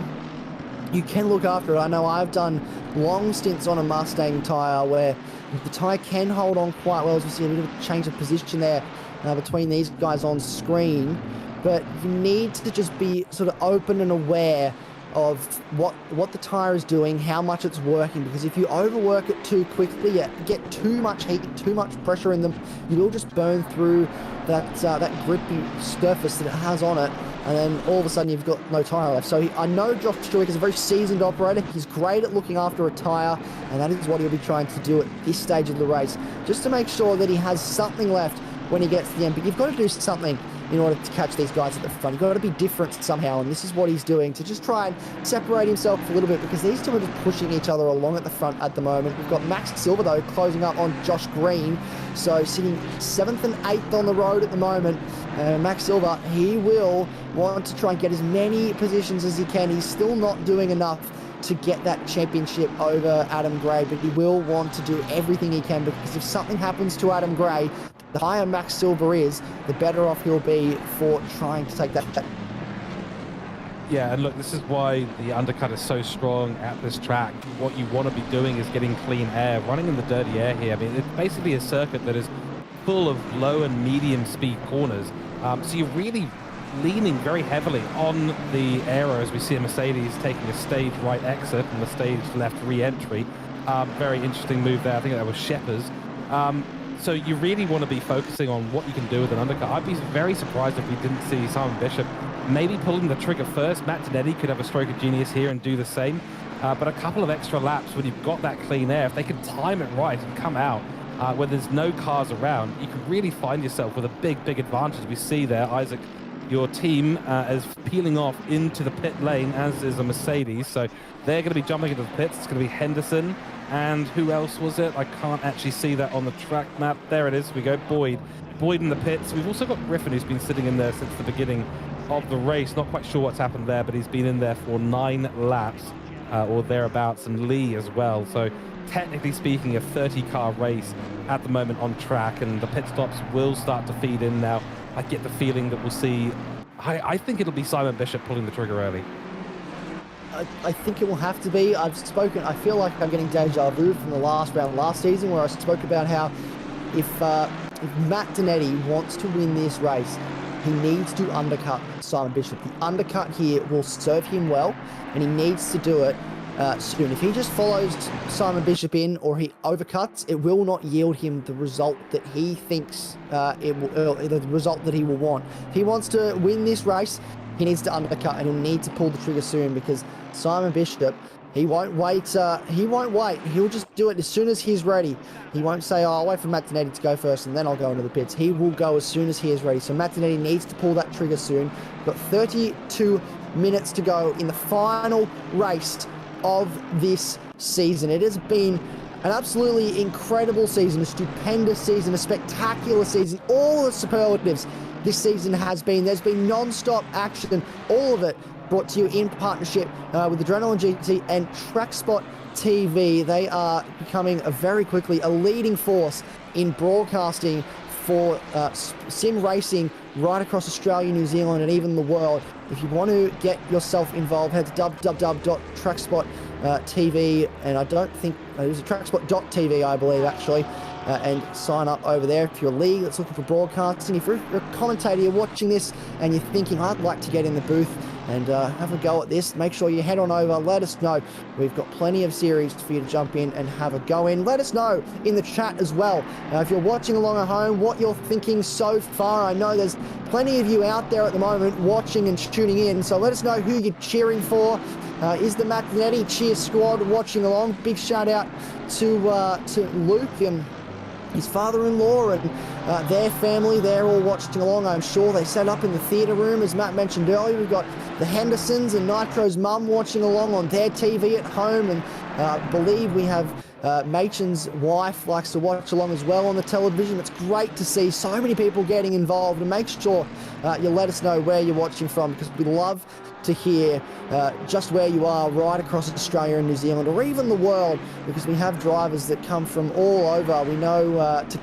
Speaker 2: you can look after it. I know I've done long stints on a Mustang tyre where the tyre can hold on quite well, as we see a bit of a change of position there between these guys on screen. But you need to just be sort of open and aware of what the tyre is doing, how much it's working, because if you overwork it too quickly, get too much heat, too much pressure in them, you will just burn through that grippy surface that it has on it, and then all of a sudden you've got no tyre left. So I know Josh Struick is a very seasoned operator. He's great at looking after a tyre, and that is what he'll be trying to do at this stage of the race, just to make sure that he has something left when he gets to the end. But you've got to do something in order to catch these guys at the front. You've got to be different somehow, and this is what he's doing to just try and separate himself a little bit, because these two are just pushing each other along at the front at the moment. We've got Max Silver, though, closing up on Josh Green, so sitting 7th and 8th on the road at the moment. Max Silver, he will want to try and get as many positions as he can. He's still not doing enough to get that championship over Adam Gray, but he will want to do everything he can, because if something happens to Adam Gray, the higher Max Silver is, the better off he'll be for trying to take that.
Speaker 3: Yeah, and look, this is why the undercut is so strong at this track. What you want to be doing is getting clean air, running in the dirty air here. I mean, it's basically a circuit that is full of low and medium speed corners. So you're really leaning very heavily on the aero as we see a Mercedes taking a stage right exit and the stage left re-entry. Very interesting move there. I think that was Shepard's. So you really want to be focusing on what you can do with an undercut. I'd be very surprised if we didn't see Simon Bishop maybe pulling the trigger first. Matt Dernedde could have a stroke of genius here and do the same. But a couple of extra laps when you've got that clean air, if they can time it right and come out when there's no cars around, you can really find yourself with a big, big advantage. We see there, Isaac, your team is peeling off into the pit lane, as is a Mercedes. So they're going to be jumping into the pits. It's going to be Henderson. And who else was it? I can't actually see that on the track map. There it is. We go. Boyd in the pits. We've also got Griffin, who's been sitting in there since the beginning of the race. Not quite sure what's happened there, but he's been in there for 9 laps or thereabouts. And Lee as well. So technically speaking, a 30-car race at the moment on track. And the pit stops will start to feed in now. I get the feeling that we'll see... I think it'll be Simon Bishop pulling the trigger early.
Speaker 2: I think it will have to be. I feel like I'm getting deja vu from the last round last season, where I spoke about how if Matt Dernedde wants to win this race, he needs to undercut Simon Bishop. The undercut here will serve him well, and he needs to do it soon. If he just follows Simon Bishop in, or he overcuts, it will not yield him the result that he thinks the result that he will want. If he wants to win this race, he needs to undercut, and he'll need to pull the trigger soon, because Simon Bishop, he won't wait. He'll just do it as soon as he's ready. He won't say, oh, I'll wait for Matt Dernedde to go first and then I'll go into the pits. He will go as soon as he is ready. So Matt Dernedde needs to pull that trigger soon. Got 32 minutes to go in the final race of this season. It has been an absolutely incredible season, a stupendous season, a spectacular season, all the superlatives this season has been. There's been non-stop action, all of it brought to you in partnership with Adrenaline GT and TrackSpotTV. They are becoming very quickly a leading force in broadcasting for sim racing right across Australia, New Zealand, and even the world. If you want to get yourself involved, head to www.trackspot.tv, and I don't think it was trackspot.tv, I believe, actually, and sign up over there. If you're a league that's looking for broadcasting, if you're a commentator, you're watching this and you're thinking, I'd like to get in the booth and have a go at this, make sure you head on over, let us know. We've got plenty of series for you to jump in and have a go in. Let us know in the chat as well. If you're watching along at home, what you're thinking so far. I know there's plenty of you out there at the moment watching and tuning in, so let us know who you're cheering for. Is the Matt Dernedde cheer squad watching along? Big shout out to Luke and his father-in-law and their family. They're all watching along, I'm sure. They set up in the theatre room, as Matt mentioned earlier. We've got the Hendersons and Nitro's mum watching along on their TV at home, and I believe we have Machen's wife likes to watch along as well on the television. It's great to see so many people getting involved, and make sure you let us know where you're watching from, because we love to hear just where you are right across Australia and New Zealand, or even the world, because we have drivers that come from all over. We know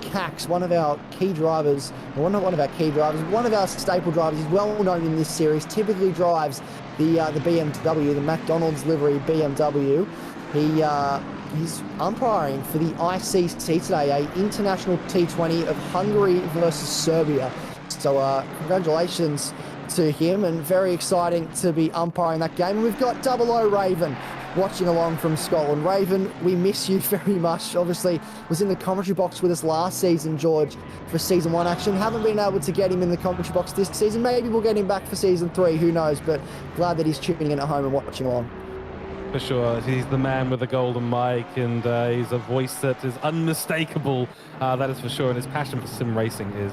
Speaker 2: Cax, one of our key drivers, well, not one of our key drivers, one of our staple drivers. He's well known in this series, typically drives the BMW, the McDonald's livery BMW. He's umpiring for the ICC today, a international T20 of Hungary versus Serbia. So congratulations to him, and very exciting to be umpiring that game. And we've got 00 Raven watching along from Scotland. Raven, we miss you very much. Obviously was in the commentary box with us last season, George, for season 1 action. Haven't been able to get him in the commentary box this season. Maybe we'll get him back for season 3, who knows, but glad that he's tuning in at home and watching along.
Speaker 3: for sure. He's the man with the golden mic, and he's a voice that is unmistakable. That is for sure. And his passion for sim racing is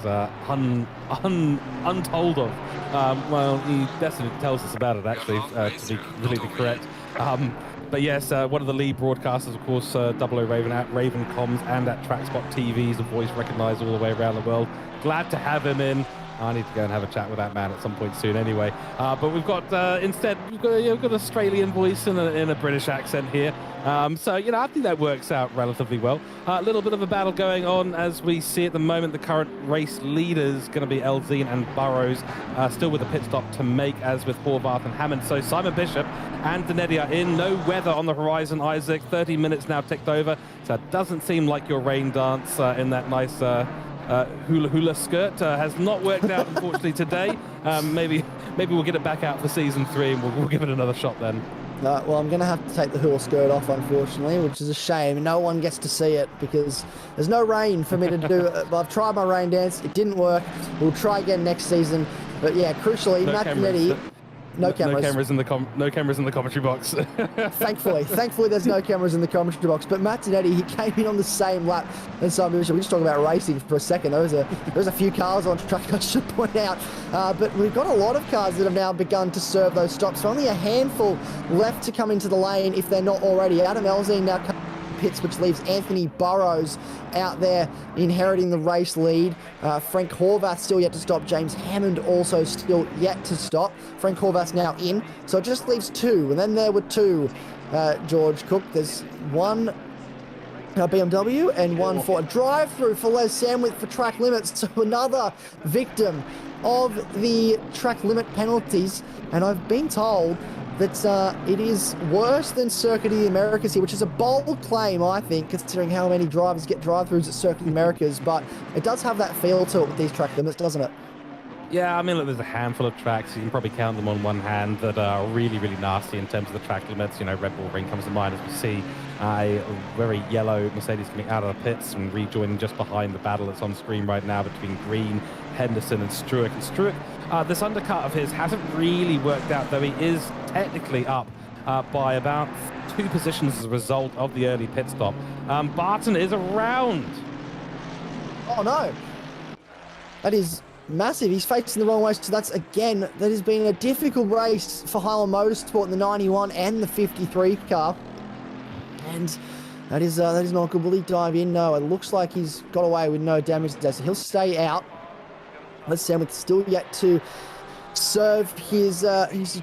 Speaker 3: untold of. Well, he definitely tells us about it, actually, to be completely correct. But yes, one of the lead broadcasters, of course, Double O Raven at RavenComms and at TrackSpotTV. He's a voice recognized all the way around the world. Glad to have him in. I need to go and have a chat with that man at some point soon anyway. But we've got, instead, we've got an Australian voice and a British accent here. So, you know, I think that works out relatively well. A little bit of a battle going on as we see at the moment. The current race leaders going to be Elzine and Burrows, still with a pit stop to make, as with Horvath and Hammond. So Simon Bishop and Dernedde are in. No weather on the horizon, Isaac. 30 minutes now ticked over. So it doesn't seem like your rain dance in that nice... hula skirt has not worked out, unfortunately, today. Maybe we'll get it back out for season 3 and we'll give it another shot then.
Speaker 2: Well, I'm going to have to take the hula skirt off, unfortunately, which is a shame. No one gets to see it because there's no rain for me to do it. I've tried my rain dance. It didn't work. We'll try again next season. But yeah, crucially, Matt Dernedde... No cameras.
Speaker 3: No cameras in the commentary box.
Speaker 2: Thankfully, there's no cameras in the commentary box. But Matt Dernedde, he came in on the same lap. And so we just talk about racing for a second. There was a few cars on track, I should point out. But we've got a lot of cars that have now begun to serve those stops. So only a handful left to come into the lane if they're not already. Adam Elzine now comes pits, which leaves Anthony Burrows out there inheriting the race lead. Frank Horvath still yet to stop. James Hammond also still yet to stop. Frank Horvath's now in, so it just leaves 2. And then there were 2, George Cook. There's one BMW and one for a drive-through for Les Sandwich for track limits. So another victim of the track limit penalties. And I've been told that it is worse than Circuit of the Americas here, which is a bold claim, I think, considering how many drivers get drive-throughs at Circuit of the Americas, but it does have that feel to it with these track limits, doesn't it?
Speaker 3: Yeah, I mean, look, there's a handful of tracks. You can probably count them on one hand that are really, really nasty in terms of the track limits. You know, Red Bull Ring comes to mind as we see a very yellow Mercedes coming out of the pits and rejoining just behind the battle that's on screen right now between Green, Henderson and Struick. And Struick, this undercut of his hasn't really worked out, though he is technically up by about 2 positions as a result of the early pit stop. Barton is around.
Speaker 2: Oh, no. That is massive. He's facing the wrong way, so that has been a difficult race for Highland Motorsport in the 91 and the 53 car. And that is not good. Will he dive in? No, it looks like he's got away with no damage there, so he'll stay out. Let's see, with still yet to serve his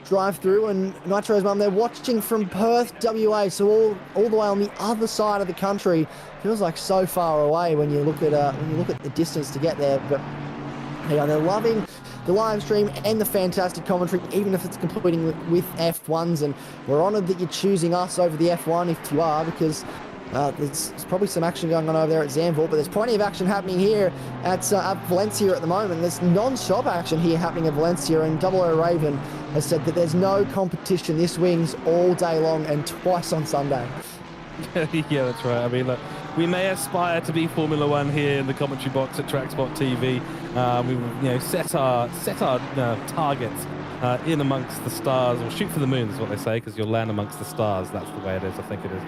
Speaker 2: drive-through, and Nitro's mum, they're watching from Perth, WA, so all the way on the other side of the country. Feels like so far away when you look at the distance to get there, but yeah, they're loving the live stream and the fantastic commentary, even if it's competing with F1s, and we're honoured that you're choosing us over the F1 if you are, because there's probably some action going on over there at Zandvoort, but there's plenty of action happening here at Valencia at the moment. There's non-stop action here happening at Valencia, and Double O Raven has said that there's no competition. This wings all day long and twice on Sunday.
Speaker 3: Yeah, that's right. I mean, look, we may aspire to be Formula One here in the commentary box at TrackSpotTV. We set our targets in amongst the stars, or shoot for the moon is what they say, because you'll land amongst the stars. That's the way it is, I think it is.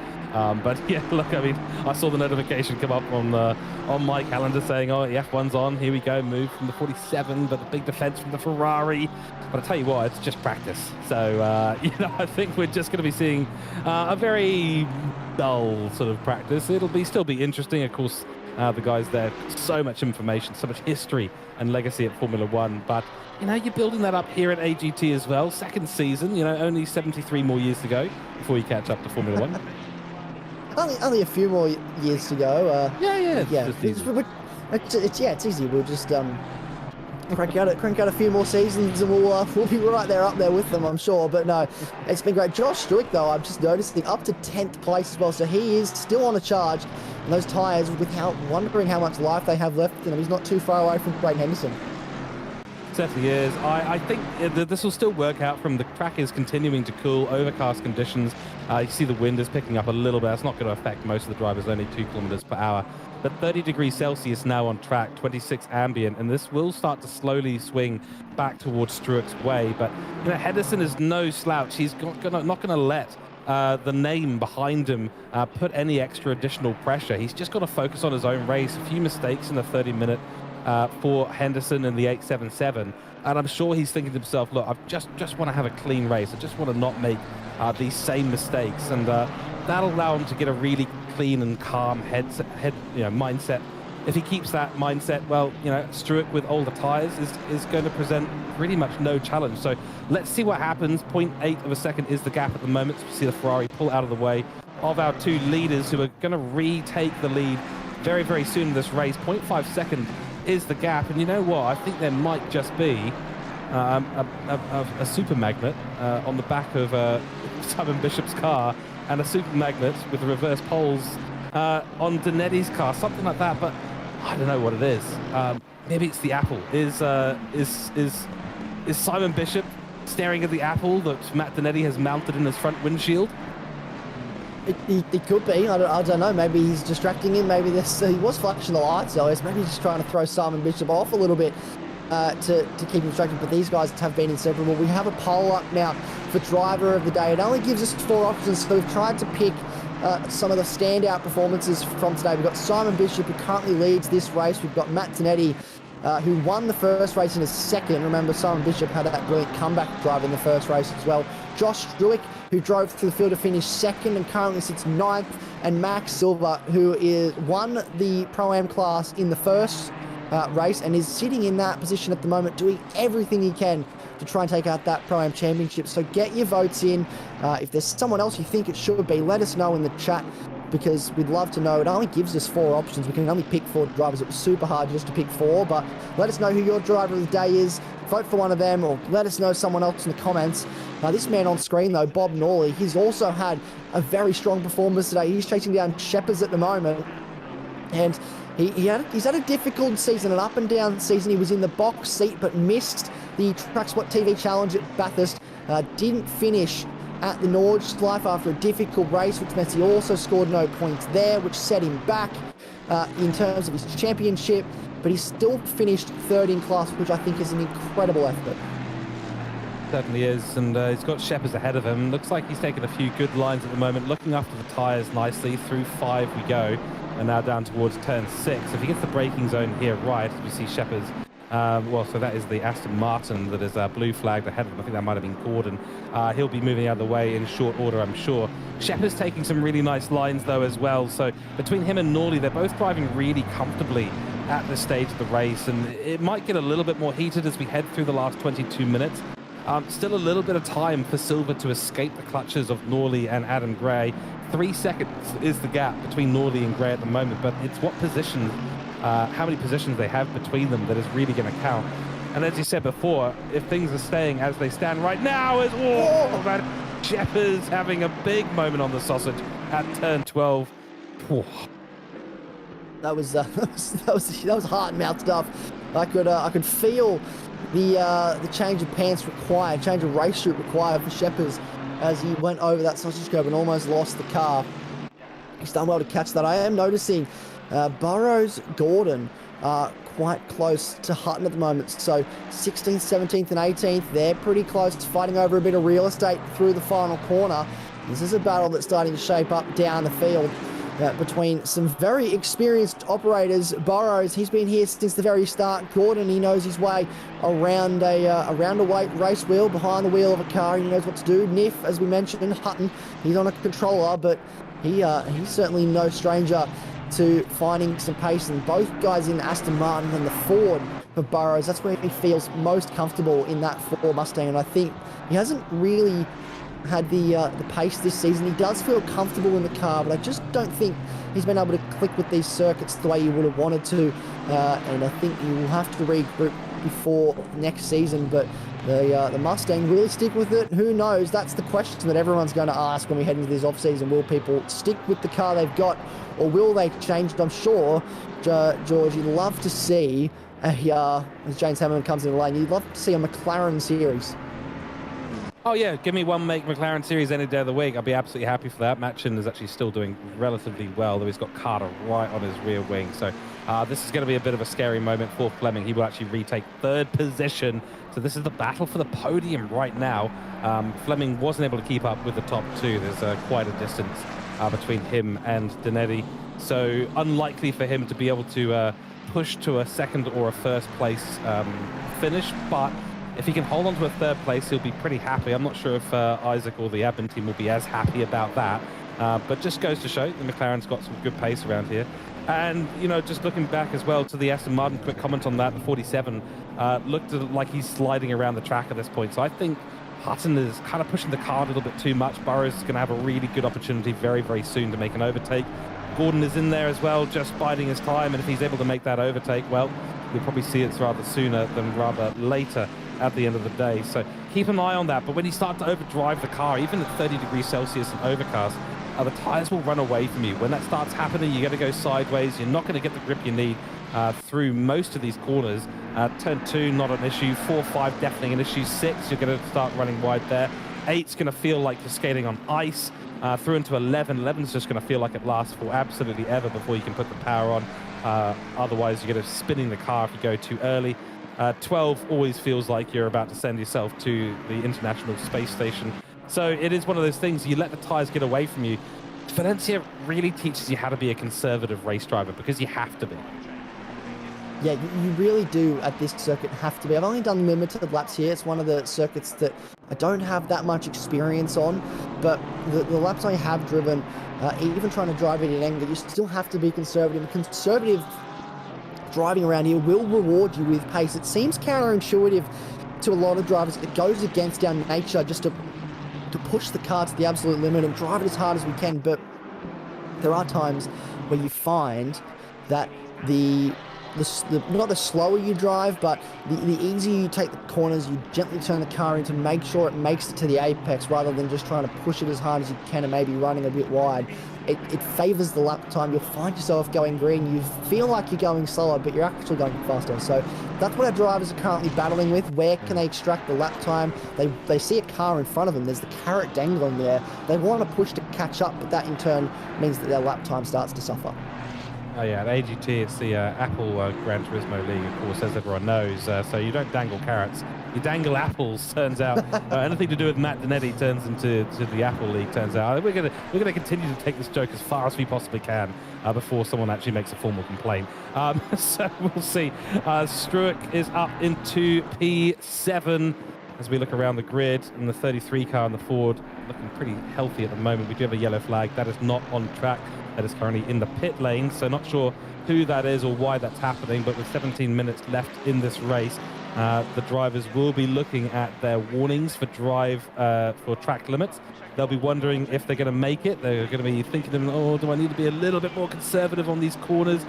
Speaker 3: But yeah, look, I mean, I saw the notification come up on my calendar saying, oh, the F1's on, here we go, move from the 47, but the big defense from the Ferrari. But I tell you what, it's just practice. So, I think we're just going to be seeing a very dull sort of practice. It'll still be interesting, of course. The guys there, so much information, so much history and legacy at Formula One. But, you're building that up here at AGT as well. Second season, only 73 more years to go before you catch up to Formula One.
Speaker 2: Only a few more years to go. It's easy. We'll just crank out a few more seasons, and we'll be right there up there with them, I'm sure. But no, it's been great. Josh Struick, though, I've just noticed, up to 10th place as well, so he is still on a charge. And those tyres, wondering how much life they have left in him. He's not too far away from Craig Henderson.
Speaker 3: Certainly is. I think this will still work out. From the track is continuing to cool, overcast conditions. You see the wind is picking up a little bit. That's not going to affect most of the drivers, only 2 kilometers per hour. But 30 degrees Celsius now on track, 26 ambient, and this will start to slowly swing back towards Struick's way. But Henderson is no slouch. He's not going to let the name behind him put any extra additional pressure. He's just got to focus on his own race. A few mistakes in the 30-minute for Henderson in the 877. And I'm sure he's thinking to himself, look, I just want to have a clean race. I just want to not make these same mistakes. And that'll allow him to get a really clean and calm mindset. If he keeps that mindset, well, Stewart with older tyres is going to present pretty much no challenge. So let's see what happens. 0.8 of a second is the gap at the moment. So we see the Ferrari pull out of the way of our two leaders who are going to retake the lead very, very soon in this race. 0.5 seconds is the gap. And you know what? I think there might just be a super magnet on the back of Simon Bishop's car and a super magnet with the reverse poles on Dernedde's car, something like that. But I don't know what it is. Maybe it's the apple. Is Simon Bishop staring at the apple that Matt Dernedde has mounted in his front windshield?
Speaker 2: It could be. I don't know. Maybe he's distracting him. Maybe he was flashing the lights earlier. So maybe he's just trying to throw Simon Bishop off a little bit to keep him distracted. But these guys have been inseparable. We have a poll up now for driver of the day. It only gives us 4 options, so we've tried to pick some of the standout performances from today. We've got Simon Bishop, who currently leads this race. We've got Matt Dernedde, who won the first race in a second. Remember, Simon Bishop had that brilliant comeback drive in the first race as well. Josh Struick, who drove through the field to finish second and currently sits 9th. And Max Silva, who won the Pro-Am class in the first race and is sitting in that position at the moment, doing everything he can to try and take out that Pro-Am championship. So get your votes in. If there's someone else you think it should be, let us know in the chat, because we'd love to know. It only gives us 4 options. We can only pick 4 drivers. It was super hard just to pick 4, but let us know who your driver of the day is. Vote for one of them, or let us know someone else in the comments. Now, this man on screen, though, Bob Norley, he's also had a very strong performance today. He's chasing down Sheppers at the moment, and he's had a difficult season, an up and down season. He was in the box seat but missed the TrackSpotTV challenge at Bathurst. Didn't finish at the Nordschleife after a difficult race, which meant he also scored no points there, which set him back in terms of his championship. But he still finished 3rd in class, which I think is an incredible effort.
Speaker 3: Certainly is, and he's got Sheppers ahead of him. Looks like he's taken a few good lines at the moment, looking after the tyres nicely. Through 5 we go, and now down towards turn 6. If he gets the braking zone here right, as we see Sheppers, so that is the Aston Martin that is blue flagged ahead of him. I think that might have been Gordon. He'll be moving out of the way in short order, I'm sure. Sheppers taking some really nice lines, though, as well. So between him and Norley, they're both driving really comfortably at this stage of the race, and it might get a little bit more heated as we head through the last 22 minutes. Still a little bit of time for Silva to escape the clutches of Norley and Adam Gray. 3 seconds is the gap between Norley and Gray at the moment, but it's what position, how many positions they have between them that is really going to count. And as you said before, if things are staying as they stand right now, Sheppers having a big moment on the sausage at turn 12. Whoa.
Speaker 2: That was heart and mouth stuff. I could feel the change of pants required, change of race suit required for Sheppers as he went over that sausage curb and almost lost the car. He's done well to catch that. I am noticing Burrows, Gordon are quite close to Hutton at the moment. So 16th, 17th and 18th, they're pretty close, fighting over a bit of real estate through the final corner. This is a battle that's starting to shape up down the field between some very experienced operators. Burrows, he's been here since the very start. Gordon, he knows his way around a weight race wheel, behind the wheel of a car. He knows what to do. Niff, as we mentioned, Hutton, he's on a controller, but he's certainly no stranger to finding some pace. And both guys in Aston Martin and the Ford for Burrows, that's where he feels most comfortable in that Ford Mustang. And I think he hasn't really had the pace this season. He does feel comfortable in the car, but I just don't think he's been able to click with these circuits the way he would have wanted to, and I think he will have to regroup before next season. But the Mustang, will he stick with it? Who knows? That's the question that everyone's going to ask when we head into this off-season. Will people stick with the car they've got, or will they change it? I'm sure, George, you'd love to see, as James Hammerman comes in the lane, you'd love to see a McLaren series.
Speaker 3: Oh yeah, give me one make McLaren series any day of the week. I'll be absolutely happy for that. Machin is actually still doing relatively well, though he's got Carter right on his rear wing. So this is going to be a bit of a scary moment for Fleming. He will actually retake 3rd position. So this is the battle for the podium right now. Fleming wasn't able to keep up with the top 2. There's quite a distance between him and Dernedde. So unlikely for him to be able to push to a 2nd or a 1st place finish, but if he can hold on to a 3rd place, he'll be pretty happy. I'm not sure if Isaac or the admin team will be as happy about that. But just goes to show the McLaren's got some good pace around here. And, you know, just looking back as well to the Aston Martin, quick comment on that, the 47 looked like he's sliding around the track at this point. So I think Hutton is kind of pushing the car a little bit too much. Burrows is going to have a really good opportunity very, very soon to make an overtake. Gordon is in there as well, just biding his time. And if he's able to make that overtake, well, we'll probably see it rather sooner than rather later at the end of the day. So keep an eye on that. But when you start to overdrive the car, even at 30 degrees Celsius and overcast, the tires will run away from you. When that starts happening, you're going to go sideways. You're not going to get the grip you need through most of these corners. Turn 2, not an issue. 4, 5, definitely an issue. 6, you're going to start running wide there. 8's going to feel like you're skating on ice. Through into 11. 11's just going to feel like it lasts for absolutely ever before you can put the power on. Otherwise, you're going to spinning the car if you go too early. 12 always feels like you're about to send yourself to the International Space Station. So it is one of those things, you let the tires get away from you. Valencia really teaches you how to be a conservative race driver because you have to be.
Speaker 2: Yeah, you really do at this circuit have to be. I've only done limited laps here. It's one of the circuits that I don't have that much experience on, but the laps I have driven, even trying to drive it in anger, you still have to be conservative. Conservative driving around here will reward you with pace. It seems counterintuitive to a lot of drivers. It goes against our nature just to push the car to the absolute limit and drive it as hard as we can, but there are times where you find that not the slower you drive, but the easier you take the corners, you gently turn the car in to make sure it makes it to the apex rather than just trying to push it as hard as you can and maybe running a bit wide. It favors the lap time. You'll find yourself going green. You feel like you're going slower, but you're actually going faster. So that's what our drivers are currently battling with. Where can they extract the lap time? They see a car in front of them. There's the carrot dangling there. They want to push to catch up, but that in turn means that their lap time starts to suffer.
Speaker 3: Oh yeah, at AGT, it's the Apple Gran Turismo League, of course, as everyone knows. So you don't dangle carrots, you dangle apples. Turns out anything to do with Matt Dernedde turns into the Apple League. Turns out we're gonna continue to take this joke as far as we possibly can before someone actually makes a formal complaint. So we'll see. Struick is up into P7 as we look around the grid, and the 33 car in the Ford looking pretty healthy at the moment. We do have a yellow flag that is not on track. That is currently in the pit lane, so not sure who that is or why that's happening, but with 17 minutes left in this race, the drivers will be looking at their warnings for for track limits. They'll be wondering if they're going to make it. They're going to be thinking, oh, do I need to be a little bit more conservative on these corners?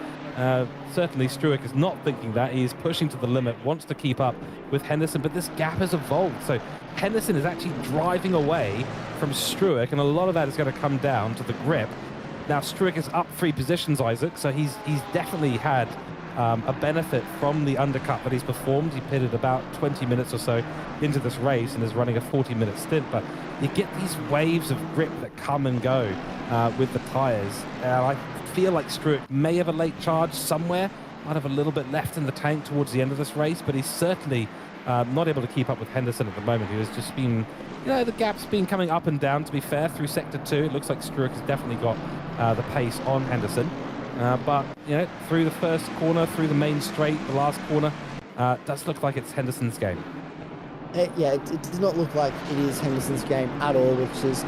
Speaker 3: Certainly Struick is not thinking that. He's pushing to the limit, wants to keep up with Henderson, but this gap has evolved. So Henderson is actually driving away from Struick, and a lot of that is going to come down to the grip. Now, Struick is up 3 positions, Isaac, so he's definitely had a benefit from the undercut that he's performed. He pitted about 20 minutes or so into this race and is running a 40-minute stint, but you get these waves of grip that come and go with the tyres. I feel like Struick may have a late charge somewhere, might have a little bit left in the tank towards the end of this race, but he's certainly not able to keep up with Henderson at the moment, who has just been, the gap's been coming up and down, to be fair, through Sector 2. It looks like Struick has definitely got the pace on Henderson. But, through the first corner, through the main straight, the last corner, does look like it's Henderson's game.
Speaker 2: It does not look like it is Henderson's game at all, which is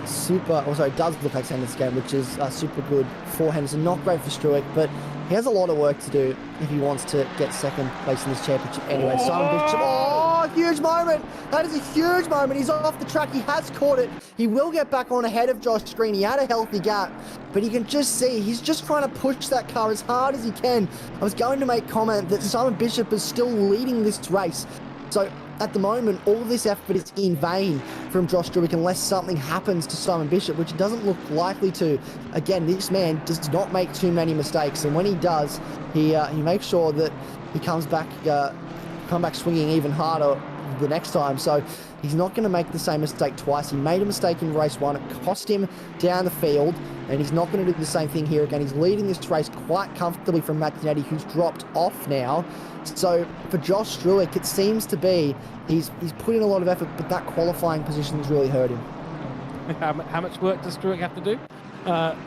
Speaker 2: it does look like Henderson's game, which is super good for Henderson. Not great for Struick, but he has a lot of work to do if he wants to get second place in this championship anyway. Simon Bishop, huge moment. That is a huge moment. He's off the track. He has caught it. He will get back on ahead of Josh Green. He had a healthy gap, but you can just see he's just trying to push that car as hard as he can. I was going to make comment that Simon Bishop is still leading this race. So at the moment, all this effort is in vain from Josh Struick unless something happens to Simon Bishop, which it doesn't look likely to. Again, this man does not make too many mistakes, and when he does, he makes sure that he come back swinging even harder the next time. So he's not going to make the same mistake twice. He made a mistake in race 1. It cost him down the field, and he's not going to do the same thing here again. He's leading this race quite comfortably from Matt Dernedde, who's dropped off now. So for Josh Struick, it seems to be he's put in a lot of effort, but that qualifying position's really hurt him.
Speaker 3: How much work does Struick have to do?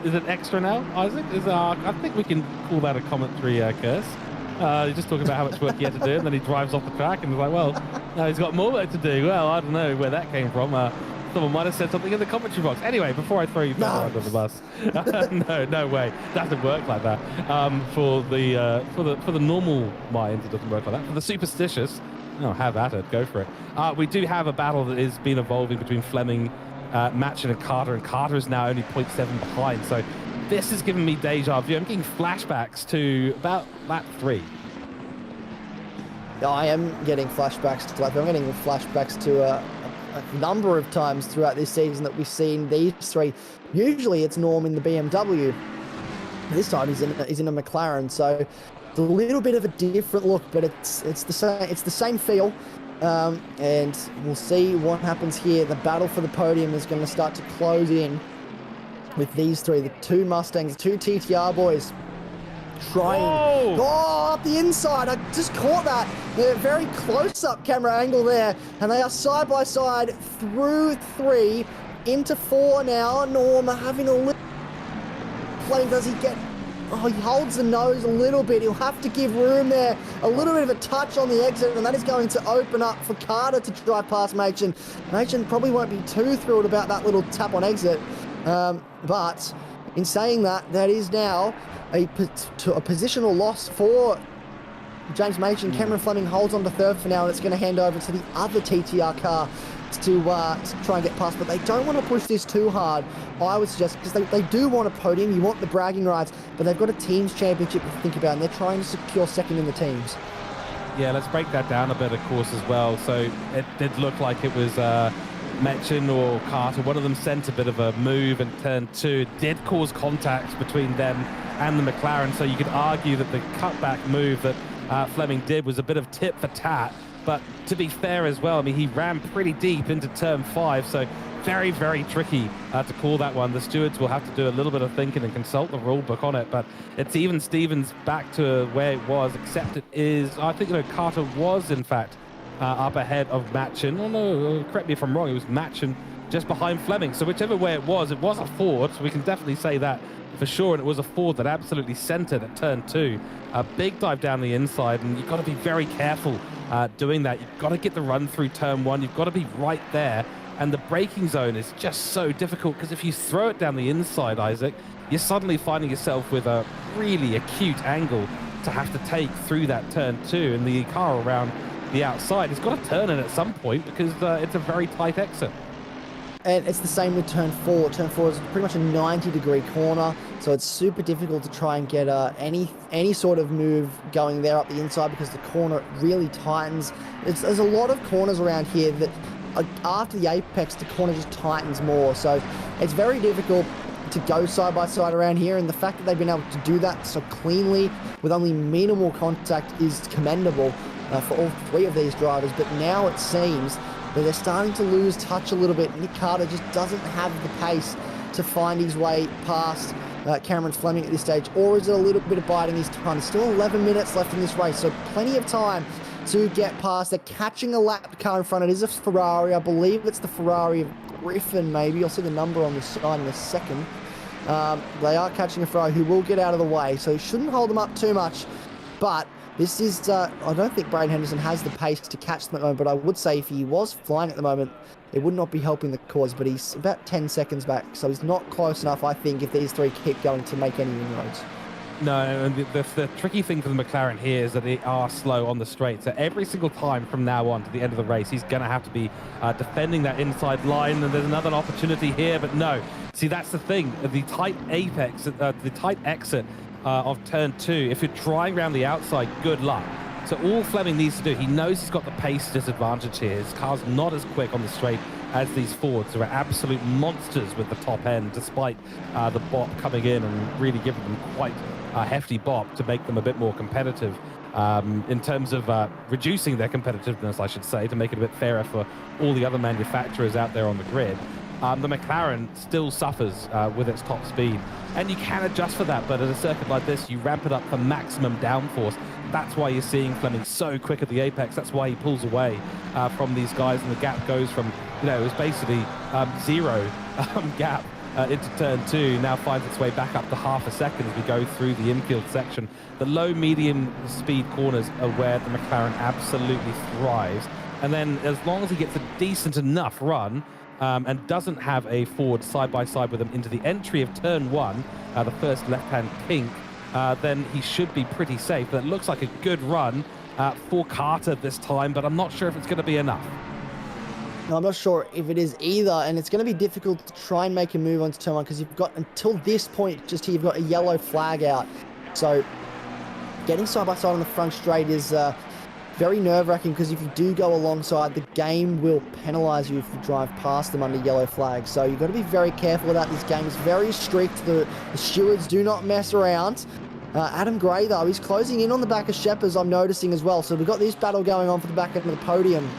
Speaker 3: Is it extra now, Isaac? I think we can call that a commentary curse. He's just talking about how much work he had to do, and then he drives off the track and he's like, well, no, he's got more work to do. Well, I don't know where that came from. Someone might have said something in the commentary box. Anyway, before I throw you under the bus, no way, doesn't work like that. For the normal mind, it doesn't work like that. For the superstitious, have at it, go for it. We do have a battle that has been evolving between Fleming, Matchin, and Carter is now only 0.7 behind. So this has given me deja vu. I'm getting flashbacks to about lap 3.
Speaker 2: I am getting flashbacks to lap 3. I'm getting flashbacks to a number of times throughout this season that we've seen these three. Usually it's Norm in the BMW. This time he's in a McLaren, so it's a little bit of a different look, but it's the same feel. And we'll see what happens here. The battle for the podium is going to start to close in with these three, the two Mustangs, 2 TTR boys trying. Up the inside. I just caught that. They're very close-up camera angle there, and they are side by side through 3 into 4 now. Norm having a little play. Does he get? Oh, he holds the nose a little bit. He'll have to give room there. A little bit of a touch on the exit, and that is going to open up for Carter to drive past Machin. Machin probably won't be too thrilled about that little tap on exit. But in saying that, that is now a positional loss for James Machin. Cameron Fleming holds on to third for now, and it's going to hand over to the other TTR car to try and get past, but they don't want to push this too hard, I would suggest, because they do want a podium. You want the bragging rights, but they've got a teams championship to think about, and they're trying to secure second in the teams.
Speaker 3: Yeah, let's break that down a bit, of course, as well. So it did look like it was Machin or Carter. One of them sent a bit of a move in turn 2. It did cause contacts between them and the McLaren, so you could argue that the cutback move that Fleming did was a bit of tit for tat. But to be fair as well, I mean, he ran pretty deep into turn 5, so very, very tricky to call that one. The stewards will have to do a little bit of thinking and consult the rule book on it, but it's even Stevens back to where it was, except it is, I think, Carter was, in fact, up ahead of Machin. Oh, no, correct me if I'm wrong, it was Machin just behind Fleming. So whichever way it was a Ford, so we can definitely say that for sure, and it was a Ford that absolutely centered at turn 2. A big dive down the inside, and you've got to be very careful doing that. You've got to get the run through turn 1. You've got to be right there, and the braking zone is just so difficult, because if you throw it down the inside, Isaac, you're suddenly finding yourself with a really acute angle to have to take through that turn 2, and the car around the outside has got to turn in at some point, because it's a very tight exit.
Speaker 2: And it's the same with turn 4. Turn 4 is pretty much a 90-degree corner, so it's super difficult to try and get any sort of move going there up the inside, because the corner really tightens. There's a lot of corners around here that after the apex, the corner just tightens more. So it's very difficult to go side by side around here, and the fact that they've been able to do that so cleanly with only minimal contact is commendable for all 3 of these drivers. But now it seems that they're starting to lose touch a little bit. Nick Carter just doesn't have the pace to find his way past Cameron Fleming at this stage, or is it a little bit of biding his time? There's still 11 minutes left in this race, so plenty of time to get past. They're catching a lap car in front. It is a Ferrari. I believe it's the Ferrari of Griffin, maybe. I'll see the number on the side in a second. They are catching a Ferrari who will get out of the way, so shouldn't hold them up too much. But this is, I don't think Braden Henderson has the pace to catch them at the moment, but I would say if he was flying at the moment, it would not be helping the cause, but he's about 10 seconds back, so he's not close enough, I think, if these 3 keep going, to make any inroads.
Speaker 3: No, and the tricky thing for the McLaren here is that they are slow on the straight, so every single time from now on to the end of the race, he's going to have to be defending that inside line, and there's another opportunity here, but no. See, that's the thing, the tight apex, the tight exit of turn 2, if you're trying around the outside, good luck. So all Fleming needs to do, he knows he's got the pace disadvantage here. His car's not as quick on the straight as these Fords, who are absolute monsters with the top end, despite the bop coming in and really giving them quite a hefty bop to make them a bit more competitive. In terms of reducing their competitiveness, I should say, to make it a bit fairer for all the other manufacturers out there on the grid. The McLaren still suffers with its top speed, and you can adjust for that, but at a circuit like this, you ramp it up for maximum downforce. That's why you're seeing Fleming so quick at the apex. That's why he pulls away from these guys, and the gap goes from, it was basically zero gap into turn 2, now finds its way back up to half a second as we go through the infield section. The low, medium speed corners are where the McLaren absolutely thrives. And then as long as he gets a decent enough run and doesn't have a Ford side by side with him into the entry of turn 1, the first left-hand kink, then he should be pretty safe. But it looks like a good run for Carter this time, but I'm not sure if it's going to be enough.
Speaker 2: No, I'm not sure if it is either, and it's going to be difficult to try and make a move onto turn 1 because you've got, until this point just here, you've got a yellow flag out. So getting side by side on the front straight is very nerve-wracking, because if you do go alongside, the game will penalise you if you drive past them under yellow flags. So you've got to be very careful of that. This game is very strict. The stewards do not mess around. Adam Gray, though, he's closing in on the back of Sheppers, I'm noticing as well. So we've got this battle going on for the back end of the podium.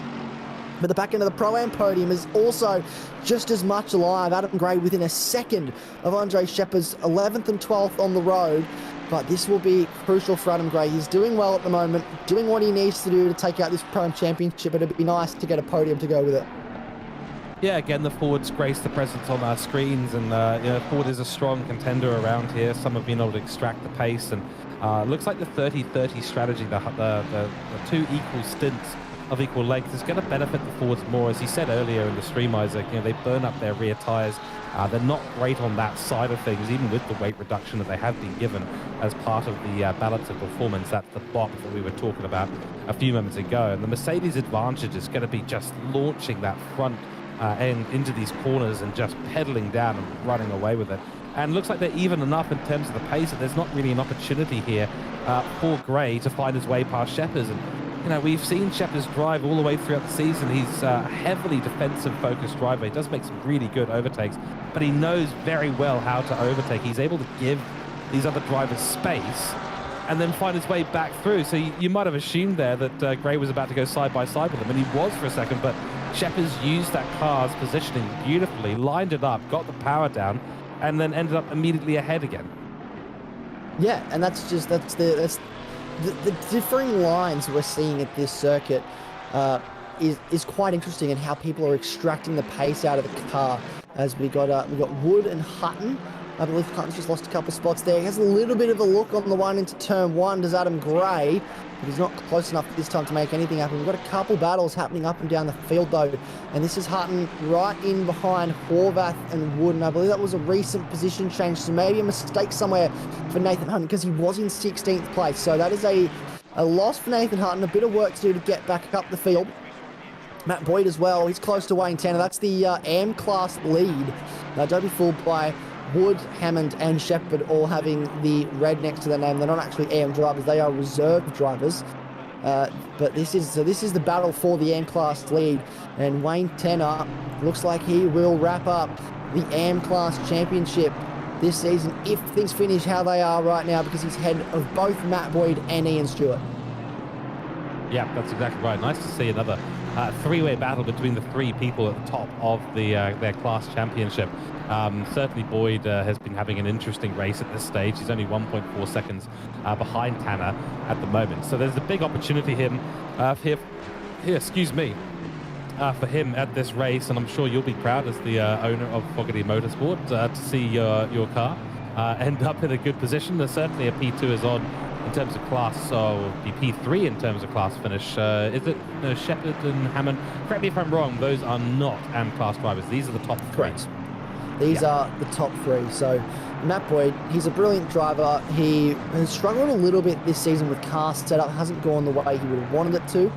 Speaker 2: But the back end of the Pro-Am podium is also just as much alive. Adam Gray within a second of Andre Sheppers, 11th and 12th on the road. But this will be crucial for Adam Gray. He's doing well at the moment, doing what he needs to do to take out this Pro-Am championship, but it'd be nice to get a podium to go with it.
Speaker 3: Yeah, again, the Fords grace the presence on our screens, and Ford is a strong contender around here. Some have been able to extract the pace, and looks like the 30-30 strategy, the two equal stints of equal length, is going to benefit the Fords more. As he said earlier in the stream, Isaac, they burn up their rear tyres. They're not great on that side of things, even with the weight reduction that they have been given as part of the balance of performance. That's the bop that we were talking about a few moments ago. And the Mercedes advantage is going to be just launching that front end into these corners and just pedaling down and running away with it. And looks like they're even enough in terms of the pace that there's not really an opportunity here for Gray to find his way past Sheppers. And we've seen Sheppers drive all the way throughout the season. He's a heavily defensive-focused driver. He does make some really good overtakes, but he knows very well how to overtake. He's able to give these other drivers space and then find his way back through. So you might have assumed there that Gray was about to go side by side with him, and he was for a second, but Sheppers used that car's positioning beautifully, lined it up, got the power down, and then ended up immediately ahead again.
Speaker 2: Yeah, and that's the differing lines we're seeing at this circuit is quite interesting, in how people are extracting the pace out of the car. As we got Wood and Hutton. I believe Hutton's just lost a couple spots there. He has a little bit of a look on the one into turn 1, does Adam Gray, but he's not close enough this time to make anything happen. We've got a couple battles happening up and down the field though, and this is Hutton right in behind Horvath and Wood, and I believe that was a recent position change, so maybe a mistake somewhere for Nathan Hutton, because he was in 16th place. So that is a loss for Nathan Hutton, a bit of work to do to get back up the field. Matt Boyd as well, he's close to Wayne Tanner. That's the AM class lead. Now don't be fooled by Wood, Hammond and Shepherd all having the red next to their name. They're not actually AM drivers, they are reserve drivers. But this is the battle for the AM class lead, and Wayne Tanner looks like he will wrap up the AM class championship this season if things finish how they are right now, because he's ahead of both Matt Boyd and Ian Stewart.
Speaker 3: Yeah, that's exactly right. Nice to see another three-way battle between the three people at the top of their class championship. Certainly Boyd has been having an interesting race at this stage. He's only 1.4 seconds behind Tanner at the moment. So there's a big opportunity for him at this race, and I'm sure you'll be proud as the owner of Fogarty Motorsport to see your car end up in a good position. There's certainly a P2 is on in terms of class, so it'll be P3 in terms of class finish. Is it Shepherd and Hammond? Correct me if I'm wrong, those are not AM class drivers. These are the top three.
Speaker 2: Correct. These are the top three. So Matt Boyd, he's a brilliant driver. He has struggled a little bit this season with car setup. Hasn't gone the way he would have wanted it to,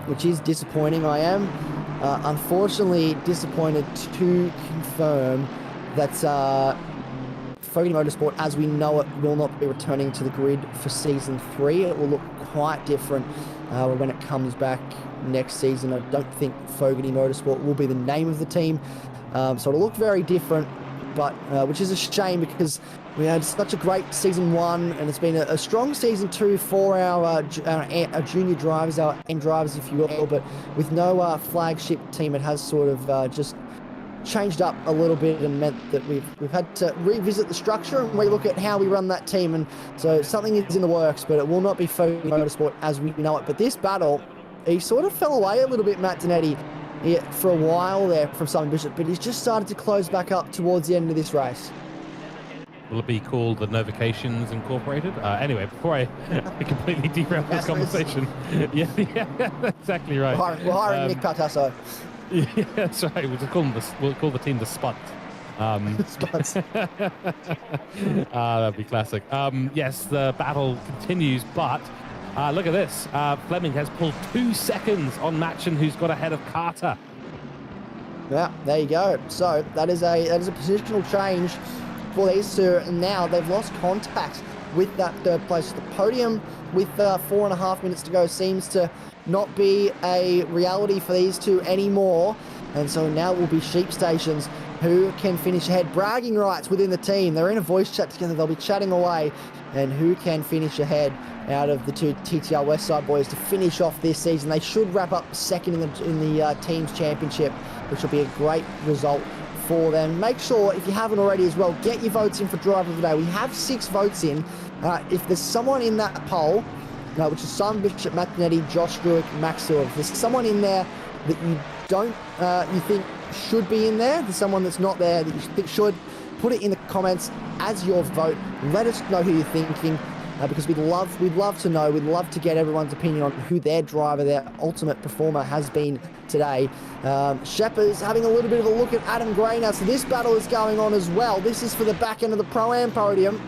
Speaker 2: which is disappointing. I am unfortunately disappointed to confirm that Fogarty Motorsport, as we know it, will not be returning to the grid for Season 3. It will look quite different when it comes back next season. I don't think Fogarty Motorsport will be the name of the team. So it'll look very different, but which is a shame because we had such a great Season 1, and it's been a strong Season 2 for our junior drivers, our end drivers, if you will, but with no flagship team, it has sort of just changed up a little bit and meant that we've had to revisit the structure and relook at how we run that team. And so something is in the works, but it will not be Fogarty Motorsport as we know it. But this battle, he sort of fell away a little bit, Matt Dernedde, for a while there from Simon Bishop, but he's just started to close back up towards the end of this race.
Speaker 3: Will it be called the Novocations Incorporated? Anyway, before I completely derail this conversation. Yeah, exactly right.
Speaker 2: We're hiring Nick Cartasso.
Speaker 3: Yeah, that's right. We'll call the team the Sput.
Speaker 2: Spots.
Speaker 3: That'd be classic. Yes, the battle continues, but look at this. Fleming has pulled 2 seconds on Matchin, who's got ahead of Carter.
Speaker 2: Yeah, there you go. So that is a positional change for these two, and now they've lost contact with that third place. The podium with 4.5 minutes to go seems to not be a reality for these two anymore, and so now it will be sheep stations who can finish ahead. Bragging rights within the team. They're in a voice chat together. They'll be chatting away, and who can finish ahead out of the two TTR Westside boys to finish off this season. They should wrap up second in the team's championship, which will be a great result for them. Make sure, if you haven't already as well, get your votes in for Driver of the Day. We have 6 votes in. If there's someone in that poll, which is Simon Bishop, Matt Dernedde, Josh Druick, Max Hill, if there's someone in there that you think should be in there, there's someone that's not there that you think should, put it in the comments as your vote. Let us know who you're thinking, because we'd love to know. We'd love to get everyone's opinion on who their driver, their ultimate performer has been today. Shepard's having a little bit of a look at Adam Gray now, so this battle is going on as well. This is for the back end of the Pro-Am podium.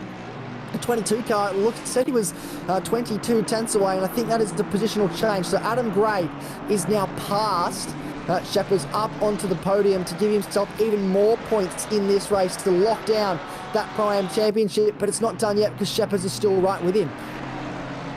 Speaker 2: The 22 car said he was 22 tenths away, and I think that is the positional change. So Adam Gray is now past Shepard's up onto the podium to give himself even more points in this race to lock down that Pro-Am championship, but it's not done yet because Shepard's is still right with him.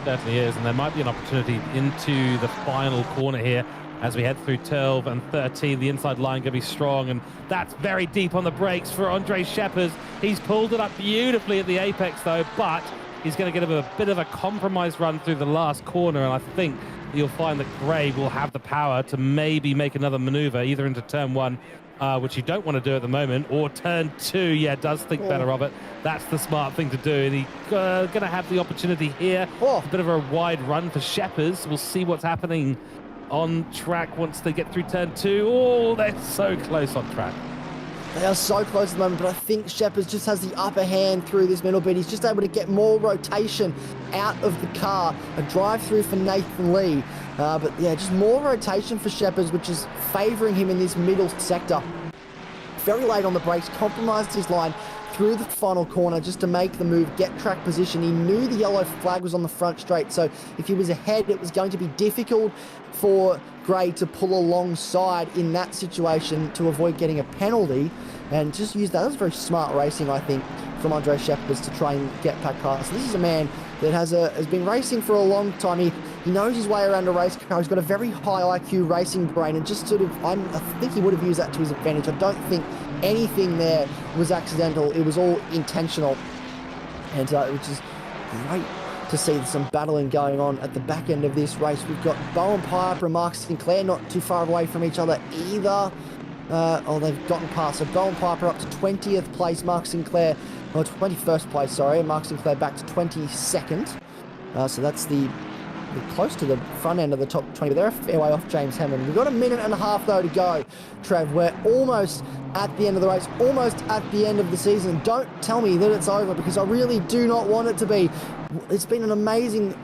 Speaker 3: Certainly is, and there might be an opportunity into the final corner here as we head through 12 and 13. The inside line going to be strong, and that's very deep on the brakes for Andre Shepard. He's pulled it up beautifully at the apex though, but he's going to get a bit of a compromise run through the last corner, and I think you'll find that Gray will have the power to maybe make another maneuver either into turn 1, which you don't want to do at the moment, or turn 2. Yeah, does think better of it. That's the smart thing to do, and he's going to have the opportunity here. A bit of a wide run for Shepard. We'll see what's happening on track once they get through turn 2. Oh, they're so close on track.
Speaker 2: They are so close at the moment, but I think Shepard just has the upper hand through this middle bit. He's just able to get more rotation out of the car. A drive through for Nathan Lee. But yeah, just more rotation for Shepard, which is favouring him in this middle sector. Very late on the brakes, compromised his line through the final corner just to make the move, get track position. He knew the yellow flag was on the front straight, so if he was ahead, it was going to be difficult for Gray to pull alongside in that situation to avoid getting a penalty, and just use that. That was very smart racing, I think, from Andre Shepard to try and get back past. This is a man that has been racing for a long time. He knows his way around a race car. He's got a very high IQ racing brain, and just sort of, I think he would have used that to his advantage. I don't think anything there was accidental. It was all intentional, and which is great to see some battling going on at the back end of this race. We've got Bowen Piper and Mark Sinclair not too far away from each other either. They've gotten past. So Bowen Piper up to 20th place, Mark Sinclair, or 21st place, sorry, and Mark Sinclair back to 22nd. So that's close to the front end of the top 20, but they're a fair way off James Hammond. We've got a minute and a half though to go, Trev. We're almost at the end of the race, almost at the end of the season. Don't tell me that it's over, because I really do not want it to be. It's been an amazing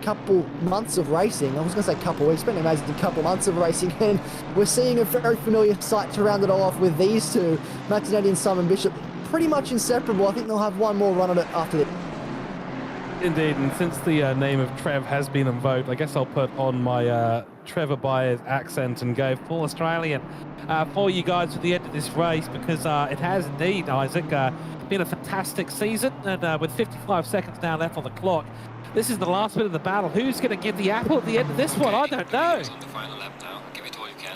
Speaker 2: couple months of racing. I was going to say couple weeks, it's been an amazing couple months of racing, and we're seeing a very familiar sight to round it all off with these two, Matt Dernedde and Simon Bishop, pretty much inseparable. I think they'll have one more run at it after this.
Speaker 3: Indeed, and since the name of Trev has been invoked, I guess I'll put on my Trevor Byers accent and go full Australian for you guys with the with this race because it has indeed, Isaac, been a fantastic season, and with 55 seconds now left on the clock, this is the last bit of the battle. Who's going to get the apple at the end of this one? I don't know.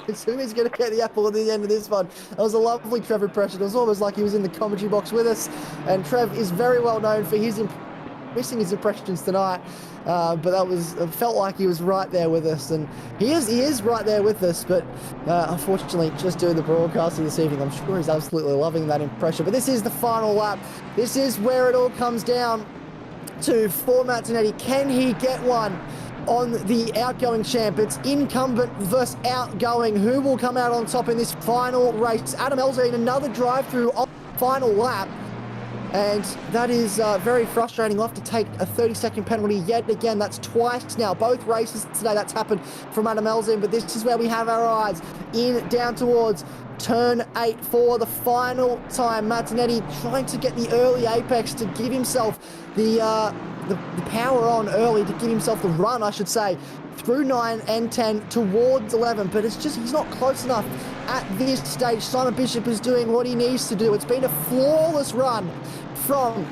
Speaker 2: Who's going to get the apple at the end of this one? That was a lovely Trevor impression. It was almost like he was in the commentary box with us. And Trev is very well known for missing his impressions tonight. But that it felt like he was right there with us. And he is right there with us. But unfortunately, just doing the broadcasting this evening, I'm sure he's absolutely loving that impression. But this is the final lap. This is where it all comes down to for Matt Dernedde. Can he get one on the outgoing champ? It's incumbent versus outgoing. Who will come out on top in this final race? Adam Elzine, another drive through on the final lap. And that is very frustrating. We'll have to take a 30-second penalty yet again. That's twice now. Both races today that's happened from Adam Elzine. But this is where we have our eyes down towards turn 8 for the final time. Matt Dernedde trying to get the early apex to give himself the power on early, to give himself the run, I should say, through 9 and 10 towards 11. But it's just, he's not close enough at this stage. Simon Bishop is doing what he needs to do. It's been a flawless run from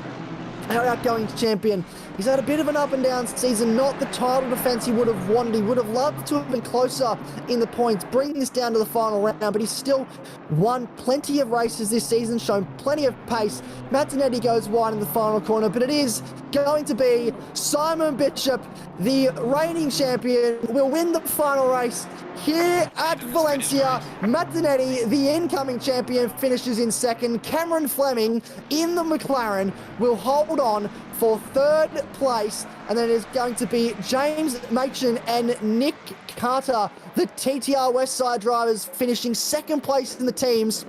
Speaker 2: our outgoing champion. He's had a bit of an up and down season, not the title defense he would have wanted. He would have loved to have been closer in the points, bringing this down to the final round, but he's still won plenty of races this season, shown plenty of pace. Matt Dernedde goes wide in the final corner, but it is going to be Simon Bishop, the reigning champion, will win the final race here at Valencia. Matt Dernedde, the incoming champion, finishes in second. Cameron Fleming in the McLaren will hold on for third place, and then it is going to be James Machin and Nick Carter, the TTR Westside drivers, finishing second place in the teams.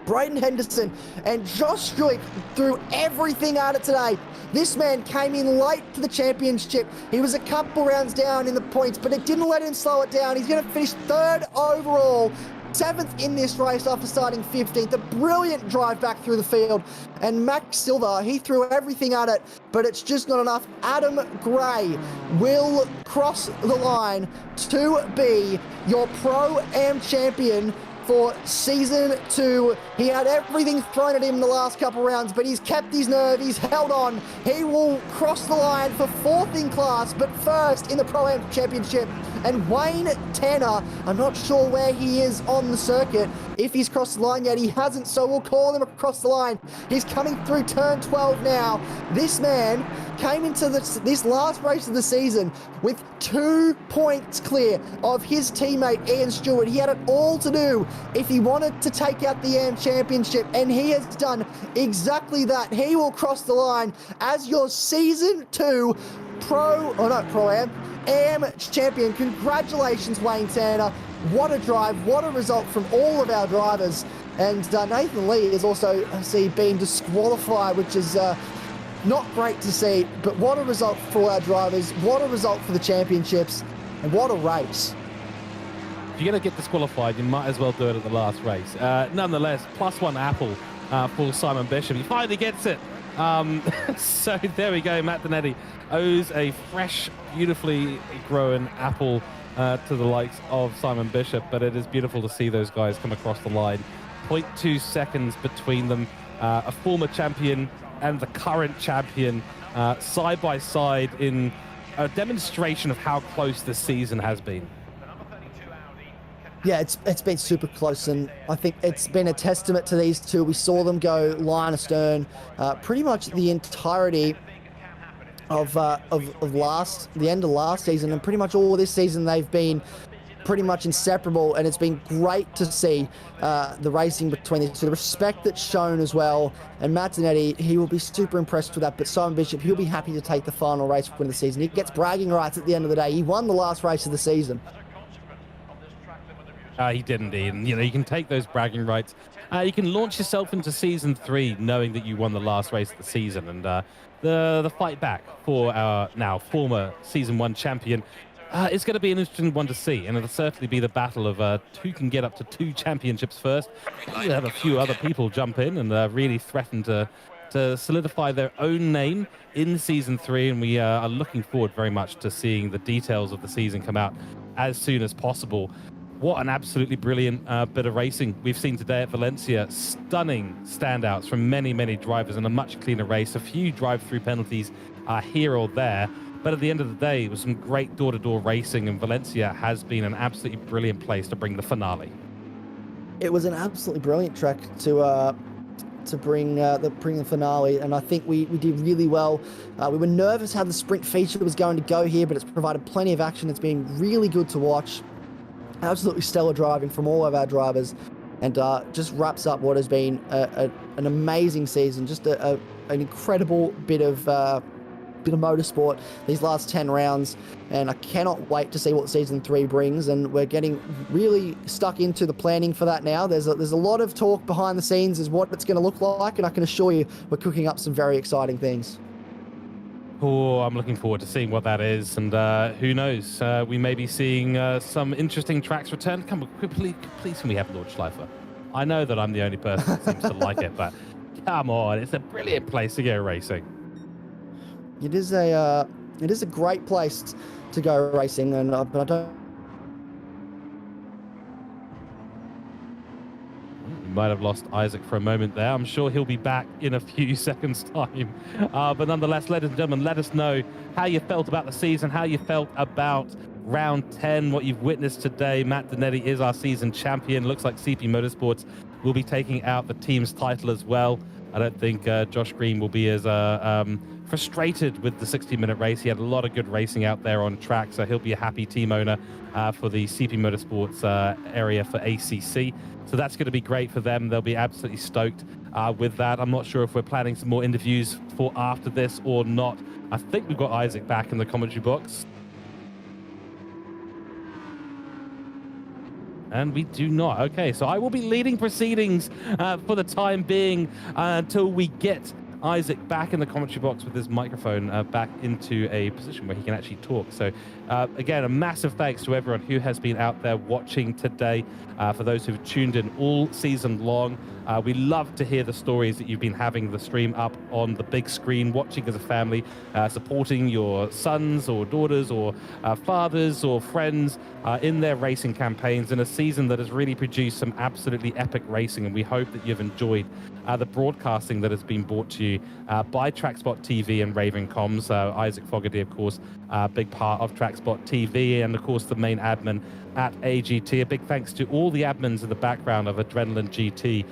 Speaker 2: Braden Henderson and Josh Struick threw everything at it today. This man came in late to the championship. He was a couple rounds down in the points, but it didn't let him slow it down. He's going to finish third overall, 7th in this race after starting 15th. A brilliant drive back through the field. And Max Silva, he threw everything at it, but it's just not enough. Adam Gray will cross the line to be your Pro-Am champion for Season 2. He had everything thrown at him in the last couple rounds, but he's kept his nerve, he's held on. He will cross the line for 4th in class, but first in the Pro-Am Championship. And Wayne Tanner, I'm not sure where he is on the circuit, if he's crossed the line yet. He hasn't, so we'll call him across the line. He's coming through turn 12 now. This man came into this last race of the season with 2 points clear of his teammate Ian Stewart. He had it all to do if he wanted to take out the AM Championship, and he has done exactly that. He will cross the line as your Season 2 Pro-Am champion. Congratulations, Wayne Tanner. What a drive, what a result from all of our drivers. And Nathan Lee is also, being disqualified, which is not great to see, but what a result for our drivers, what a result for the championships, and what a race.
Speaker 3: If you're going to get disqualified, you might as well do it at the last race. Nonetheless, +1 apple for Simon Bishop. He finally gets it. So there we go. Matt Dernedde owes a fresh, beautifully grown apple to the likes of Simon Bishop, but it is beautiful to see those guys come across the line. 0.2 seconds between them. A former champion and the current champion side by side in a demonstration of how close this season has been.
Speaker 2: Yeah, it's been super close, and I think it's been a testament to these two. We saw them go line astern pretty much the entirety of the end of last season, and pretty much all this season they've been pretty much inseparable, and it's been great to see the racing between these two, the respect that's shown as well. And Matt Dernedde, he will be super impressed with that, but Simon Bishop, he'll be happy to take the final race win of the season. He gets bragging rights at the end of the day. He won the last race of the season.
Speaker 3: He did indeed, and you can take those bragging rights. You can launch yourself into Season 3 knowing that you won the last race of the season, and the fight back for our now former Season 1 champion is going to be an interesting one to see, and it'll certainly be the battle of who can get up to 2 championships first. We'll have a few other people jump in and really threaten to solidify their own name in Season 3, and we are looking forward very much to seeing the details of the season come out as soon as possible. what an absolutely brilliant bit of racing we've seen today at Valencia. Stunning standouts from many, many drivers and a much cleaner race. A few drive-through penalties here or there. But at the end of the day, it was some great door-to-door racing, and Valencia has been an absolutely brilliant place to bring the finale.
Speaker 2: It was an absolutely brilliant track to bring the finale, and I think we did really well. We were nervous how the sprint feature was going to go here, but it's provided plenty of action. It's been really good to watch. Absolutely stellar driving from all of our drivers, and just wraps up what has been an amazing season. Just an incredible bit of motorsport these last 10 rounds, and I cannot wait to see what season 3 brings. And we're getting really stuck into the planning for that now. There's a lot of talk behind the scenes as what it's going to look like, and I can assure you we're cooking up some very exciting things.
Speaker 3: Oh, I'm looking forward to seeing what that is, and who knows, we may be seeing some interesting tracks return. Come on, please can we have Nordschleife? I know that I'm the only person that seems to like it, but come on, it's a brilliant place to go racing.
Speaker 2: It is a great place to go racing, and but I don't.
Speaker 3: Might have lost Isaac for a moment there. I'm sure he'll be back in a few seconds' time. But nonetheless, ladies and gentlemen, let us know how you felt about the season, how you felt about round 10, what you've witnessed today. Matt Dernedde is our season champion. Looks like CP Motorsports will be taking out the team's title as well. I don't think Josh Green will be as frustrated with the 60-minute race. He had a lot of good racing out there on track, so he'll be a happy team owner for the CP Motorsports area for ACC. So that's going to be great for them. They'll be absolutely stoked with that. I'm not sure if we're planning some more interviews for after this or not. I think we've got Isaac back in the commentary box. And we do not. Okay, so I will be leading proceedings for the time being until we get Isaac back in the commentary box with his microphone back into a position where he can actually talk. So again, a massive thanks to everyone who has been out there watching today. For those who've tuned in all season long, we love to hear the stories that you've been having the stream up on the big screen, watching as a family, supporting your sons or daughters or fathers or friends in their racing campaigns in a season that has really produced some absolutely epic racing. And we hope that you've enjoyed the broadcasting that has been brought to you by TrackSpotTV and RavenComms. Isaac Fogarty, of course, a big part of TrackSpotTV, and of course the main admin at AGT. A big thanks to all the admins in the background of Adrenaline GT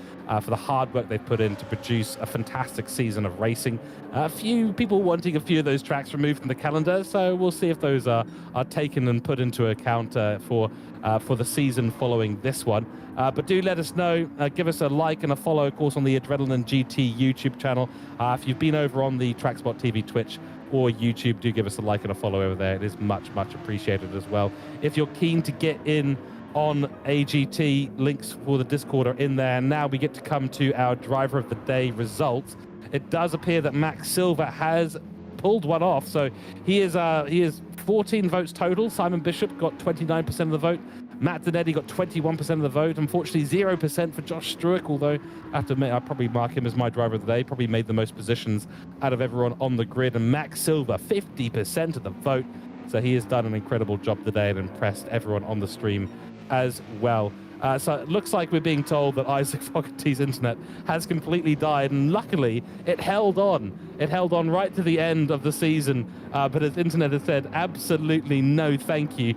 Speaker 3: for the hard work they've put in to produce a fantastic season of racing. A few people wanting a few of those tracks removed from the calendar, so we'll see if those are taken and put into account for the season following this one. But do let us know. Give us a like and a follow, of course, on the Adrenaline GT YouTube channel. If you've been over on the TrackSpotTV Twitch or YouTube, do give us a like and a follow over there. It is much, much appreciated as well. If you're keen to get in on AGT, links for the Discord are in there. Now we get to come to our driver of the day results. It does appear that Max Silva has pulled one off, so he is 14 votes total. Simon Bishop got 29% of the vote. Matt Dernedde got 21% of the vote. Unfortunately, 0% for Josh Struick, although I have to admit, I'll probably mark him as my driver of the day. Probably made the most positions out of everyone on the grid. And Max Silva, 50% of the vote. So he has done an incredible job today and impressed everyone on the stream as well. So it looks like we're being told that Isaac Fogarty's internet has completely died, and luckily it held on. It held on right to the end of the season, but his internet has said absolutely no thank you.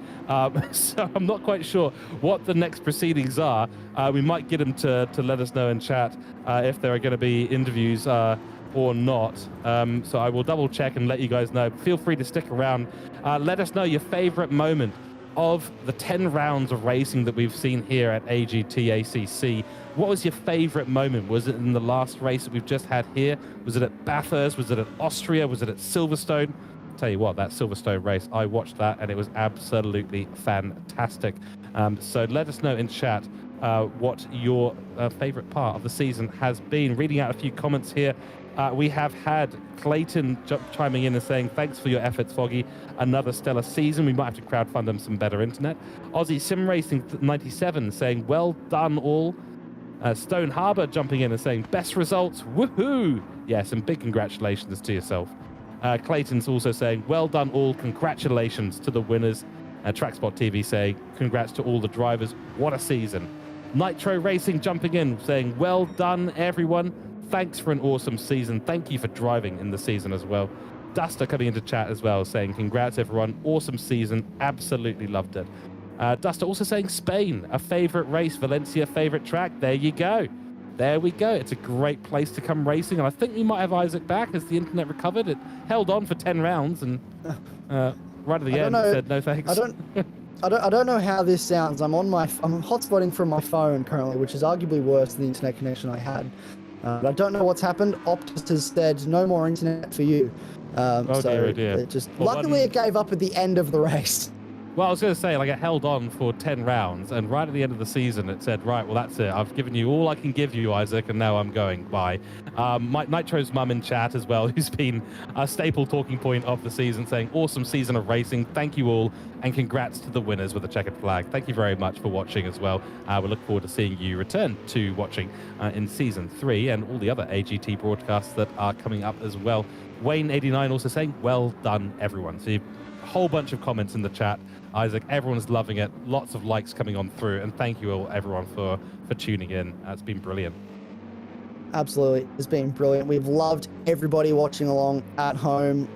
Speaker 3: So I'm not quite sure what the next proceedings are. We might get him to let us know in chat if there are going to be interviews or not. So I will double check and let you guys know. Feel free to stick around. Let us know your favorite moment of the 10 rounds of racing that we've seen here at AGT ACC. What was your favorite moment? Was it in the last race that we've just had here? Was it at Bathurst? Was it at Austria? Was it at Silverstone? Tell you what, that Silverstone race, I watched that and it was absolutely fantastic. So let us know in chat what your favorite part of the season has been. Reading out a few comments here. We have had Clayton chiming in and saying, thanks for your efforts, Foggy. Another stellar season. We might have to crowdfund them some better internet. Aussie Sim Racing 97 saying, well done all. Stone Harbour jumping in and saying, best results, woohoo! Yes, and big congratulations to yourself. Clayton's also saying, well done all, congratulations to the winners. TrackSpot TV say, congrats to all the drivers. What a season. Nitro Racing jumping in, saying, well done, everyone. Thanks for an awesome season. Thank you for driving in the season as well. Duster coming into chat as well, saying, congrats, everyone. Awesome season. Absolutely loved it. Duster also saying Spain, a favorite race, Valencia, favorite track. There you go. There we go. It's a great place to come racing. And I think we might have Isaac back as the internet recovered. It held on for 10 rounds and right at the end said no thanks.
Speaker 2: I don't know how this sounds. I'm hotspotting from my phone currently, which is arguably worse than the internet connection I had. But I don't know what's happened. Optus has said no more internet for you.
Speaker 3: Dear.
Speaker 2: It luckily it gave up at the end of the race.
Speaker 3: Well, I was going to say, like, it held on for 10 rounds, and right at the end of the season, it said, right, well, that's it. I've given you all I can give you, Isaac, and now I'm going. Bye. Nitro's mum in chat as well, who's been a staple talking point of the season, saying, awesome season of racing. Thank you all, and congrats to the winners with the checkered flag. Thank you very much for watching as well. We look forward to seeing you return to watching in Season 3 and all the other AGT broadcasts that are coming up as well. Wayne89 also saying, well done, everyone. So a whole bunch of comments in the chat. Isaac, everyone's loving it. Lots of likes coming on through. And thank you all, everyone, for tuning in. It's been brilliant.
Speaker 2: Absolutely. It's been brilliant. We've loved everybody watching along at home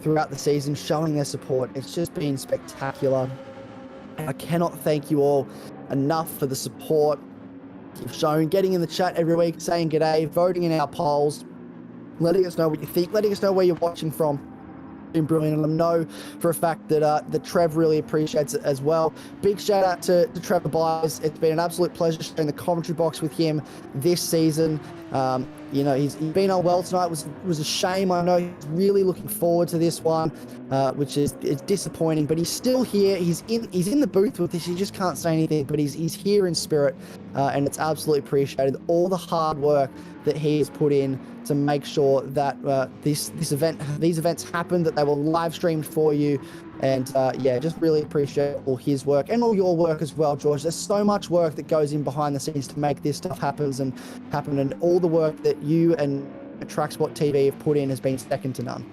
Speaker 2: throughout the season, showing their support. It's just been spectacular. I cannot thank you all enough for the support you've shown, getting in the chat every week, saying g'day, voting in our polls, letting us know what you think, letting us know where you're watching from. Been brilliant, and I know for a fact that Trev really appreciates it as well. Big shout out to Trevor Byers. It's been an absolute pleasure sharing the commentary box with him this season. He's been unwell tonight. Was a shame. I know he's really looking forward to this one, which is disappointing. But he's still here. He's in the booth with us. He just can't say anything, but he's here in spirit, and it's absolutely appreciated. All the hard work that he has put in to make sure that these events happen, that they were live streamed for you. And just really appreciate all his work and all your work as well, George. There's so much work that goes in behind the scenes to make this stuff happen, and all the work that you and TrackSpot TV have put in has been second to none.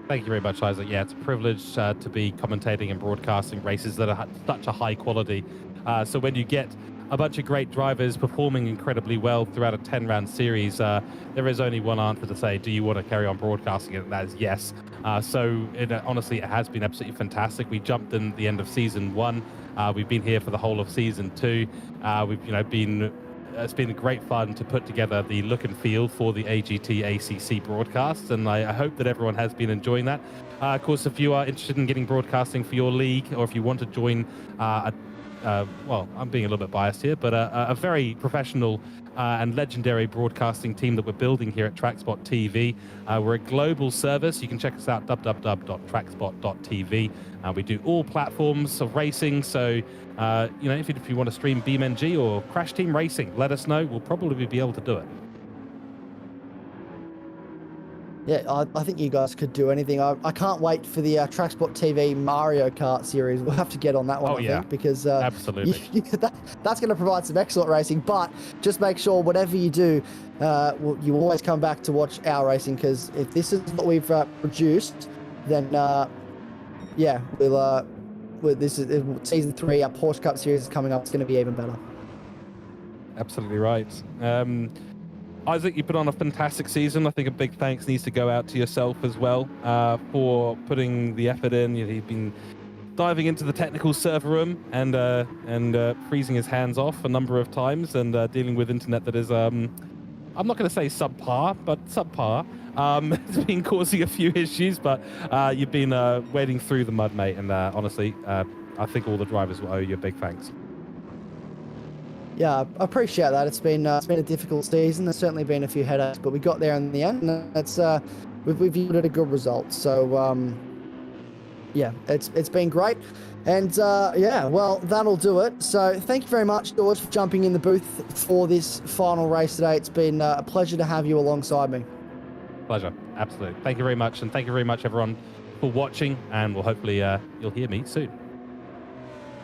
Speaker 3: Thank you very much, Isaac. Yeah, it's a privilege to be commentating and broadcasting races that are such a high quality. So when you get a bunch of great drivers performing incredibly well throughout a 10-round series, there is only one answer to say, do you want to carry on broadcasting it? And that is yes. Honestly, it has been absolutely fantastic. We jumped in the end of Season 1. We've been here for the whole of Season 2. It's been great fun to put together the look and feel for the AGT ACC broadcasts, and I hope that everyone has been enjoying that. Of course, if you are interested in getting broadcasting for your league, or if you want to join I'm being a little bit biased here, but a very professional and legendary broadcasting team that we're building here at TrackSpot TV. We're a global service. You can check us out, www.trackspot.tv. We do all platforms of racing, so if you want to stream BeamNG or Crash Team Racing, let us know. We'll probably be able to do it.
Speaker 2: Yeah, I think you guys could do anything. I can't wait for the TrackSpot TV Mario Kart series. We'll have to get on that one, I think, because
Speaker 3: absolutely.
Speaker 2: That's going to provide some excellent racing. But just make sure whatever you do, you always come back to watch our racing, because if this is what we've produced, then this is Season 3. Our Porsche Cup series is coming up. It's going to be even better.
Speaker 3: Absolutely right. Isaac, you put on a fantastic season. I think a big thanks needs to go out to yourself as well for putting the effort in. You've been diving into the technical server room and freezing his hands off a number of times, and dealing with internet that is, I'm not going to say subpar, but subpar. It's been causing a few issues, but you've been wading through the mud, mate. And honestly, I think all the drivers will owe you a big thanks.
Speaker 2: Yeah, I appreciate that. It's been a difficult season. There's certainly been a few headaches, but we got there in the end, and it's we've yielded a good result. So it's been great, and well, that'll do it. So thank you very much, George, for jumping in the booth for this final race today. It's been a pleasure to have you alongside me.
Speaker 3: Pleasure, absolutely. Thank you very much, and thank you very much, everyone, for watching. And we'll hopefully you'll hear me soon.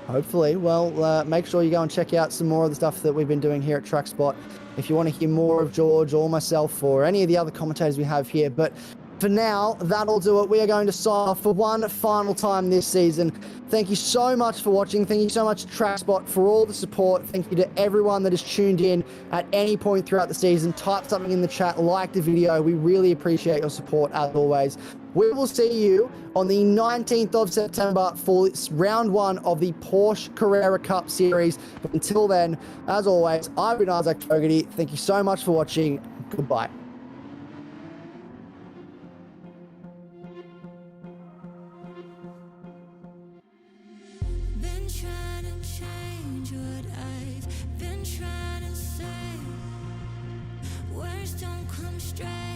Speaker 2: Hopefully. Well, make sure you go and check out some more of the stuff that we've been doing here at TrackSpot if you want to hear more of George or myself or any of the other commentators we have here. But For now, that'll do it. We are going to sign off for one final time this season. Thank you so much for watching. Thank you so much to TrackSpot for all the support. Thank you to everyone that has tuned in at any point throughout the season. Type something in the chat, like the video. We really appreciate your support as always. We will see you on the 19th of September for round 1 of the Porsche Carrera Cup Series. But until then, as always, I've been Isaac Fogarty. Thank you so much for watching. Goodbye.
Speaker 1: Been trying to change what I've been trying to say. Words don't come straight.